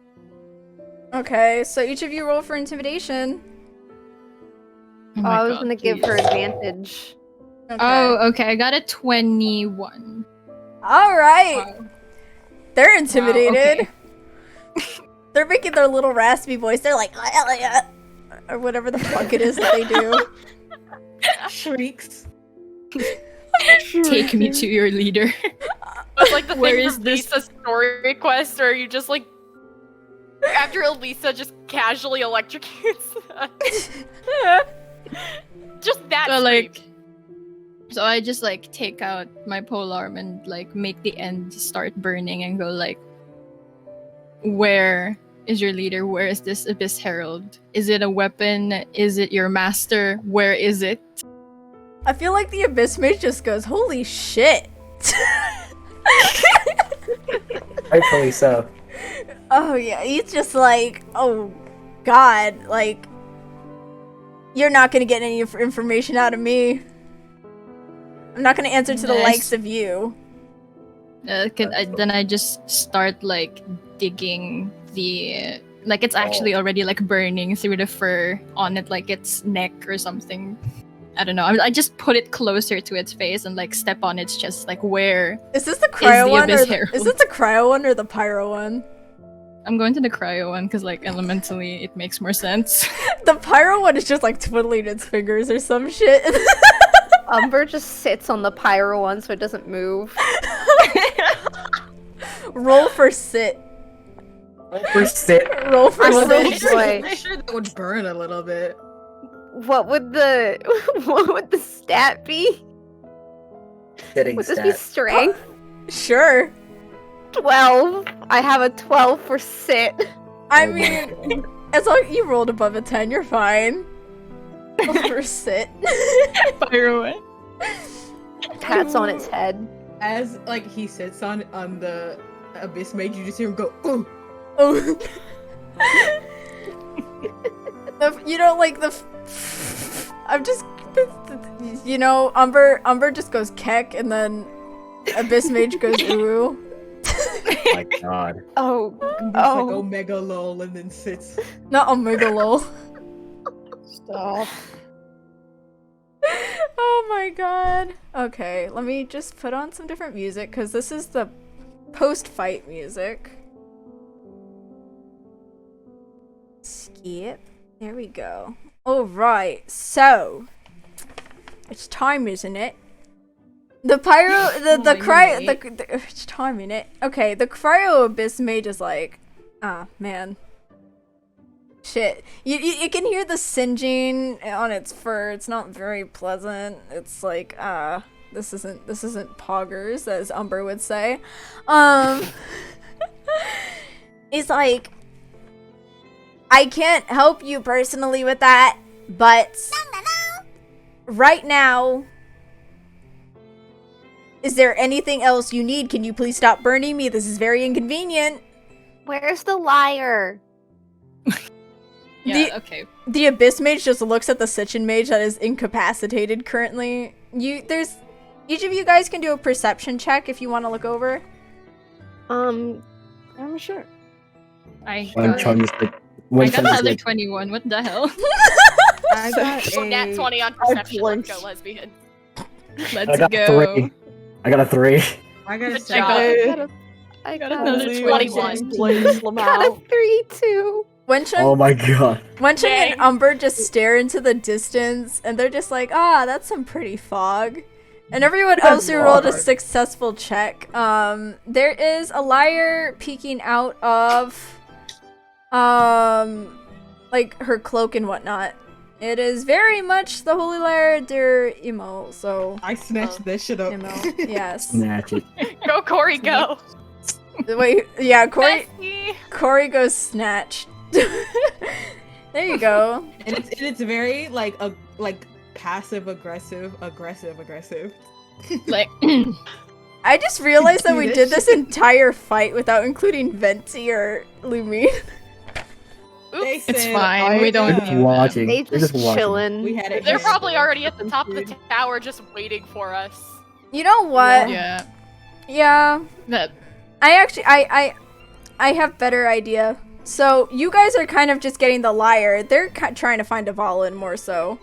Okay, so each of you roll for intimidation. Oh, Oh, my I was God, gonna give please. her advantage. Okay. Oh, okay, I got a 21. Alright. Wow. They're intimidated. Wow, okay. They're making their little raspy voice. They're like, or whatever the fuck it is that they do. Shrieks. Take me to your leader. It's like the Where thing is from this- Lisa story quest, or you just like After Elisa just casually electrocutes them. Just that So scream. so I just like take out my polearm and like make the end start burning and go like, where is your leader? Where is this Abyss Herald? Is it a weapon? Is it your master? Where is it? I feel like the Abyss Mage just goes, holy shit. Rightfully so. Oh yeah, he's just like, oh god, like, you're not gonna get any information out of me. I'm not gonna answer to the Nice. likes of you. Then I just start like digging the like it's actually already like burning through the fur on it, like its neck or something. I don't know. I just put it closer to its face and like step on its chest, like where. Is this the cryo the one or Abyss is Herald? this the cryo one or the pyro one? I'm going to the cryo one because like elementally it makes more sense. The pyro one is just like twiddling its fingers or some shit. Umber just sits on the pyro one so it doesn't move. Roll for sit. For sit. Roll for I'm a sit. big boy. I'm sure that would burn a little bit. What would the stat be? Sitting Would this be stat. strength? Sure. 12. I have a 12 for sit. I Oh my mean, as long as you rolled above a 10, you're fine. Roll for sit. Fire away. Pats on its head. As like he sits on the Abyss Mage, you just hear him go, ooh. Oh. You know, like I'm just, you know, Umber just goes keck, and then Abyss Mage goes ooh. Oh my god. Oh, Like oh. Omega lol, and then sits. Not Omega lol. Stop. Oh my god. Okay, let me just put on some different music, because this is the post-fight music. Skip. There we go. Alright, so it's time, isn't it? The pyro, the cryo, it's time, isn't it? Okay, the cryo Abyss Mage is like, ah, man. Shit. You can hear the singeing on its fur. It's not very pleasant. It's like, this isn't poggers, as Umber would say. It's like, I can't help you personally with that, but right now, is there anything else you need? Can you please stop burning me? This is very inconvenient. Where's the liar? Yeah. Okay. The Abyss Mage just looks at the Sitchin Mage that is incapacitated currently. Each of you guys can do a perception check if you want to look over. I'm sure. I One got, charm is like. I One got charm is another like. 21. What the hell? I got a Nat 20 on perception. Let's blinked. go, lesbian. Let's I got go. 3. I got a 3. I got a I seven. got- I got got another a 21. Blaze got a Lamau. 3 too. Wenchun Oh my god. and Dang. Umber just stare into the distance, and they're just like, ah, that's some pretty fog. And everyone else who rolled a fog. successful check, there is a liar peeking out of, like, her cloak and whatnot. It is very much the Holy Liar der Imo, so... I snatched this shit up. Imo, yes. Snatch it. Go, Corey, go. Wait, yeah, Bestie. Corey goes snatch. There you go. And it's very like passive aggressive. Like, I just realized that Do we this did this shit. entire fight without including Venti or Lumine. They Oops. it's said, fine. We don't We're need just them. watching. They We're just watching. chillin'. We had it. They're here. probably already at the top of the tower just waiting for us. You know what? Yeah. Yeah. That. I actually, I have better idea. So you guys are kind of just getting the liar. They're trying to find Dvalin more so.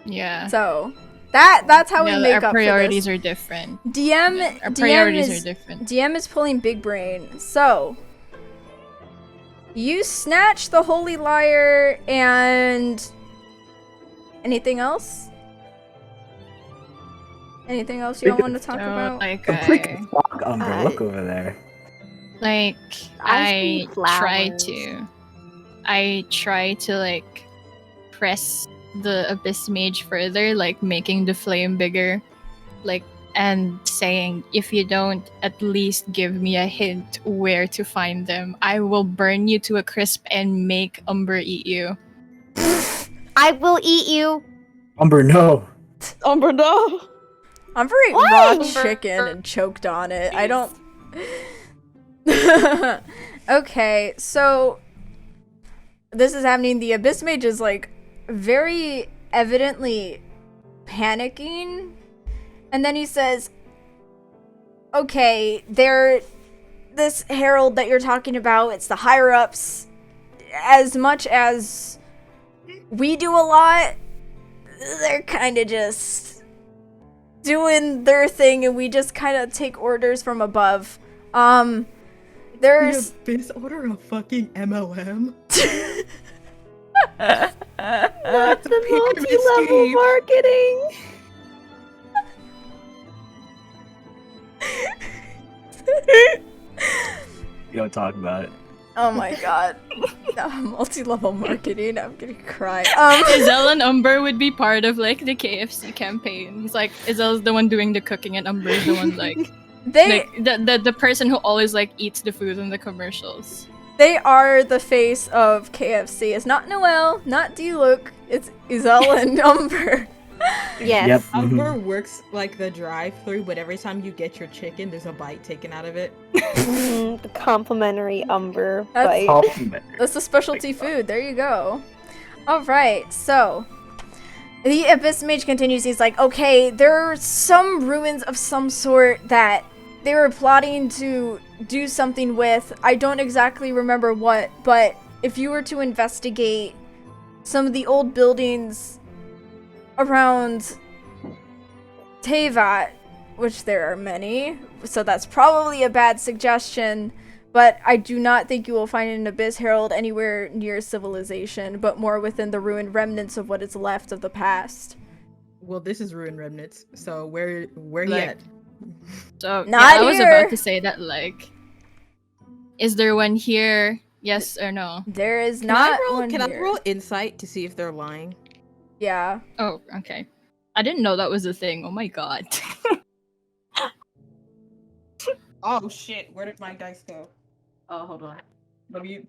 Yeah. So that's how Yeah, we make our up priorities for are different. this. DM, Yeah, our DM priorities is are different. DM is pulling big brain. So you snatch the Holy Liar and anything else? Anything else you all want to talk So, about? like, Complete fog, Umber. Look over there. Like I see I try to like press the abyss mage further, like making the flame bigger, like and saying, if you don't at least give me a hint where to find them, I will burn you to a crisp and make Umber eat you. I will eat you. Umber, no. Umber, no! Umber ate Why? raw Umber- chicken and choked on it. I don't. Okay, so this is happening. The abyss mage is like very evidently panicking, and then he says, "Okay, this herald that you're talking about. It's the higher ups. As much as we do a lot, they're kind of just doing their thing, and we just kind of take orders from above. There's The Abyss order a fucking MLM? That's the pyramid multi-level scheme. marketing. You don't talk about it. Oh my god. Multi-level marketing. I'm gonna cry. Izel and Umber would be part of like the KFC campaign. He's like, Izel's the one doing the cooking and Umber's the one like They the person who always like eats the food in the commercials. they are the face of KFC. It's not Noelle, not D-Look. It's Izel and Umber. Yes. Yep. Umber works like the drive-thru, but every time you get your chicken, there's a bite taken out of it. The complimentary Umber That's- bite. Compliment. That's a specialty food. There you go. All right. So the abyss mage continues. He's like, okay, there are some ruins of some sort that they were plotting to do something with. I don't exactly remember what, but if you were to investigate some of the old buildings around Tevat, which there are many, so that's probably a bad suggestion, but I do not think you will find an Abyss Herald anywhere near civilization, but more within the ruined remnants of what is left of the past. Well, this is Ruin Remnants, so where he Like- at? So yeah, Not I was here. about to say that like, is there one here? Yes or no? There is Can not I roll? one Can I here. roll insight to see if they're lying? Yeah. Oh, okay. I didn't know that was a thing. Oh my god. Oh shit! Where did my dice go? Oh, hold on. Let me.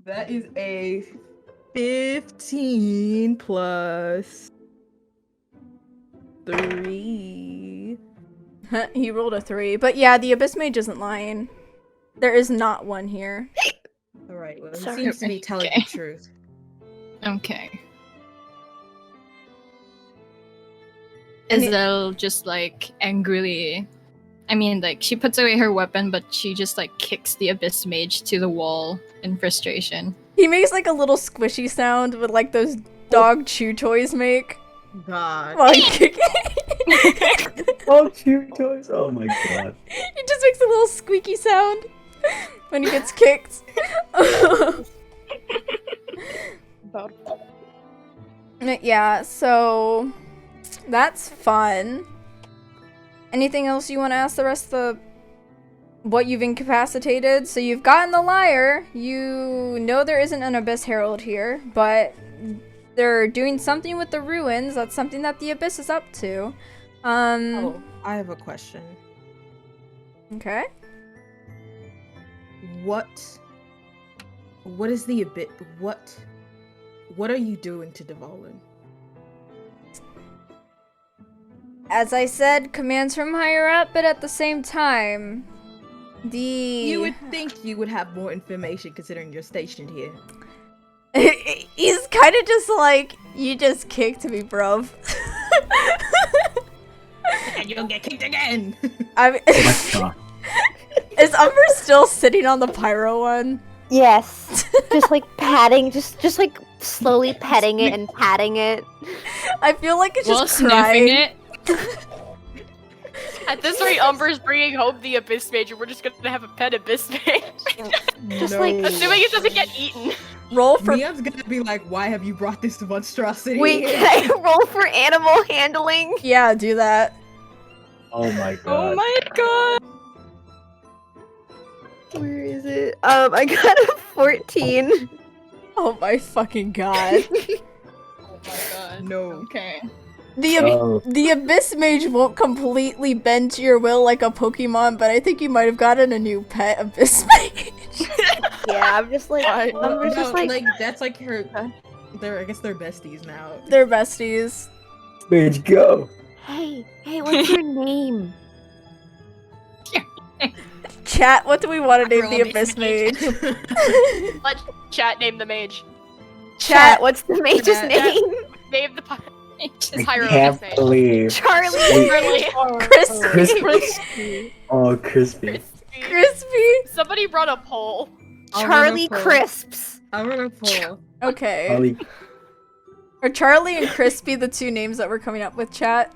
That is a 15 plus 3. He rolled a 3, but yeah, the Abyss Mage isn't lying. There is not one here. All right. Well, he Sorry. seems to be telling Okay. the truth. Okay. And the- Izel just like angrily, I mean, like she puts away her weapon, but she just like kicks the abyss mage to the wall in frustration. He makes like a little squishy sound with like those dog chew toys make God. while he kicking. Oh, chew toys. Oh my god. He just makes a little squeaky sound when he gets kicked. About Yeah, so that's fun. Anything else you want to ask the rest of the what you've incapacitated? So you've gotten the lyre. You know there isn't an Abyss Herald here, but they're doing something with the ruins. That's something that the Abyss is up to. Oh, I have a question. Okay. What is the Abyss? What are you doing to Dvalin? As I said, commands from higher up, but at the same time, You would think you would have more information considering you're stationed here. He's kind of just like, you just kicked me, bruv. And you'll get kicked again! I mean, My god. is Umber still sitting on the pyro one? Yes. Just like patting, just like slowly petting it and patting it. I feel like it's While just sniffing crying. it. At this rate, Umber's bringing home the Abyss Mage, and we're just gonna have a pet Abyss Mage. Just like- Assuming it doesn't get eaten. Roll for Mia's gonna be like, why have you brought this monstrosity Wait, here?" can I roll for animal handling? yeah, do that. Oh my god. Oh my god. Where is it? I got a 14. Oh my fucking god. Oh my god. No. Okay. The Abyss Mage won't completely bend to your will like a Pokemon, but I think you might have gotten a new pet Abyss Mage. Yeah, I'm just like, No, just like, that's like her. I guess they're besties now. They're besties. Mage, go! hey, what's your name? Chat, what do we want to name Girl the Abyss Abyss Mage? Let chat name the mage. Chat, what's the mage's Chat. name? Name the I Pyro can't Abyss Mage. believe. Charlie. Really? Crispy. Oh, crispy. Crispy. Somebody run a poll. Charlie I'll run a poll. Crisps. I'm gonna pull. Okay. Charlie. Are Charlie and Crispy the two names that we're coming up with, chat?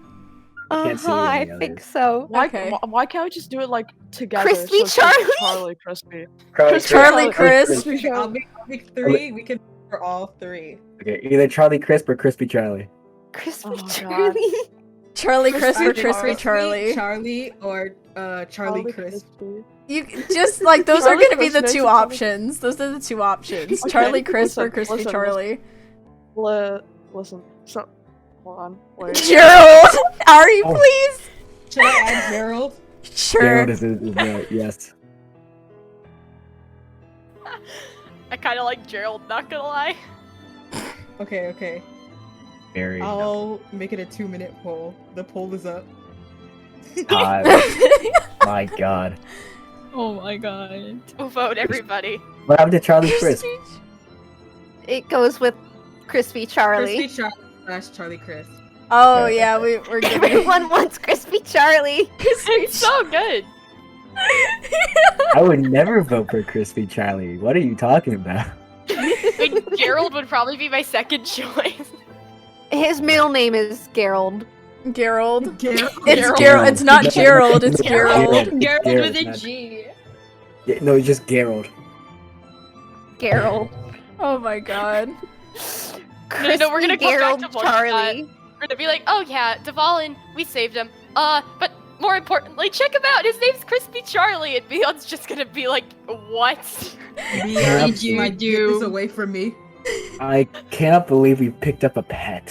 Can't see I any think others. so. Okay. Why can't we just do it like together? Crispy So it's just Charlie? Charlie Crispy. Charlie Crisp. Crispy I'll Charlie. make 3. We can for all 3. Okay, either Charlie Crisp or Crispy Charlie. Crispy Oh, God. Charlie. Charlie Crisp or Crispy Crispy Charlie. Charlie or Charlie Crisp. Crispy. You just like those are Charlie gonna be the Crisp two makes it sound- options. Those are the two options. Okay, Charlie Crisp or listen, Crispy listen, Charlie. Listen. So, hold on. Wait. Gerald, Ari, Oh. please. Should I add Gerald? Sure. Gerald is yes. I kind of like Gerald, not gonna lie. Okay. Very I'll make it a 2-minute poll. The poll is up. God. My God. Oh my god. Vote everybody. What happened to Charlie Crisp? It goes with Crispy Charlie. Crispy Charlie / Charlie Crisp. Oh Okay. yeah, we're giving Everyone wants Crispy Charlie. It's so good. I would never vote for Crispy Charlie. What are you talking about? Wait, Gerald would probably be my second choice. His middle name is Gerald. Gerald. Gerald. It's Gerald. Gerald. It's not No, Gerald. It's no, Gerald. Gerald Gerald, with a not- G. Yeah, no, it's just Gerald. Gerald. Oh my god. No, we're gonna go back Gerald to Mondstadt. Charlie. We're gonna be like, oh yeah, Dvalin, we saved him. But more importantly, check him out. His name's Crispy Charlie, and Beyond's just gonna be like, what? Beyond, you like, get do? this away from me. I cannot believe we picked up a pet.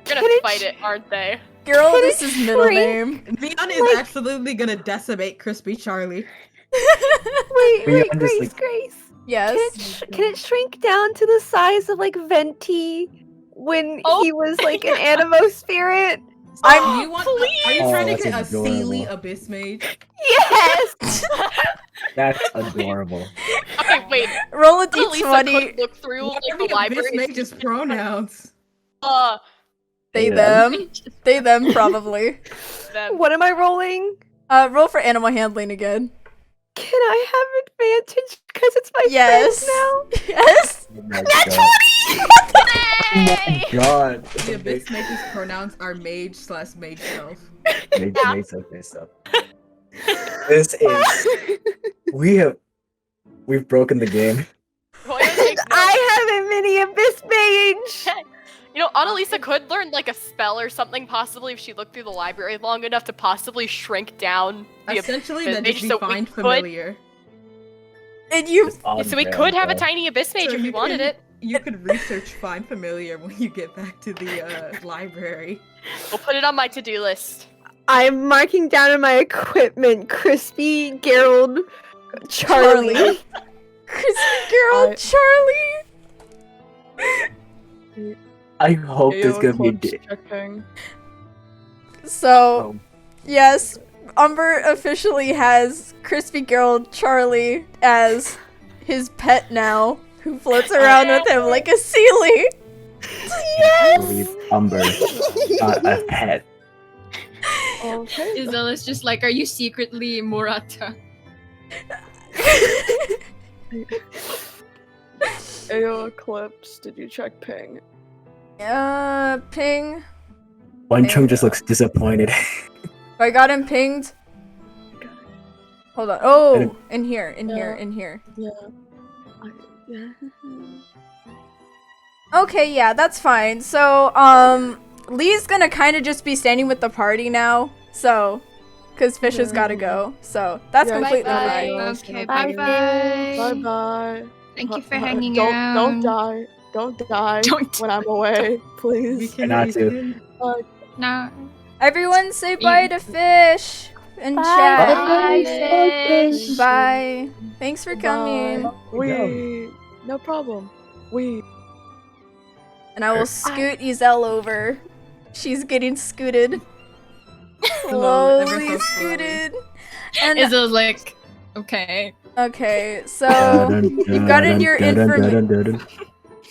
They're Can gonna it fight it, aren't they? Gerald Can is it his middle shrink? name. Leon is Like- absolutely gonna decimate Crispy Charlie. Wait, We are just Grace, like- Grace. Yes. Can it shrink down to the size of like Venti when Oh he was like an animo spirit? You want? Are you Oh, trying to that's get a adorable. Sealy Abyss Mage? Yes. That's adorable. Okay, wait. Roll a Lisa d20. could look through What like are the the library. Abyss Mage's pronouns? They Yeah. them. They them probably. Them. What am I rolling? Roll for animal handling again. Can I have advantage because it's my Yes. friends now? Yes. Oh my god. Oh my god. The Abyss Mage's pronouns are mage/mage self. Made like this up. This is we've broken the game. Toya takes notes. I have a mini abyss mage. You know, Annalisa could learn like a spell or something, possibly if she looked through the library long enough to possibly shrink down the Essentially, Abyss that Mage, just so we find could- familiar. And you. Just on So we brand, could have a bro. tiny abyss mage So if we you wanted can- it. You could research find familiar when you get back to the library. We'll put it on my to-do list. I'm marking down in my equipment Crispy, Gerald, Charlie. Crispy Gerald, Charlie. I hope there's Ayo gonna be a Eclipse day. checking. So, Oh. yes, Umber officially has Crispy Gerald Charlie as his pet now, who floats around with him like a Sealy. I believe Umber, not a pet. Okay. Izel is just like, are you secretly Murata? Ayo Eclipse, did you check ping? Ping. One Chung just looks disappointed. I got him pinged. Hold on. Oh, in here, in here, Yeah. in here. Yeah. Yeah. Okay, yeah, that's fine. So, Lee's gonna kind of just be standing with the party now. So, because Fish has got to go. So that's Yeah, completely Bye-bye. fine. Okay, Bye, bye-bye. Bye bye. Thank you for hanging Don't around. die. Don't die Don't when I'm away, We please. can not to. listen. No. Everyone say bye to Fish in Bye. chat. Bye, Fish. Bye. Thanks for coming. Bye. No problem. And I will scoot Izel over. She's getting scooted. Slowly, ever Slowly so slowly. scooted. And Izel's like, okay. okay, so you've gotten your information.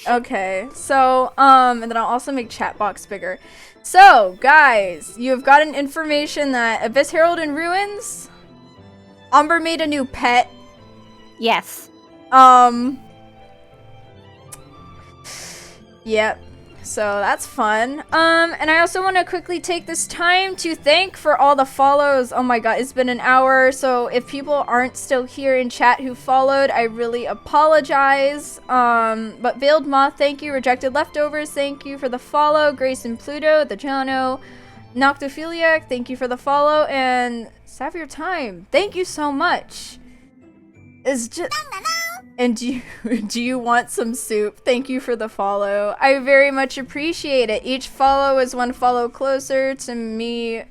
Okay, so and then I'll also make chat box bigger. So, guys, you have gotten information that Abyss Herald in Ruins. Umber made a new pet. Yes. Yep. So that's fun. And I also want to quickly take this time to thank for all the follows. Oh my god, it's been an hour. So if people aren't still here in chat who followed, I really apologize. But Veiled Moth, thank you. Rejected Leftovers, thank you for the follow. Grace and Pluto, the Jano, Noctophiliac, thank you for the follow. And Savior Time, thank you so much. It's just... And do you want some soup? Thank you for the follow. I very much appreciate it. Each follow is one follow closer to me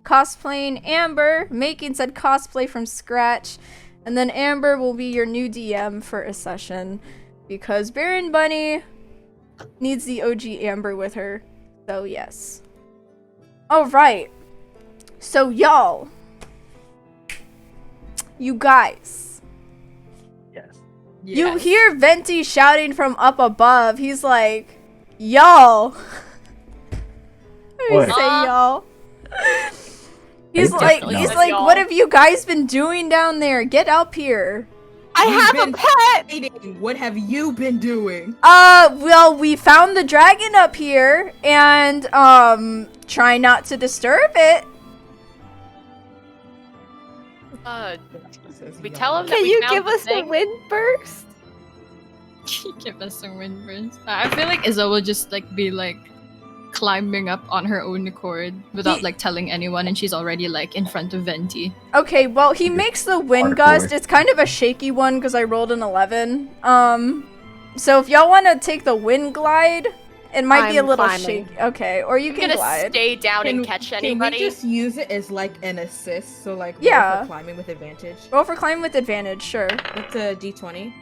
cosplaying Amber, making said cosplay from scratch. And then Amber will be your new DM for a session because Baron Bunny needs the OG Amber with her. So yes. Alright. So y'all. You guys. You Yes. hear Venti shouting from up above. He's like, y'all. What? Say y'all. He's It like, definitely he's says like, y'all. what have you guys been doing down there? Get up here. I You've have a been pet! fighting. What have you been doing? Well, we found the dragon up here and, try not to disturb it. We tell him that Can we you found give the us thing. a wind burst? Give us some wind burns. I feel like Izel will just like be like climbing up on her own accord without He- like telling anyone, and she's already like in front of Venti. Okay, well, he makes the wind Hardcore. gust. It's kind of a shaky one because I rolled an 11. So if y'all want to take the wind glide, it might be a I'm little climbing. shaky. Okay, or you I'm can gonna glide. stay down and Can- catch Can anybody. we just use it as like an assist? So like roll Yeah. for climbing with advantage. Roll for climb with advantage, sure. That's a d20.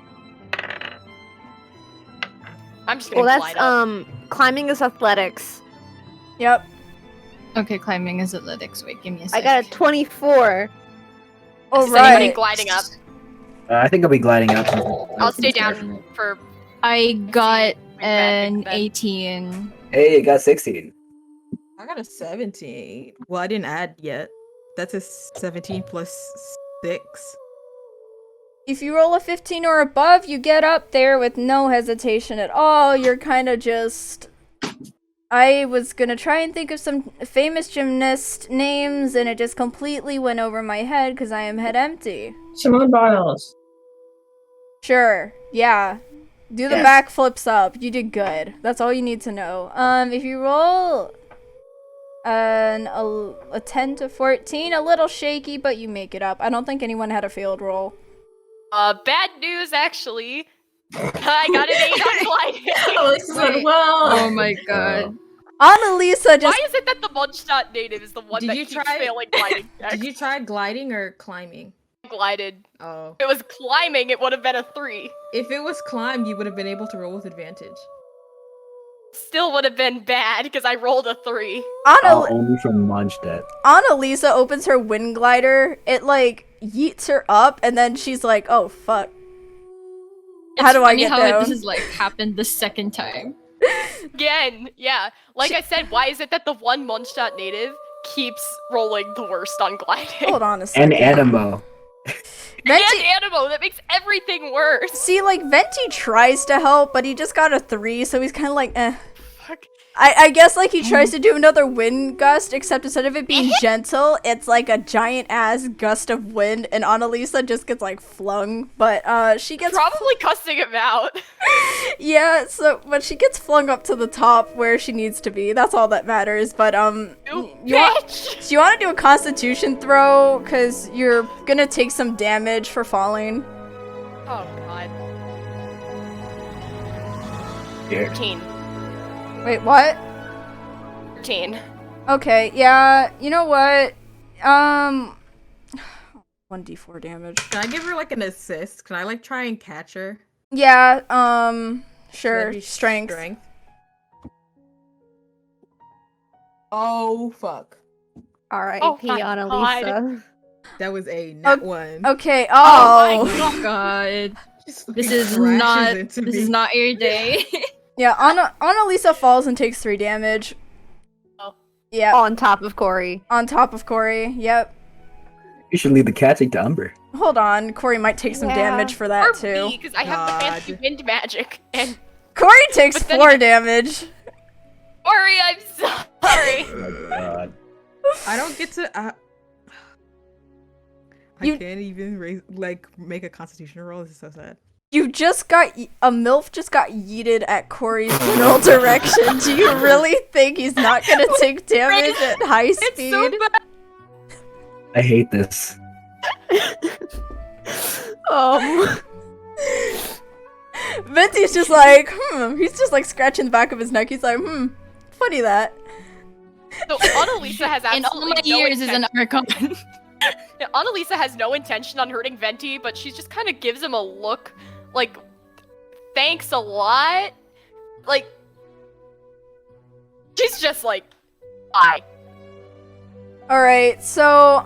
I'm just gonna Well, glide that's, up. climbing is athletics. Yep. Okay, climbing is athletics. Wait, give me a I second. got a 24. All Is anybody right. gliding up? I think I'll be gliding up. I'll stay down for. I got an Bad. 18. Hey, you got 16. I got a 17. Well, I didn't add yet. That's a 17 plus 6. If you roll a 15 or above, you get up there with no hesitation at all. You're kind of just... I was gonna try and think of some famous gymnast names, and it just completely went over my head because I am head empty. Simone Biles. Sure, yeah. Do the Yes. backflips up. You did good. That's all you need to know. If you roll a 10 to 14, a little shaky, but you make it up. I don't think anyone had a failed roll. Bad news, actually. I got an 8 on gliding. Alexis went, well. Oh my god. Annalisa just Why is it that the Mondstadt native is the one Did that you keeps try- failing gliding? Did you try gliding or climbing? glided? Oh. If it was climbing, it would have been a 3. If it was climb, you would have been able to roll with advantage. Still would have been bad because I rolled a 3. Only from Mondstadt. Annalisa opens her wind glider. It like yeets her up, and then she's like, "Oh fuck! How do I funny get how down?" this has like happened the second time. Again, yeah. Like I said, why is it that the one Mondstadt native keeps rolling the worst on gliding? Hold on a second. And Animo. Venti, And Animo, that makes everything worse. see, like Venti tries to help, but he just got a 3, so he's kind of like, eh. Fuck. I guess like he tries to do another wind gust, except instead of it being gentle, it's like a giant ass gust of wind, and Annalisa just gets like flung. But she gets Probably cussing him out. yeah. But she gets flung up to the top where she needs to be. That's all that matters. But You you bitch! want to do a Constitution throw because you're gonna take some damage for falling. Oh god. Here. 13. Wait, what? 13. Okay, yeah. You know what? 1d4 damage. Can I give her like an assist? Can I like try and catch her? Yeah, That'd sure. be Strength. Oh fuck. R.I.P. Oh my Annalisa. That was a nat one. Okay, Oh oh. my God. Just This fucking is crashes not into this me. is not your day. Yeah, Annalisa falls and takes 3 damage. Oh. Yeah, On top of Corey. on top of Corey. Yep. You should leave the catching to Umber. Hold on, Corey might take some Yeah. damage for that Or too. because I have the fancy God. wind magic. And Corey takes But then 4 again- damage. Ori, I'm sorry. Oh my god. I don't get to. I You- can't even make a Constitution roll. This is so sad. You just got a MILF just got yeeted at Corey's general direction. Do you really think he's not gonna take damage at high speed? It's so bad. I hate this. Venti's just like, he's just like scratching the back of his neck. He's like, funny that. So Annalisa has In all absolutely my no years as an Archon. Annalisa has no intention on hurting Venti, but she just kind of gives him a look like, thanks a lot. Like, she's just like, bye. Alright, so,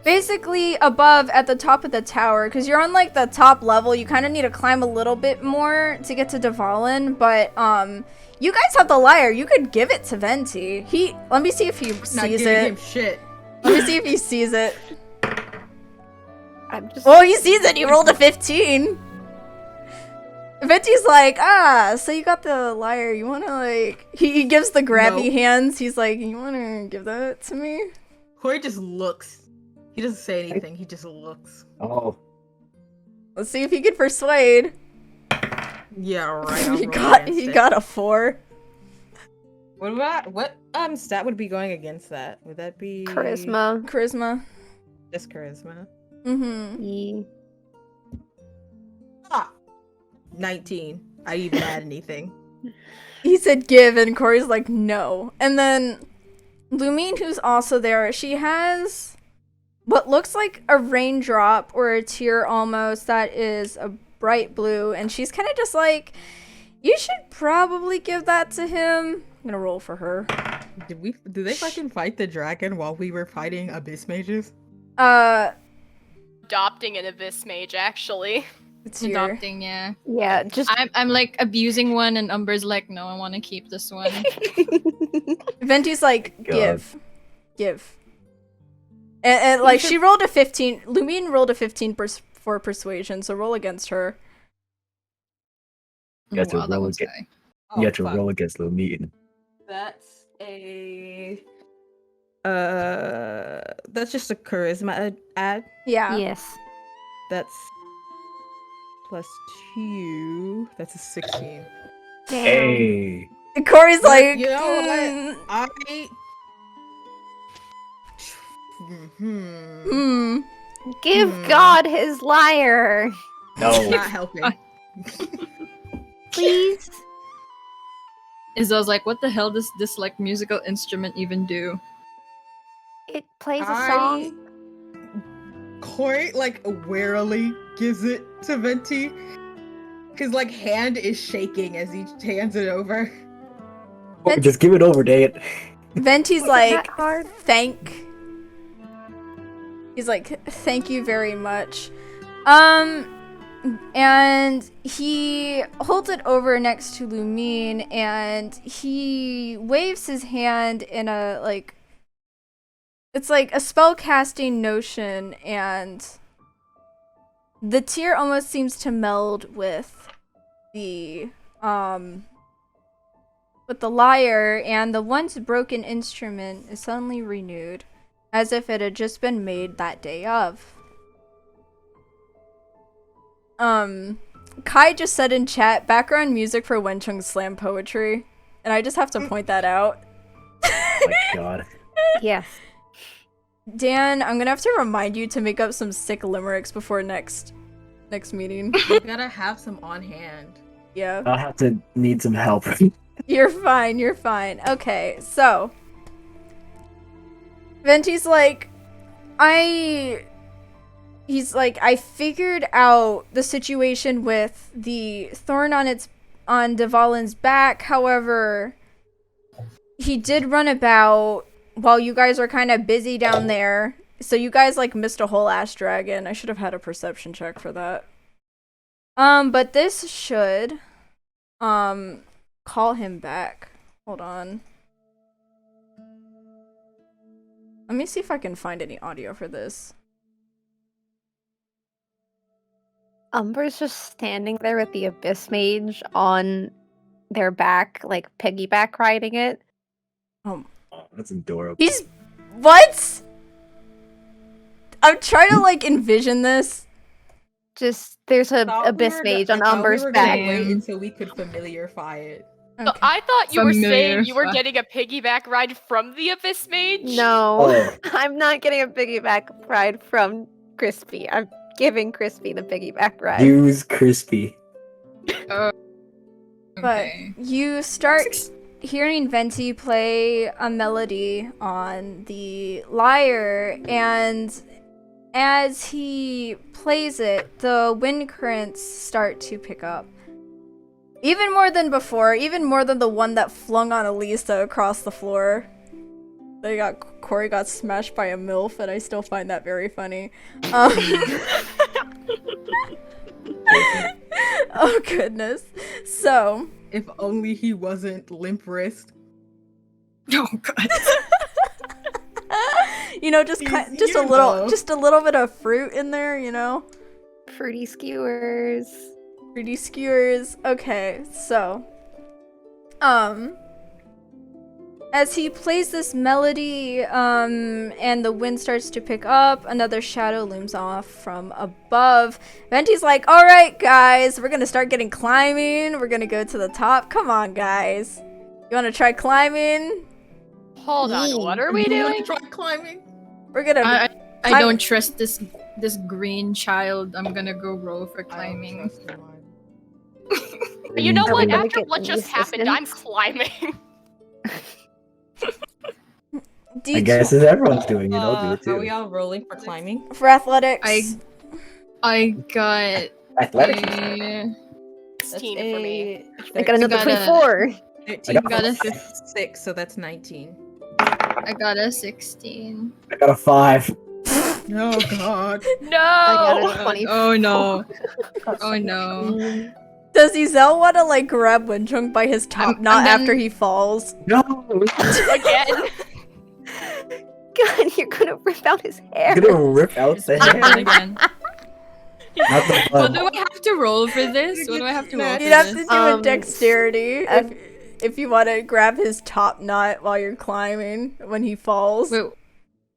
basically above at the top of the tower, because you're on like the top level, you kind of need to climb a little bit more to get to Dvalin, but, you guys have the lyre. You could give it to Venti. Let me see if he Not sees giving it. him shit. Let me see if he sees it. I'm just. Oh, he sees it. He rolled a 15. Venti's like, so you got the lyre. You want to like... He gives the grabby No. hands. He's like, you want to give that to me? Corey just looks. He doesn't say anything. He just looks. Oh. Let's see if he can persuade. Yeah, right. I'll He roll got against it. a 4. What stat would be going against that? Would that be Charisma. Charisma. Just charisma. Mm-hmm. Ye. 19. I didn't even add anything. He said give, and Corey's like, no. And then Lumine, who's also there, she has what looks like a raindrop or a tear almost that is a bright blue, and she's kind of just like, you should probably give that to him. I'm gonna roll for her. Did they fucking fight the dragon while we were fighting abyss mages? Adopting an abyss mage, actually. It's your... Adopting, yeah. Yeah, just. I'm like abusing one, and Umber's like, no, I want to keep this one. Venti's like, God. give. And like, she rolled a 15. Lumine rolled a 15 for persuasion, so roll against her. You have to Wow, that roll one's again. high. You have to roll against Lumine. That's a that's just a charisma add. Yeah. Yes. That's +2. That's a 16. Damn. Hey. And Corey's But like, you know what? "Mm, I Give Hmm. God his lyre, No. not helping. please. Izel's like, what the hell does this like musical instrument even do? It plays a song. Corey like warily gives it to Venti. His like hand is shaking as he hands it over. Oh, just give it over, Date. Venti's Is like, that hard? He's like, thank you very much. And he holds it over next to Lumine, and he waves his hand in a, like, it's like a spell casting notion, and the tear almost seems to meld with the with the lyre, and the once broken instrument is suddenly renewed, as if it had just been made that day of. Kai just said in chat, background music for Wenchung's slam poetry, and I just have to point that out. Oh my god. Yes. Dan, I'm gonna have to remind you to make up some sick limericks before next meeting. You gotta have some on hand. Yeah. I'll have to need some help. You're fine, you're fine. Okay, so Venti's like, I figured out the situation with the thorn on Dvalin's back. However, he did run about while you guys are kind of busy down there. So you guys like missed a whole ass dragon. I should have had a perception check for that. But this should call him back. Hold on. Let me see if I can find any audio for this. Umber's just standing there with the Abyss Mage on their back, like piggyback riding it. Oh, that's adorable. He's... What? I'm trying to, like, envision this. Just, there's a Thought we Abyss were Mage go- on I thought Umber's we were gonna back. wait until we could familiarify it. So I thought you were saying you were Familiar. getting a piggyback ride from the Abyss Mage? No, Oh. I'm not getting a piggyback ride from Crispy. I'm giving Crispy the piggyback ride. Use crispy. But Okay. you start hearing Venti play a melody on the lyre, and as he plays it, the wind currents start to pick up. Even more than before, even more than the one that flung on Elisa across the floor. Corey got smashed by a MILF, and I still find that very funny. Oh goodness. So, If only he wasn't limp wrist. Oh god. you know, just You a little, know. just a little bit of fruit in there, you know. Fruity skewers. Fruity skewers. Okay, so, as he plays this melody, and the wind starts to pick up, another shadow looms off from above. Venti's like, all right, guys, we're gonna start getting climbing. We're gonna go to the top. Come on, guys. You wanna try climbing? Hold on, what are we You wanna doing? try climbing? We're gonna. I climb- don't trust this green child. I'm gonna go roll for I don't climbing. trust the one. You know Are we what? gonna After get what any just happened, I'm assistance? climbing. I guess as everyone's doing it, I'll do it Are we too. all rolling for climbing? for athletics. I got Athletics. a 16 for me. I got another got a- 24. 13 I got a plus 6, so that's 19. I got a 16. I got a 5. Oh god. No! I got a 24. Oh no. Oh no. Does Izel want to like grab Winchung by his top I'm knot gonna- after he falls? No! Again. God, you're gonna rip out his hair. I'm gonna rip out the Happen hair. again. Not the What bun. do I have to roll for this? What do I have to roll for You'd have to this? do a dexterity uh, if you want to grab his top knot while you're climbing when he falls.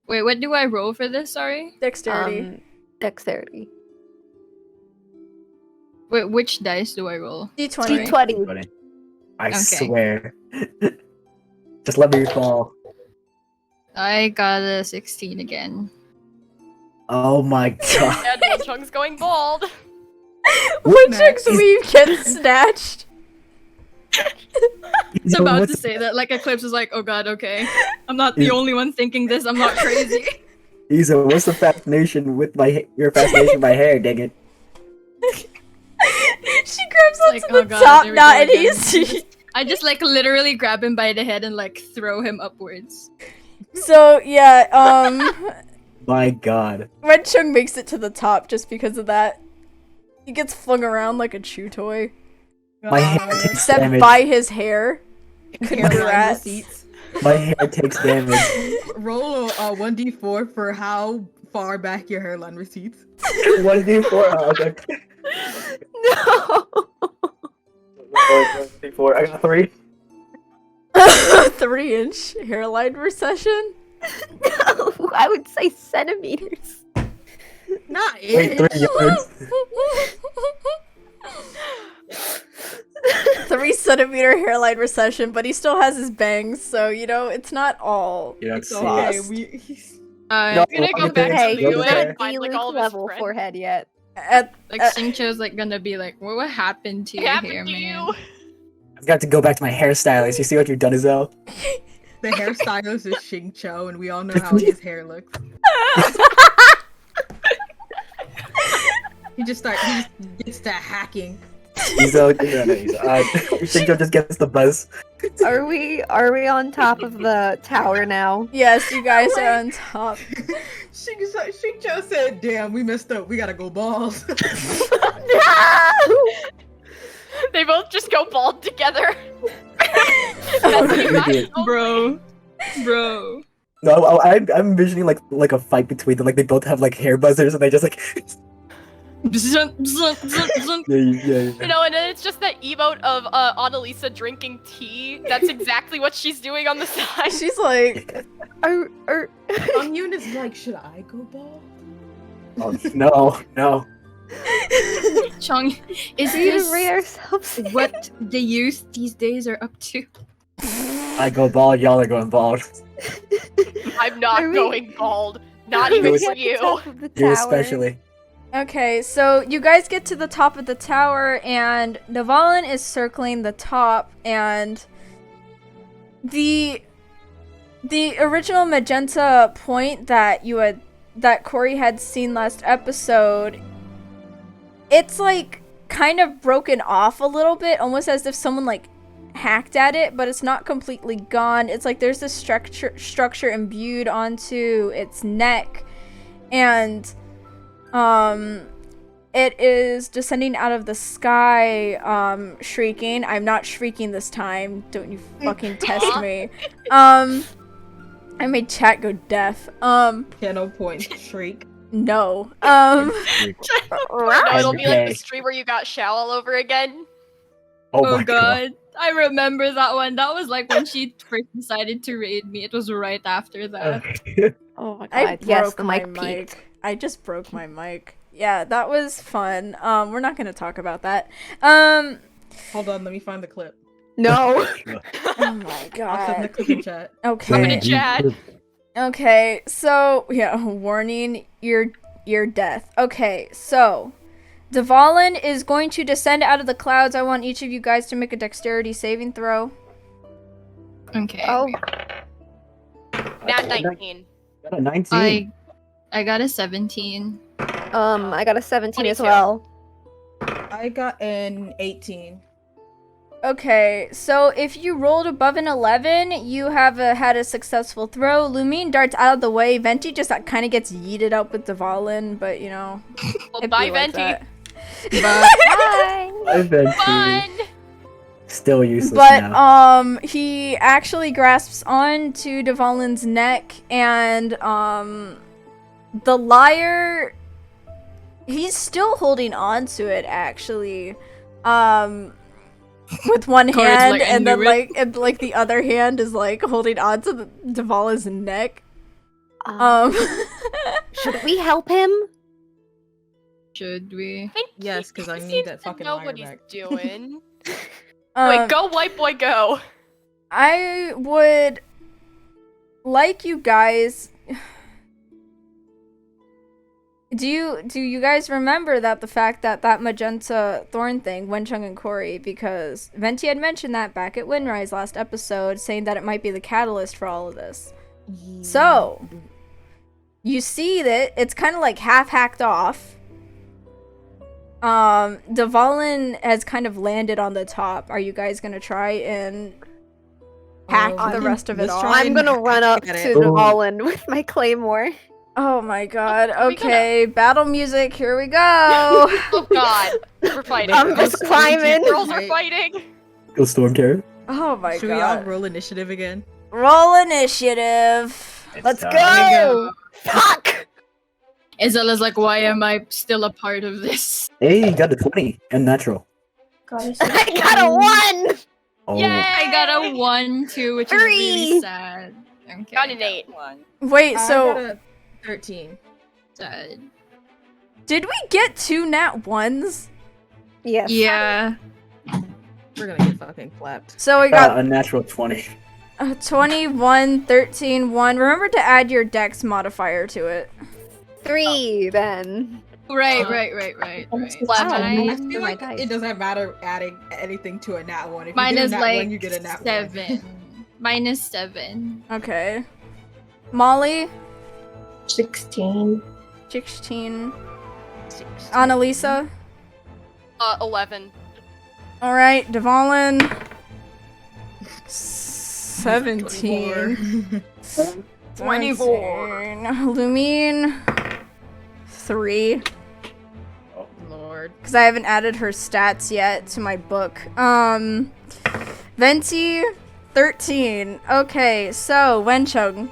Wait, what do I roll for this? Sorry. Dexterity. Dexterity. Wait, which dice do I roll? D20. D20. I Okay. swear. Just let me fall. I got a 16 again. Oh my god. And Wolchung's going bald. Winchung's weave gets snatched. It's about to say that, like Eclipse is like, oh god, okay. I'm not the only one thinking this, I'm not crazy. Izel, what's the fascination with your fascination with my hair, dang it? She grabs onto Like, the oh god, top there we knot go and again. he's... I just like literally grab him by the head and like throw him upwards. So, yeah, My god. Winchung makes it to the top just because of that. He gets flung around like a chew toy. My hair takes Except damage. by his hair. Congrats. Receipts. My hair takes damage. Roll a 1d4 for how far back your hairline recedes. 1d4. Oh, okay. No. 1d4. I got 3. 3-inch hairline recession? No, I would say centimeters. Not Wait, 3 yards. 3-centimeter hairline recession, but he still has his bangs, so you know it's not all. You don't It's see okay. it. Uh, I'm gonna go Okay, back Hey, to go he's Liyue there. not and find like Diluc all of his level friends. forehead yet. At, like Xingqiu's like gonna be like, what happened to What your happened hair, to man? you? I've got to go back to my hairstylist. You see what you've done, Izel? The hairstylist is Xing Cho, and we all know how his hair looks. He just gets to hacking. Izel, Shinjo just gets the buzz. Are we on top of the tower now? yes, you guys are on top. Xing Cho said, "Damn, we messed up. We gotta go balls." No! They both just go bald together. Oh, That's idiot. Bro. No, I'm envisioning like a fight between them. Like they both have like hair buzzers, and they just like. Bzunk, bzunk, bzunk, bzunk. yeah. You know, and then it's just that emote of Annalisa drinking tea. That's exactly what she's doing on the side. She's like, Yoon is like, "Should I go bald?" Oh no. Chong, is We need to this rate ourselves. what the youth these days are up to? I go bald. Y'all are going bald. I'm not Are we- going bald. Not Are even we for At the you. top of the You tower. especially. okay, so you guys get to the top of the tower, and Dvalin is circling the top, and the original magenta point that Corey had seen last episode, it's like kind of broken off a little bit, almost as if someone like hacked at it, but it's not completely gone. It's like there's this structure imbued onto its neck, and it is descending out of the sky, shrieking. I'm not shrieking this time. Don't you fucking test me. I made chat go deaf. Piano point shriek. No. No, it'll be like Okay. the stream where you got Shao all over again. Oh my god. I remember that one. That was like when she first decided to raid me. It was right after that. Oh my I god, yes, broke the my mic peaked. I just broke my mic. Yeah, that was fun. We're not gonna talk about that. Hold on, let me find the clip. No. Oh my I'll send the god. clip in chat. Coming Okay. to chat. Okay, so yeah, warning, your death. Okay, so Dvalin is going to descend out of the clouds. I want each of you guys to make a dexterity saving throw. Okay. Oh, Nat 19. Got a 19. I got a 17. I got a 17 as 22. well. I got an 18. Okay, so if you rolled above an 11, you have had a successful throw. Lumine darts out of the way. Venti just kind of gets yeeted up with Dvalin, but you know. Well, it'd bye, be like Venti. that. Bye. I've been Fun. still useless But now. he actually grasps onto Dvalin's neck, and the liar, he's still holding on to it actually. With one Corey's hand, like, I and then knew it. like the other hand is like holding on to Dvalin's neck. Should we help him? Should we? I think Yes, he 'cause I seems need that to fucking know liar what he's back. doing. Um, Wait, go, white boy, go. I would like you guys. Do you guys remember that the fact that magenta thorn thing, Wenchung and Corey, because Venti had mentioned that back at Windrise last episode, saying that it might be the catalyst for all of this. So, you see that it's kind of like half hacked off. Dvalin has kind of landed on the top. Are you guys gonna try and hack the rest of it let's off? try I'm gonna run up to Get it. Dvalin with my claymore. Oh my god. Are we Okay, battle music, here we go. Oh god, we're fighting. I'm just climbing. Girls are fighting. Go Storm Terror. Oh my Should we all god. roll initiative again? Roll initiative. Let's time. go! Fuck! Izel is like, why am I still a part of this? Hey, you got a 20 and natural. I got a 1! Oh, Yay! I got a 1 too, which is really 3. sad. Okay, Got an 8. Wait, I so got a 13. sad. did we get 2 nat 1s? Yes. Yeah. We're gonna get fucking clapped. So we got got a natural 20. 21, 13, 1. Remember to add your dex modifier to it. 3 then. Right. Wow. I Mine, feel like dice. it doesn't matter adding anything to a nat 1. If mine you get is a nat like 1, you get a nat 1. 7. Mine is 7. Okay. Molly, 16. 16. Annalisa. 11. All right, Dvalin. 17. 24. Lumine. 3. Oh, Lord. Because I haven't added her stats yet to my book. Venti. 13. Okay, so Wenchung.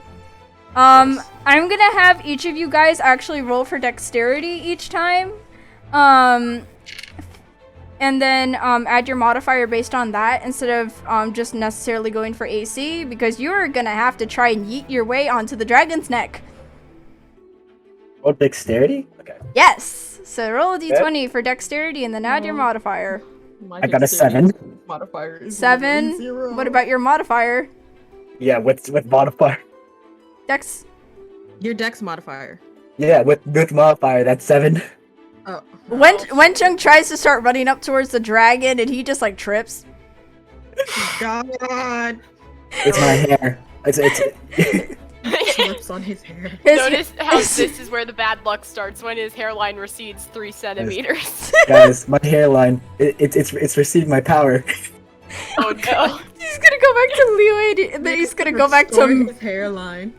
I'm gonna have each of you guys actually roll for dexterity each time. And then add your modifier based on that instead of just necessarily going for AC, because you're gonna have to try and yeet your way onto the dragon's neck. Oh, dexterity? Okay. Yes! So roll a d20 for dexterity and then add your modifier. My I got a dexterity 7. Modifier is 7. 0. What about your modifier? Yeah, with modifier. Dex? Your dex modifier? Yeah, with modifier, that's 7. Oh. Wenchung tries to start running up towards the dragon and he just like trips. God. It's my hair. It's Slips on his hair. Notice how this is where the bad luck starts, when his hairline recedes 3 centimeters. guys, my hairline. It's receiving my power. Oh no. He's gonna go back to Liyue and then he's gonna go back Restoring to his hairline.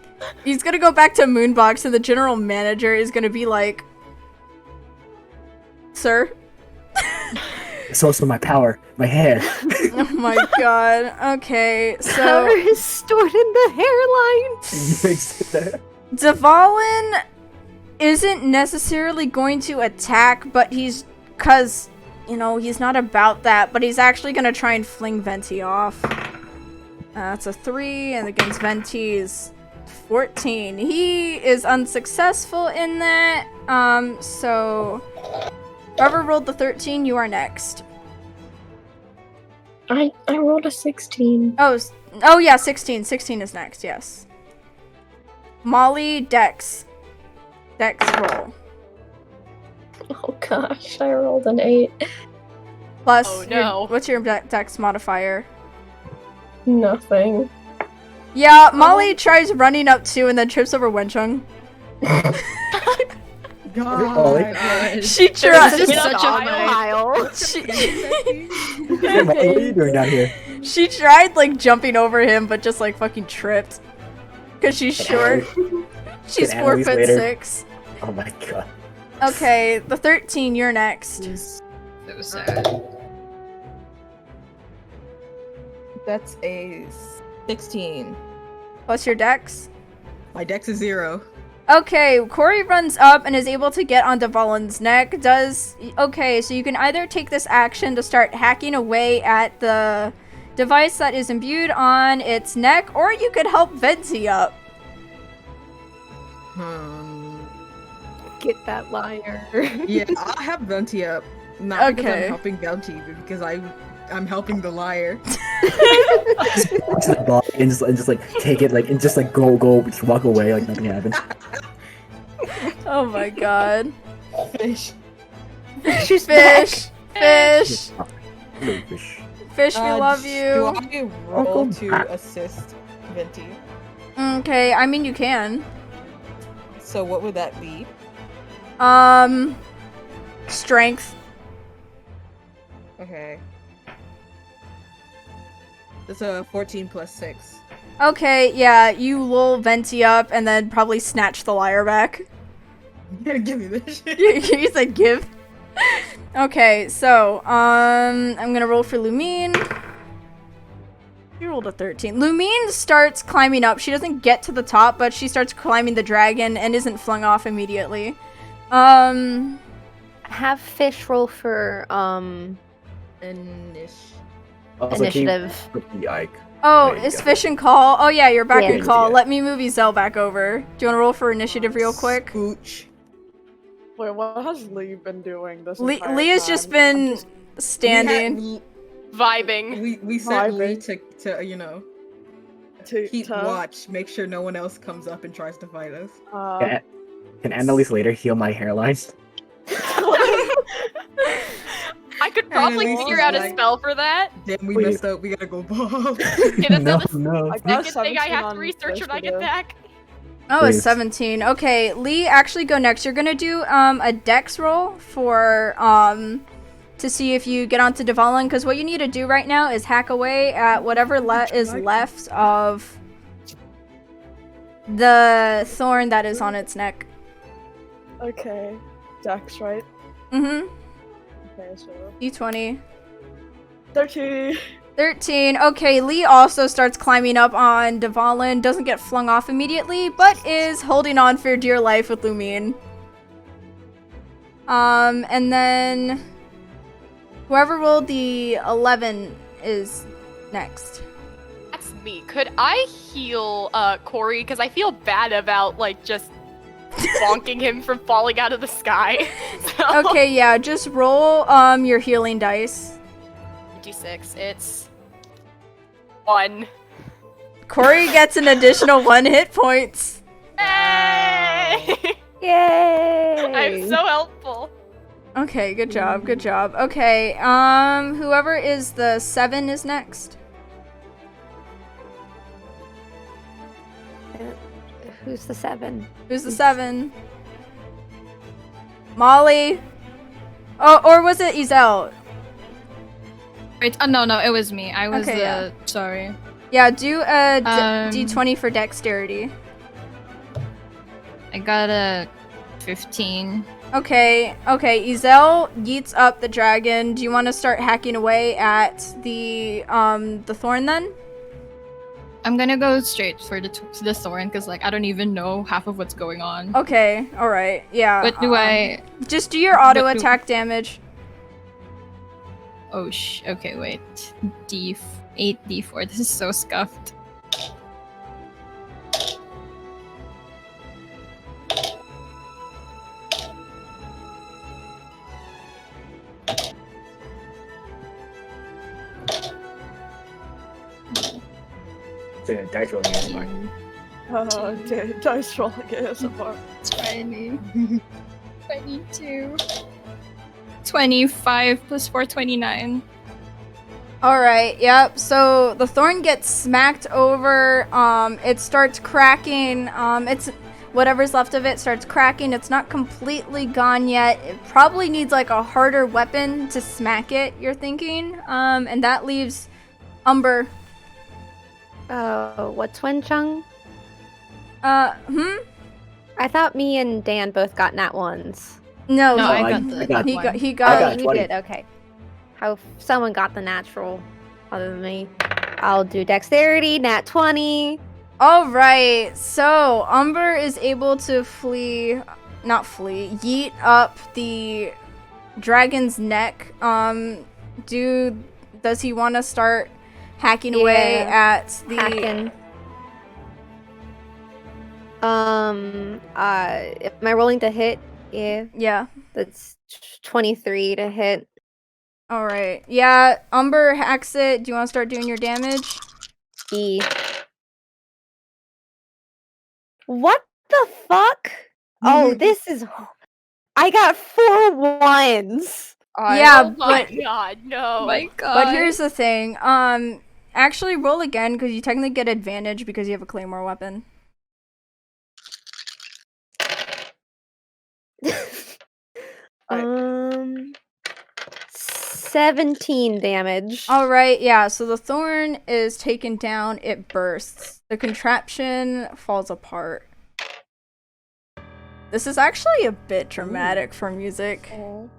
he's gonna go back to Moonbox and the general manager is gonna be like, "Sir?" It's also my power, my hair. Oh my god. Okay, Power so is stored in the hairline. Dvalin isn't necessarily going to attack, but he's cause he's not about that, but he's actually gonna try and fling Venti off. That's a 3, and against Venti is 14. He is unsuccessful in that. So whoever rolled the 13, you are next. I rolled a 16. Oh yeah, 16. 16 is next, yes. Molly, Dex. Dex roll. Oh gosh, I rolled an 8. Plus, Oh, no. what's your Dex modifier? Nothing. Yeah, Molly tries running up too and then trips over Wenchung. God. She This tries. is such a Pile. What are you doing down here? She tried like jumping over him, but just like fucking tripped. Cause she's short. She's Can 4 analyze foot later. 6. Oh my god. Okay, the 13, you're next. So sad. That's a 16. Plus your Dex. My dex is 0. Okay, Corey runs up and is able to get on Dvalin's neck. Okay, so you can either take this action to start hacking away at the device that is imbued on its neck, or you could help Venti up. Get that liar. Yeah, I'll have Venti up. Not because Okay. I'm helping Venti, but because I'm helping the liar. Walk to the block and just like take it and just go just walk away like nothing happened. Oh my god. Fish. She's Fish! Fish! Hello, fish. Fish, we love Do you. I roll to assist Venti? Okay, I mean you can. So what would that be? Strength. Okay. That's a 14 plus 6. Okay, yeah, you lull Venti up and then probably snatch the lyre back. You gotta give me this shit. You said give. Okay, so, I'm gonna roll for Lumine. You rolled a 13. Lumine starts climbing up. She doesn't get to the top, but she starts climbing the dragon and isn't flung off immediately. Have fish roll for Inish. Also, keep initiative. with the Ike. Oh, There you it's go. fish and call. Oh yeah, you're back Yeah. in call. Yeah. Let me move Izel back over. Do you want to roll for initiative real quick? Scooch. Wait, what has Lee been doing this Lee entire has time? just I'm been just- standing. Vibing. We set Lee Vibing. to you know keep watch, make sure no one else comes up and tries to fight us. Can Annalise later heal my hairline? I could probably Annalise figure is out a like- spell for that. Damn, we Wait. messed up. We gotta go bald. Okay, that's no, not the no. I got second thing I 17 have to on research when I get initiative. back. Oh, it's Please. 17. Okay, Lee, actually go next. You're gonna do a dex roll for to see if you get onto Dvalin, because what you need to do right now is hack away at whatever is left of the thorn that is on its neck. Okay, Dex, right? Mm-hmm. Okay, so D20. 13. 13. Okay, Lee also starts climbing up on Dvalin, doesn't get flung off immediately, but is holding on for dear life with Lumine. And then whoever rolled the 11 is next. That's me. Could I heal Corey? Because I feel bad about like just bonking him from falling out of the sky. So- Okay, yeah, just roll your healing dice. D6. It's 1. Corey gets an additional 1 hit points. Hey! Yay! I'm so helpful. Okay, good job, good job. Okay, whoever is the 7 is next. Who's the 7? Who's the 7? Molly. Oh, or was it Izel? Wait, oh no, it was me. I was Okay, yeah. sorry. Yeah, do a Um, d20 for dexterity. I got a 15. Okay, Izel yeets up the dragon. Do you want to start hacking away at the thorn then? I'm gonna go straight for the thorn because like I don't even know half of what's going on. Okay, all right, yeah. What do I? Just do your auto what do- attack damage. Oh okay, wait. D8, D4. This is so scuffed. So, dice rolling is fine. Dice rolling ASMR. 20. 22. 25 plus 4, 29. Alright, yep. So the thorn gets smacked over. It starts cracking. It's whatever's left of it starts cracking. It's not completely gone yet. It probably needs like a harder weapon to smack it, you're thinking. And that leaves Umber. Oh, what's Wenchung? I thought me and Dan both got nat ones. No, No, he- I got I the got- he one. got he I got got you 20. did, okay. How someone got the natural other than me. I'll do dexterity, nat 20. All right, so Umber is able to yeet up the dragon's neck. Does he want to start hacking away Yeah, at the? Hacking. Am I rolling to hit? Yeah, Yeah. that's 23 to hit. All right. Yeah, Umber hacks it. Do you want to start doing your damage? E. What the fuck? Oh, this is. I got 4 ones. Yeah, Oh my but god, no. Oh my god. but here's the thing. Actually roll again because you technically get advantage because you have a claymore weapon. um, 17 damage. All right, yeah, so the thorn is taken down, it bursts. The contraption falls apart. This is actually a bit dramatic for music. Oh.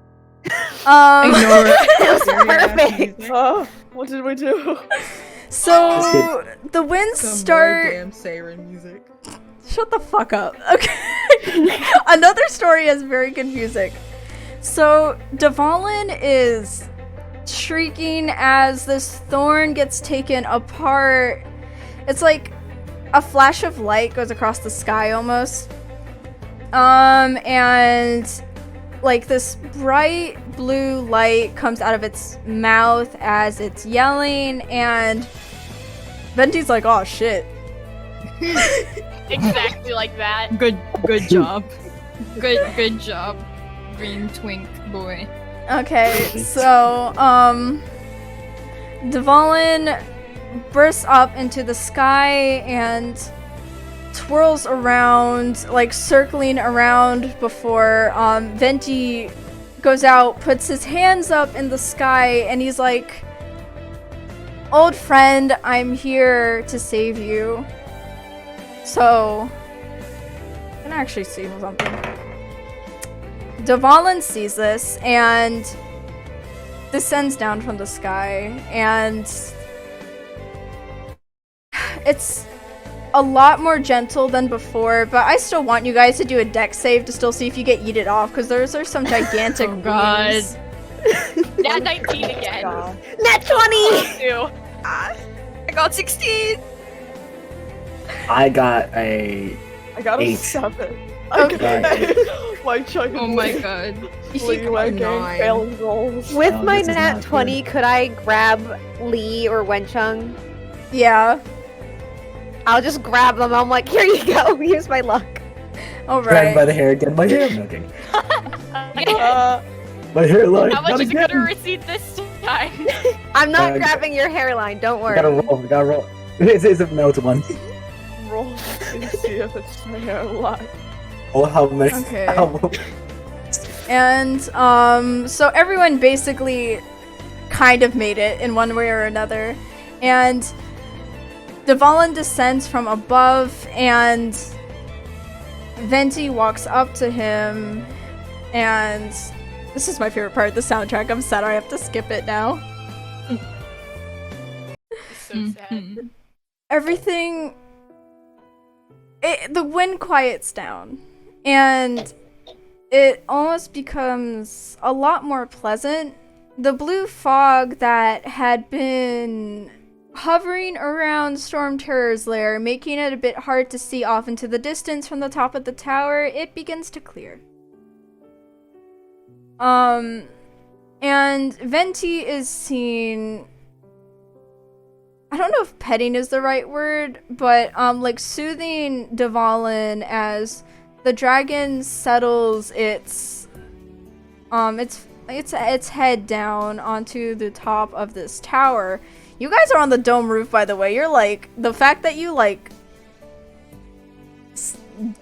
Ignore it. It was Scary ass perfect. music. Oh, what did we do? So the winds Some more start. damn siren music. Shut the fuck up. Okay. Another story has very good music. So Dvalin is shrieking as this thorn gets taken apart. It's like a flash of light goes across the sky almost. And like this bright blue light comes out of its mouth as it's yelling, and Venti's like, oh shit. Exactly like that. Good job. Good job, green twink boy. Okay, so, Dvalin bursts up into the sky and twirls around, like circling around before, Venti goes out, puts his hands up in the sky, and he's like, old friend, I'm here to save you. So, I'm gonna actually see something. Dvalin sees this and descends down from the sky, and it's a lot more gentle than before, but I still want you guys to do a dex save to still see if you get yeeted off, because those are some gigantic wounds. Yeah, 19 again. Nat 20! I I got 16! I got a I got a 8. 7. Okay. My chunk. Oh my god. Liyue gang failing rolls. With Oh, my this is nat not 20, could I grab Lee or Wenchung? Yeah. I'll just grab them. I'm like, here you go. Here's my luck. Grabbed Alright. by the hair again. My hair. I'm joking. Uh, My hairline. How much Not is it gonna again. receive this time? I'm not Uh, grabbing your hairline. Don't We worry. gotta roll. We gotta roll. No, it's 1. roll to see if it's my hairline. Oh, how many? Okay. How, And, so everyone basically kind of made it in one way or another. And Dvalin descends from above, and Venti walks up to him, and this is my favorite part of the soundtrack. I'm sad I have to skip it now. So sad. Everything... the wind quiets down, and it almost becomes a lot more pleasant. The blue fog that had been hovering around Storm Terror's lair, making it a bit hard to see off into the distance from the top of the tower, it begins to clear. And Venti is seen... I don't know if petting is the right word, but like soothing Dvalin as the dragon settles its head down onto the top of this tower. You guys are on the dome roof, by the way. You're like, the fact that you like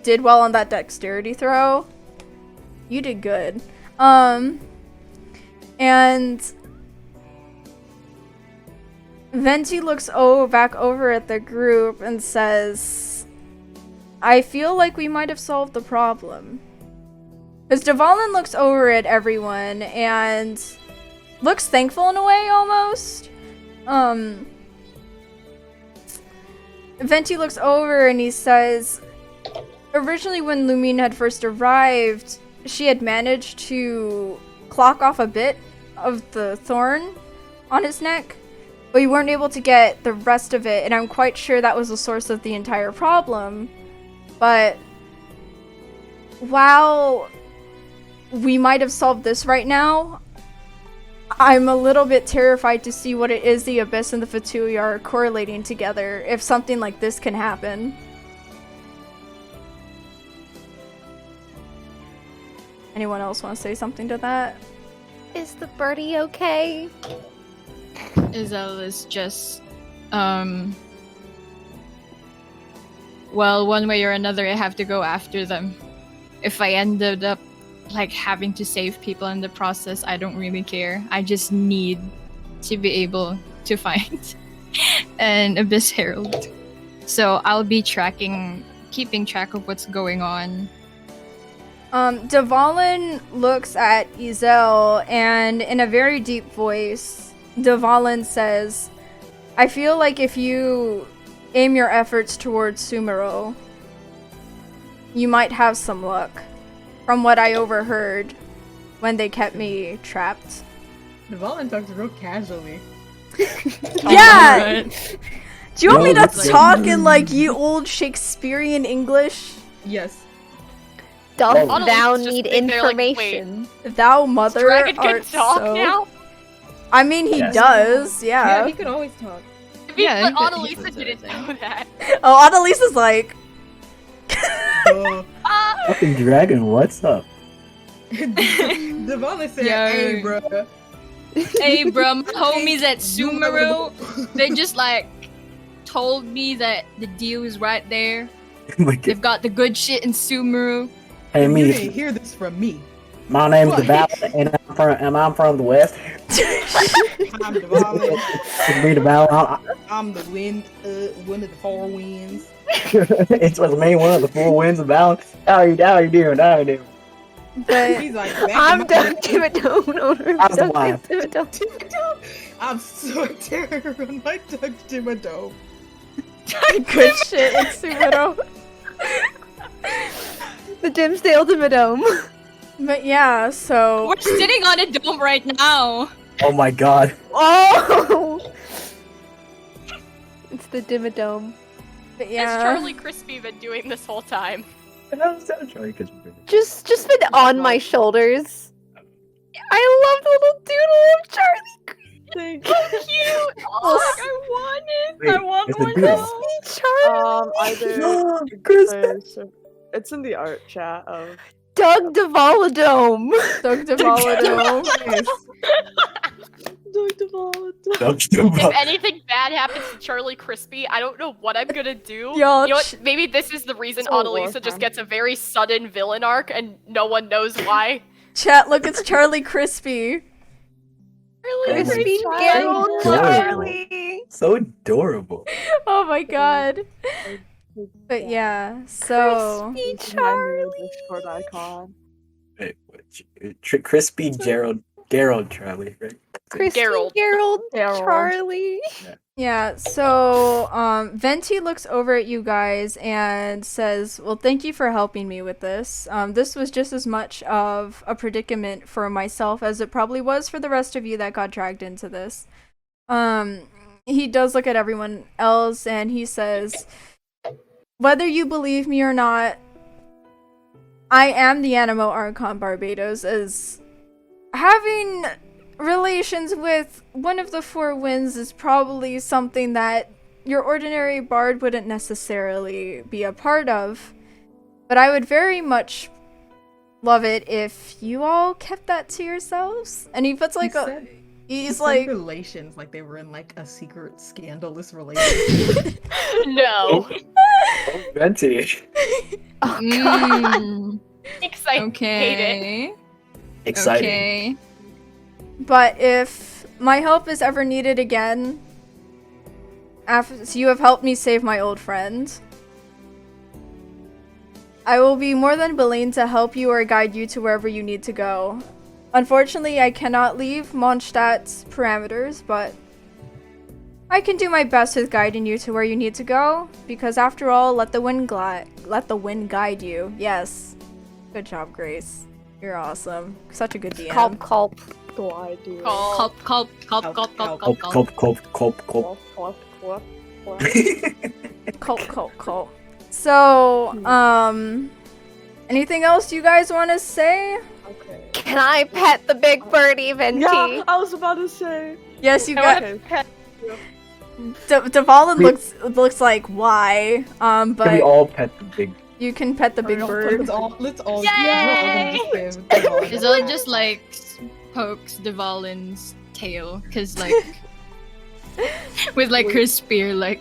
did well on that dexterity throw, you did good. And Venti looks back over at the group and says, I feel like we might have solved the problem. As Dvalin looks over at everyone and looks thankful in a way, almost. Venti looks over and he says, originally when Lumine had first arrived, she had managed to clock off a bit of the thorn on his neck, but you weren't able to get the rest of it, and I'm quite sure that was the source of the entire problem. But while we might have solved this right now, I'm a little bit terrified to see what it is the Abyss and the Fatui are correlating together, if something like this can happen. Anyone else want to say something to that? Is the birdie okay? Izel is just, well, one way or another, I have to go after them. If I ended up, like, having to save people in the process, I don't really care. I just need to be able to find an Abyss Herald. So I'll be keeping track of what's going on. Dvalin looks at Izel, and in a very deep voice, Dvalin says, I feel like if you aim your efforts towards Sumero, you might have some luck, from what I overheard when they kept me trapped. Dvalin talks real casually. Yeah! Do you want me No, to that's talk like- in like you old Shakespearean English? Yes. Doth Oh. thou Just need think they're like, wait. information? Thou mother Dragon art can talk so... now? I mean, he Yes. does, Yeah, yeah. he can always talk. I mean, Yeah, but he Annalisa does didn't everything. know that. Oh, Annalisa's like... Uh, Fucking dragon, what's up? Dvalin said, Yo. "Hey, bro." Hey, bro, my homies at Sumeru, they just like told me that the deal is right there. Like, They've got the good shit in Sumeru. hey, You me. didn't hear this from me. My name's What? Dvalin, and I'm from the west. I'm Dvalin. It's me, Dvalin. I'm the wind, one of the four winds. It's with me, one of the four winds of Dvalin. How you doing? But He's like, back I'm in Doug my- Dimmadome, owner How's of the Doug wine? Dimmadome. Dimmadome. I'm so terror on my Doug Dimmadome. good shit in Sumeru. The Dimsdale Dimmadome. But yeah, so... We're sitting on a dome right now. Oh my god. Oh! It's the Dimmadome. But Has yeah. Charlie Crispy been doing this whole time? Just been on my shoulders. I love the little doodle of Charlie. Thank Cute! Oh, I want It's one a girl. Crispy Charlie. either it's in the art chat of Doug Dvaladome. Doug Dvalin. If anything bad happens to Charlie Crispy, I don't know what I'm gonna do. Y'all You know what? Maybe this is the reason It's all Annalisa just Warhammer. gets a very sudden villain arc and no one knows why. Chat, look, it's Charlie Crispy. Really? Crispy God. Gerald Adorable. Charlie. So adorable. Oh my god. But yeah, so... Crispy It's my new Charlie. Discord icon. Wait, what? Crispy Gerald Charlie, right? Crispy Gerald. Gerald Gerald. Charlie. Yeah, so Venti looks over at you guys and says, well, thank you for helping me with this. This was just as much of a predicament for myself as it probably was for the rest of you that got dragged into this. He does look at everyone else and he says, whether you believe me or not, I am the Animo Archon Barbados, as having relations with one of the four winds is probably something that your ordinary bard wouldn't necessarily be a part of. But I would very much love it if you all kept that to yourselves. And he puts like He he's said like, relations, like they were in like a secret scandalous relationship. No. Oh, Venti. Oh god. Mm, Thanks, I hate it. okay. Exciting. Okay. but if my help is ever needed again, after you have helped me save my old friend, I will be more than willing to help you or guide you to wherever you need to go. Unfortunately, I cannot leave Mondstadt's parameters, but I can do my best with guiding you to where you need to go, because after all, let the wind guide you. Yes. Good job, Grace. You're awesome. Such a good DM. Culp. Glide you. Call. Culp. Colt. So, anything else you guys want to say? Okay. Can I pet the big birdie, Venti? Yeah, I was about to say. Yes, you got. Okay, pet. Dvalin looks like why? Can we But all pet the big? you can pet the big bird. Let's all Yay! Izel just like pokes Dvalin's tail, cause like with like her spear, like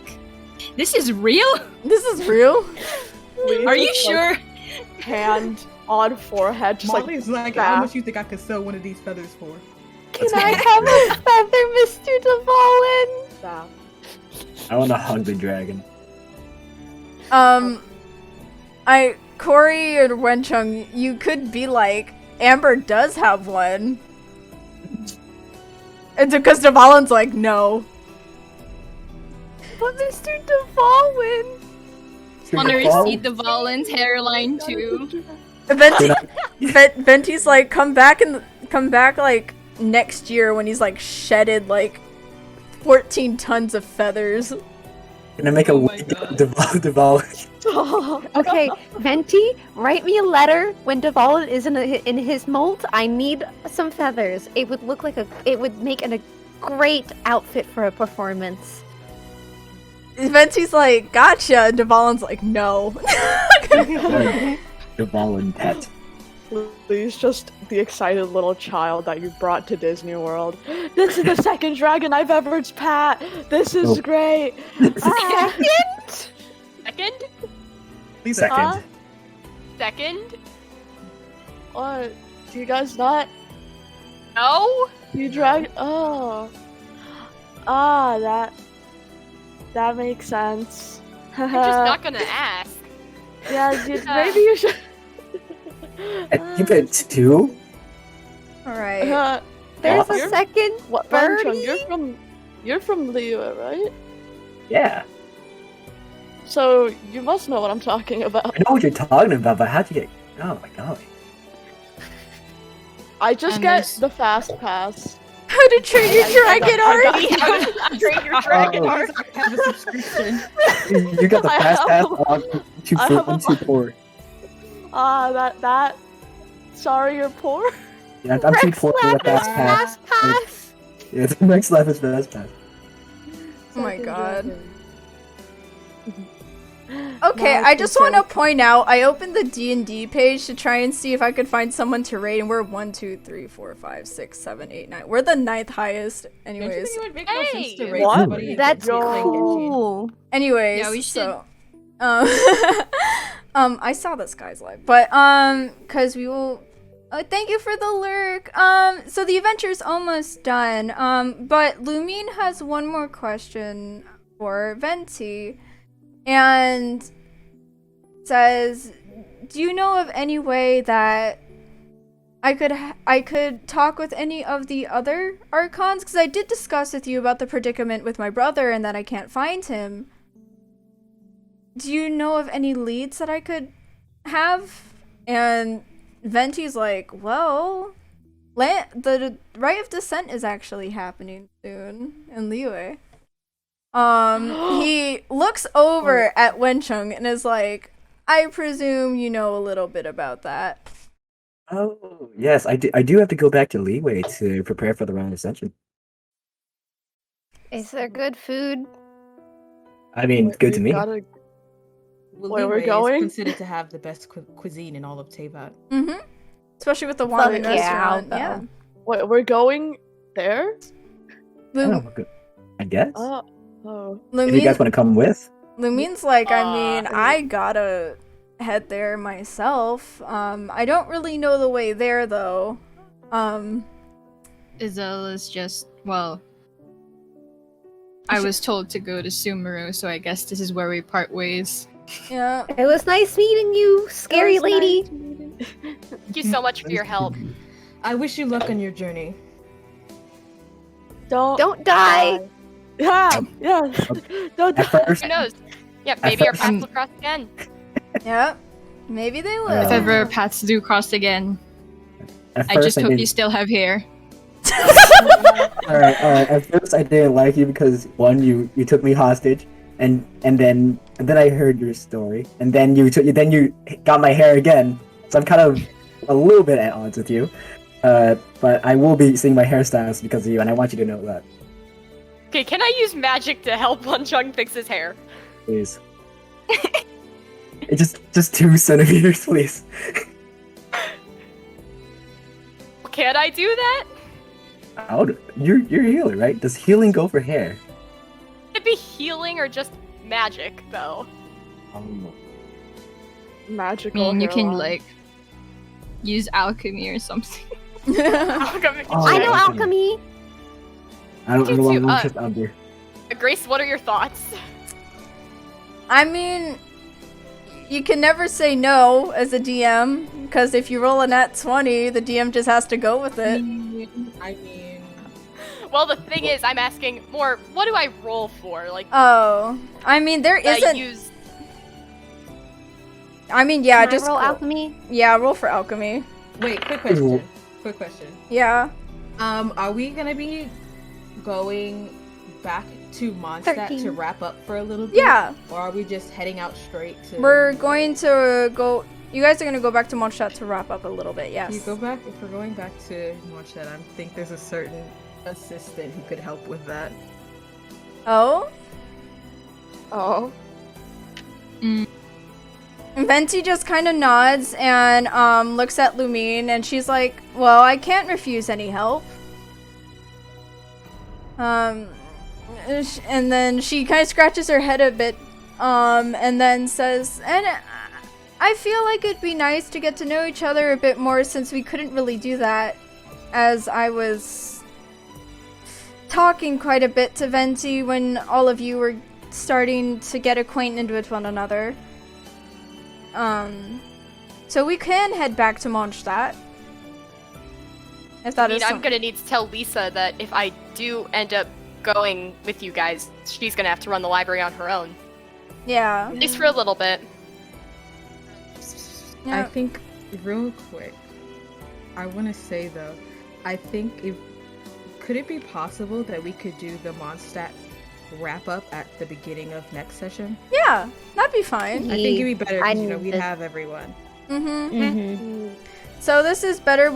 this is real. This is real. Are you sure? Hand on forehead, just Molly's like, back. how much you think I could sell one of these feathers for? Can I have a feather, Mr. Dvalin? Nah. I want to hug the dragon. Corey or Wenchung, you could be like, Amber does have one. And because Dvalin's like, no. But Mr. Dvalin. Wanna recede Dvalin's hairline too? Venti's like, come back like next year when he's like shedded like 14 tons of feathers. Gonna make a Dvalin. Okay, Venti, write me a letter when Dvalin is in his molt. I need some feathers. It would look like it would make a great outfit for a performance. Venti's like, gotcha, and Dvalin's like, no. Dvalin pet. He's just the excited little child that you brought to Disney World. This is the second dragon I've ever pat. This is great. Second? Second. Second? What? Do you guys not? No? You drag? Oh. That makes sense. I'm just not gonna ask. Yeah, maybe you should. I think it's 2. Alright. There's a second What, birdie? You're from Liyue, right? Yeah. So you must know what I'm talking about. I know what you're talking about, but how'd you get... Oh my god. I just And get there's- the fast pass. How to train your dragon art? Train your dragon Oh. art. Have a subscription. You got the I fast pass have- on I have a- 2-4. That. Sorry, you're poor. Yeah, I'm 2-4 for the fast pass. Pass. Yeah, the next lap is fast pass. Oh my Second god. dragon. Okay, Now I just want to consent. point out, I opened the D&D page to try and see if I could find someone to raid, and we're 1, 2, 3, 4, 5, 6, 7, 8, 9. We're the 9th highest, Don't you anyways. think it would make more sense to Hey! raid What? somebody and That's get playing Genshin? cool. Anyways, Yeah, we so, I saw this guy's live, but, cause we will, thank you for the lurk. So the adventure's almost done, but Lumine has one more question for Venti, and says, do you know of any way that I could talk with any of the other Archons? Because I did discuss with you about the predicament with my brother and that I can't find him. Do you know of any leads that I could have? And Venti's like, well, the Rite of Descent is actually happening soon in Liyue. He looks over at Wenchung and is like, I presume you know a little bit about that. Oh, yes, I do have to go back to Liyue to prepare for the Round Ascension. Is there good food? I mean, good to me. Gotta- Well, Where we're Liyue going? is considered to have the best cuisine in all of Teyvat. Mm-hmm. Especially with the Fuck Wandering yeah, restaurant. I'll Yeah. go. Wait, we're going there? Oh, good. I guess. Oh. If you guys want to come with. Lumine's like, I mean, Uh, I gotta head there myself. I don't really know the way there though. Izel is just, well, I was told to go to Sumeru, so I guess this is where we part ways. Yeah. It was nice meeting you, scary lady. Thank you so much for your help. I wish you luck on your journey. Don't die. Yeah. Don't At die. first, Who knows? Yeah, maybe our paths I'm- will cross again. Yeah. Maybe they will. If ever our paths do cross again, at I first just hope didn't- you still have hair. Alright. At first, I didn't like you because one, you took me hostage, and then I heard your story, and then you got my hair again. So I'm kind of a little bit at odds with you. But I will be seeing my hairstyles because of you, and I want you to know that, Okay, can I use magic to help Lunchung fix his hair? please. It's just 2 centimeters, please. Can I do that? You're a healer, right? Does healing go for hair? Could it be healing or just magic, though? I Magical. mean, you can, hairline. like, use alchemy or something. Oh, I know alchemy. alchemy. I don't You know too, what just Umber. Grace, what are your thoughts? I mean, you can never say no as a DM, because if you roll a nat 20, the DM just has to go with it. I mean, Well, the thing is, I'm asking more, what do I roll for? Like, Oh, I mean, there I isn't. use... I mean, yeah, Can I just roll alchemy. Yeah, roll for alchemy. wait, quick question. Yeah. Are we gonna be going back to Mondstadt 13. to wrap up for a little bit? Yeah, Or are we just heading out straight to? we're going to go. You guys are gonna go back to Mondstadt to wrap up a little bit. Yes. You go back. If we're going back to Mondstadt, I think there's a certain assistant who could help with that. Oh. Oh. Venti just kind of nods and looks at Lumine, and she's like, "Well, I can't refuse any help." And then she kind of scratches her head a bit, and then says, "And I feel like it'd be nice to get to know each other a bit more since we couldn't really do that, as I was talking quite a bit to Venti when all of you were starting to get acquainted with one another. So we can head back to Mondstadt. If that is I'm gonna need to tell Lisa that if I do end up going with you guys, she's gonna have to run the library on her own. Yeah. At least for a little bit. I think, real quick, I want to say though, I think could it be possible that we could do the Mondstadt wrap up at the beginning of next session? Yeah, that'd be fine. I think it'd be better I because we'd need have everyone. Mm-hmm. So this is better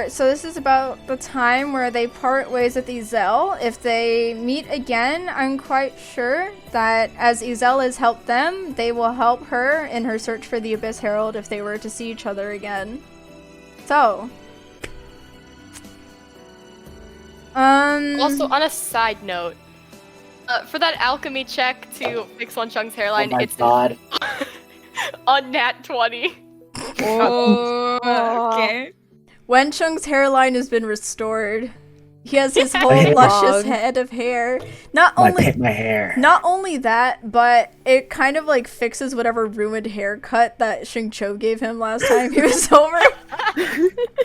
this is about the time where they part ways with Izel. If they meet again, I'm quite sure that as Izel has helped them, they will help her in her search for the Abyss Herald if they were to see each other again. So. Also, on a side note, for that alchemy check to fix Wen Cheng's hairline, Oh my it's god. on nat 20. Oh, okay. Wen Cheng's hairline has been restored. He has his whole Hey, luscious dog. head of hair. Not I only picked my hair. Not only that, but it kind of like fixes whatever ruined haircut that Xingqiu gave him last time he was over.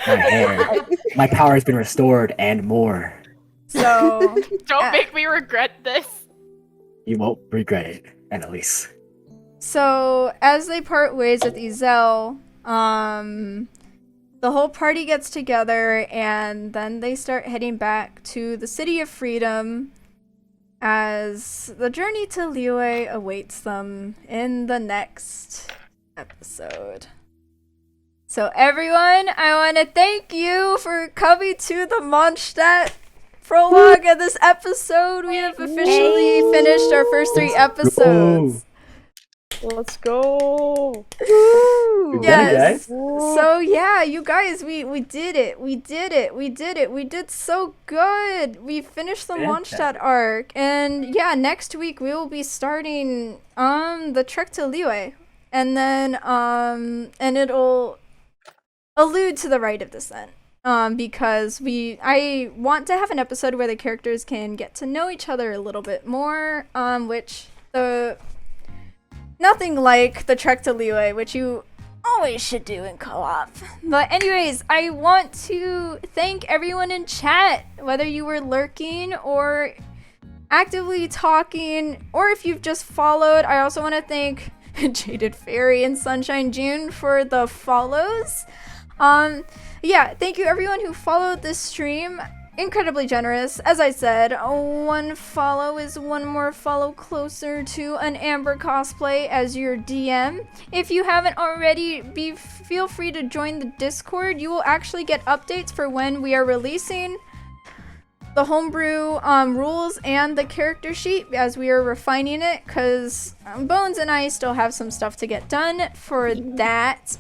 My hair. My power has been restored and more. So, Don't make me regret this. You won't regret it, Annalise. so as they part ways with Izel, the whole party gets together and then they start heading back to the City of Freedom as the journey to Liyue awaits them in the next episode. So everyone, I want to thank you for coming to the Mondstadt prologue of this episode. We have officially finished our first 3 episodes. let's go. We did it, Yes. guys. So yeah, you guys, we did it. We did so good. We finished the Fantastic. Mondstadt arc, and yeah, next week we will be starting the trek to Liyue, and then and it'll allude to the Rite of Descent. Because I want to have an episode where the characters can get to know each other a little bit more, which nothing like the trek to Liyue, which you always should do in co-op. But anyways, I want to thank everyone in chat, whether you were lurking or actively talking, or if you've just followed. I also want to thank Jaded Fairy and Sunshine June for the follows. Yeah, thank you everyone who followed this stream. Incredibly generous. As I said, 1 follow is 1 more follow closer to an Amber cosplay as your DM. If you haven't already, feel free to join the Discord. You will actually get updates for when we are releasing the homebrew rules and the character sheet as we are refining it, because Bones and I still have some stuff to get done for that.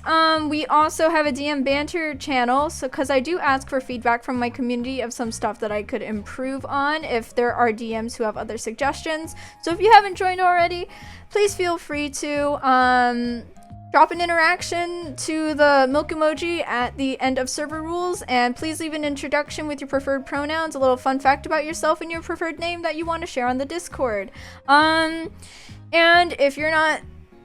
We also have a DM banter channel, so because I do ask for feedback from my community of some stuff that I could improve on if there are DMs who have other suggestions. So if you haven't joined already, please feel free to drop an interaction to the milk emoji at the end of server rules, and please leave an introduction with your preferred pronouns, a little fun fact about yourself and your preferred name that you want to share on the Discord. And if you're not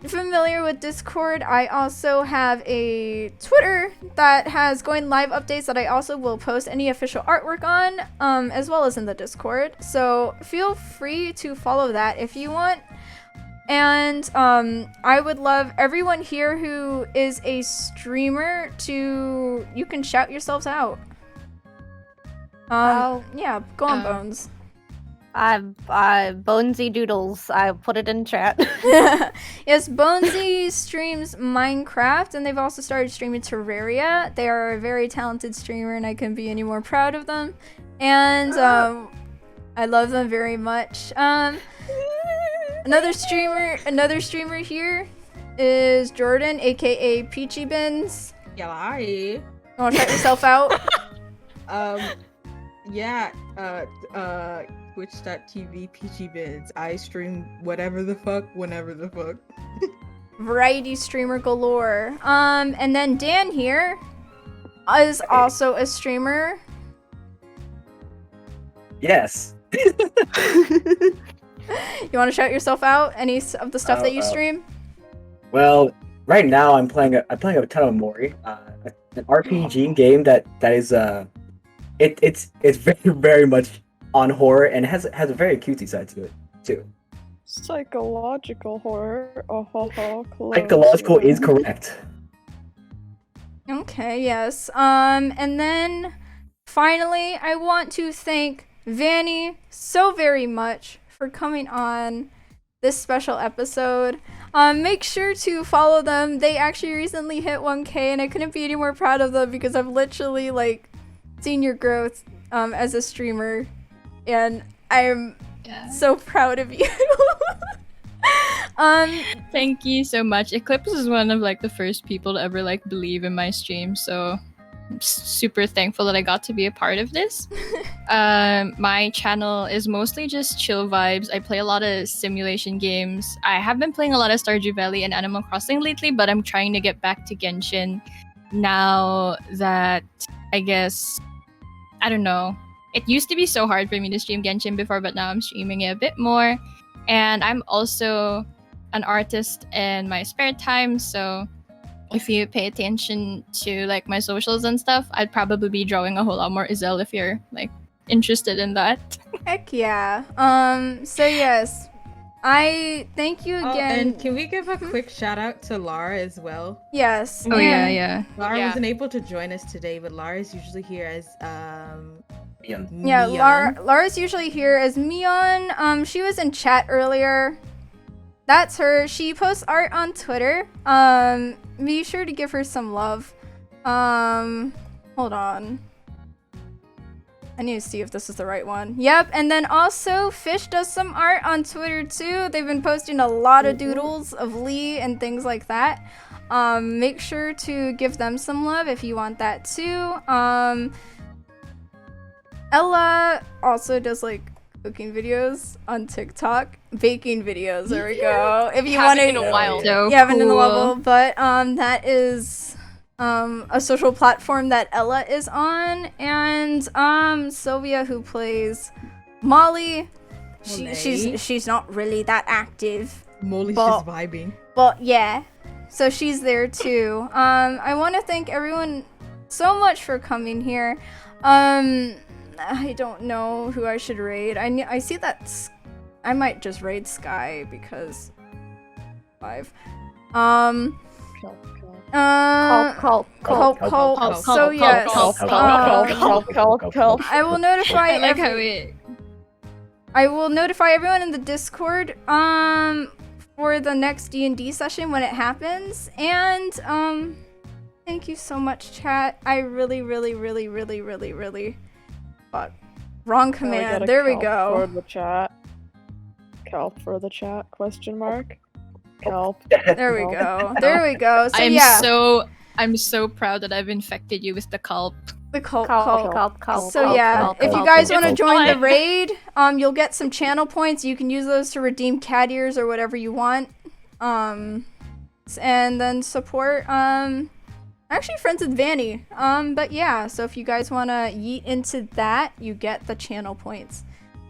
familiar with Discord, I also have a Twitter that has going live updates that I also will post any official artwork on, as well as in the Discord. So feel free to follow that if you want. And I would love everyone here who is a streamer you can shout yourselves out. Yeah, go on, Oh. Bones. Bonesy Doodles. I put it in chat. Yes, Bonesy streams Minecraft, and they've also started streaming Terraria. They are a very talented streamer, and I couldn't be any more proud of them. And I love them very much. Another streamer here is Jordan, aka Peachy Bins. Yeah, I. You wanna shout yourself out? Yeah, Twitch.tv Peachy Bids. I stream whatever the fuck, whenever the fuck. Variety streamer galore. And then Dan here is also a streamer. Yes. You want to shout yourself out? Any of the stuff that you stream? Well, right now I'm playing a ton of Mori, an RPG game that is it's very much on horror and has a very cutesy side to it too. Psychological horror. Psychological is correct. Okay, yes. And then finally, I want to thank Vanny so very much for coming on this special episode. Make sure to follow them. They actually recently hit 1K, and I couldn't be any more proud of them because I've literally like seen your growth as a streamer, and I'm so proud of you. Thank you so much. Eclipse is one of like the first people to ever like believe in my stream, so I'm super thankful that I got to be a part of this. My channel is mostly just chill vibes. I play a lot of simulation games. I have been playing a lot of Stardew Valley and Animal Crossing lately, but I'm trying to get back to Genshin now that I guess, I don't know. It used to be so hard for me to stream Genshin before, but now I'm streaming it a bit more. And I'm also an artist in my spare time, so if you pay attention to like my socials and stuff, I'd probably be drawing a whole lot more Izel if you're like interested in that. Heck yeah. So yes, I thank you again. And can we give a quick shout out to Lara as well? Yes. Oh yeah. Lara Yeah. wasn't able to join us today, but Lara is usually here as Yeah, Mion. Lara's usually here as Mion. She was in chat earlier. That's her. She posts art on Twitter. Be sure to give her some love. Hold on. I need to see if this is the right one. Yep, and then also Fish does some art on Twitter too. They've been posting a lot of doodles of Lee and things like that. Make sure to give them some love if you want that too. Ella also does like cooking videos on TikTok, baking videos. There we go. If you want Haven't to, in a while. So yeah, haven't in a cool. level, but that is a social platform that Ella is on, and Sylvia, who plays Molly. She's not really that active, Molly's But- just vibing. but yeah, so she's there too. I want to thank everyone so much for coming here. I don't know who I should raid. I see that I might just raid Sky because 5. Cult. So yes, Cult. I will notify. I like how it. I will notify everyone in the Discord for the next D&D session when it happens. And thank you so much, chat. I really fuck. Wrong command. There we For go. the chat. Kelp for the chat? Question mark. Kelp. There we go. There we go. So I'm yeah, I'm so proud that I've infected you with the cult. the cult. Cult. So yeah, cult, if you cult, guys cult, want to cult. join the raid, you'll get some channel points. You can use those to redeem cat ears or whatever you want. And then support. Actually friends with Vanny. But yeah, so if you guys want to yeet into that, you get the channel points.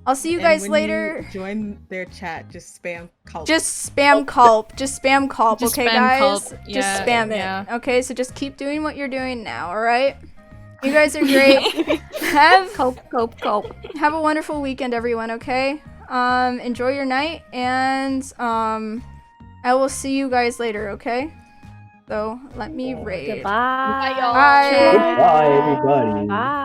I'll see you And guys when later. you join their chat, just spam cult. Just spam culp. Just spam culp, Just okay, spam guys? culp. Just Yeah, spam yeah. it. Okay, so just keep doing what you're doing now, alright? You guys are great. Have a wonderful weekend, everyone, okay? Enjoy your night, and I will see you guys later, okay? So, let me raid. Goodbye. Bye, y'all. Bye. Goodbye, everybody. Bye.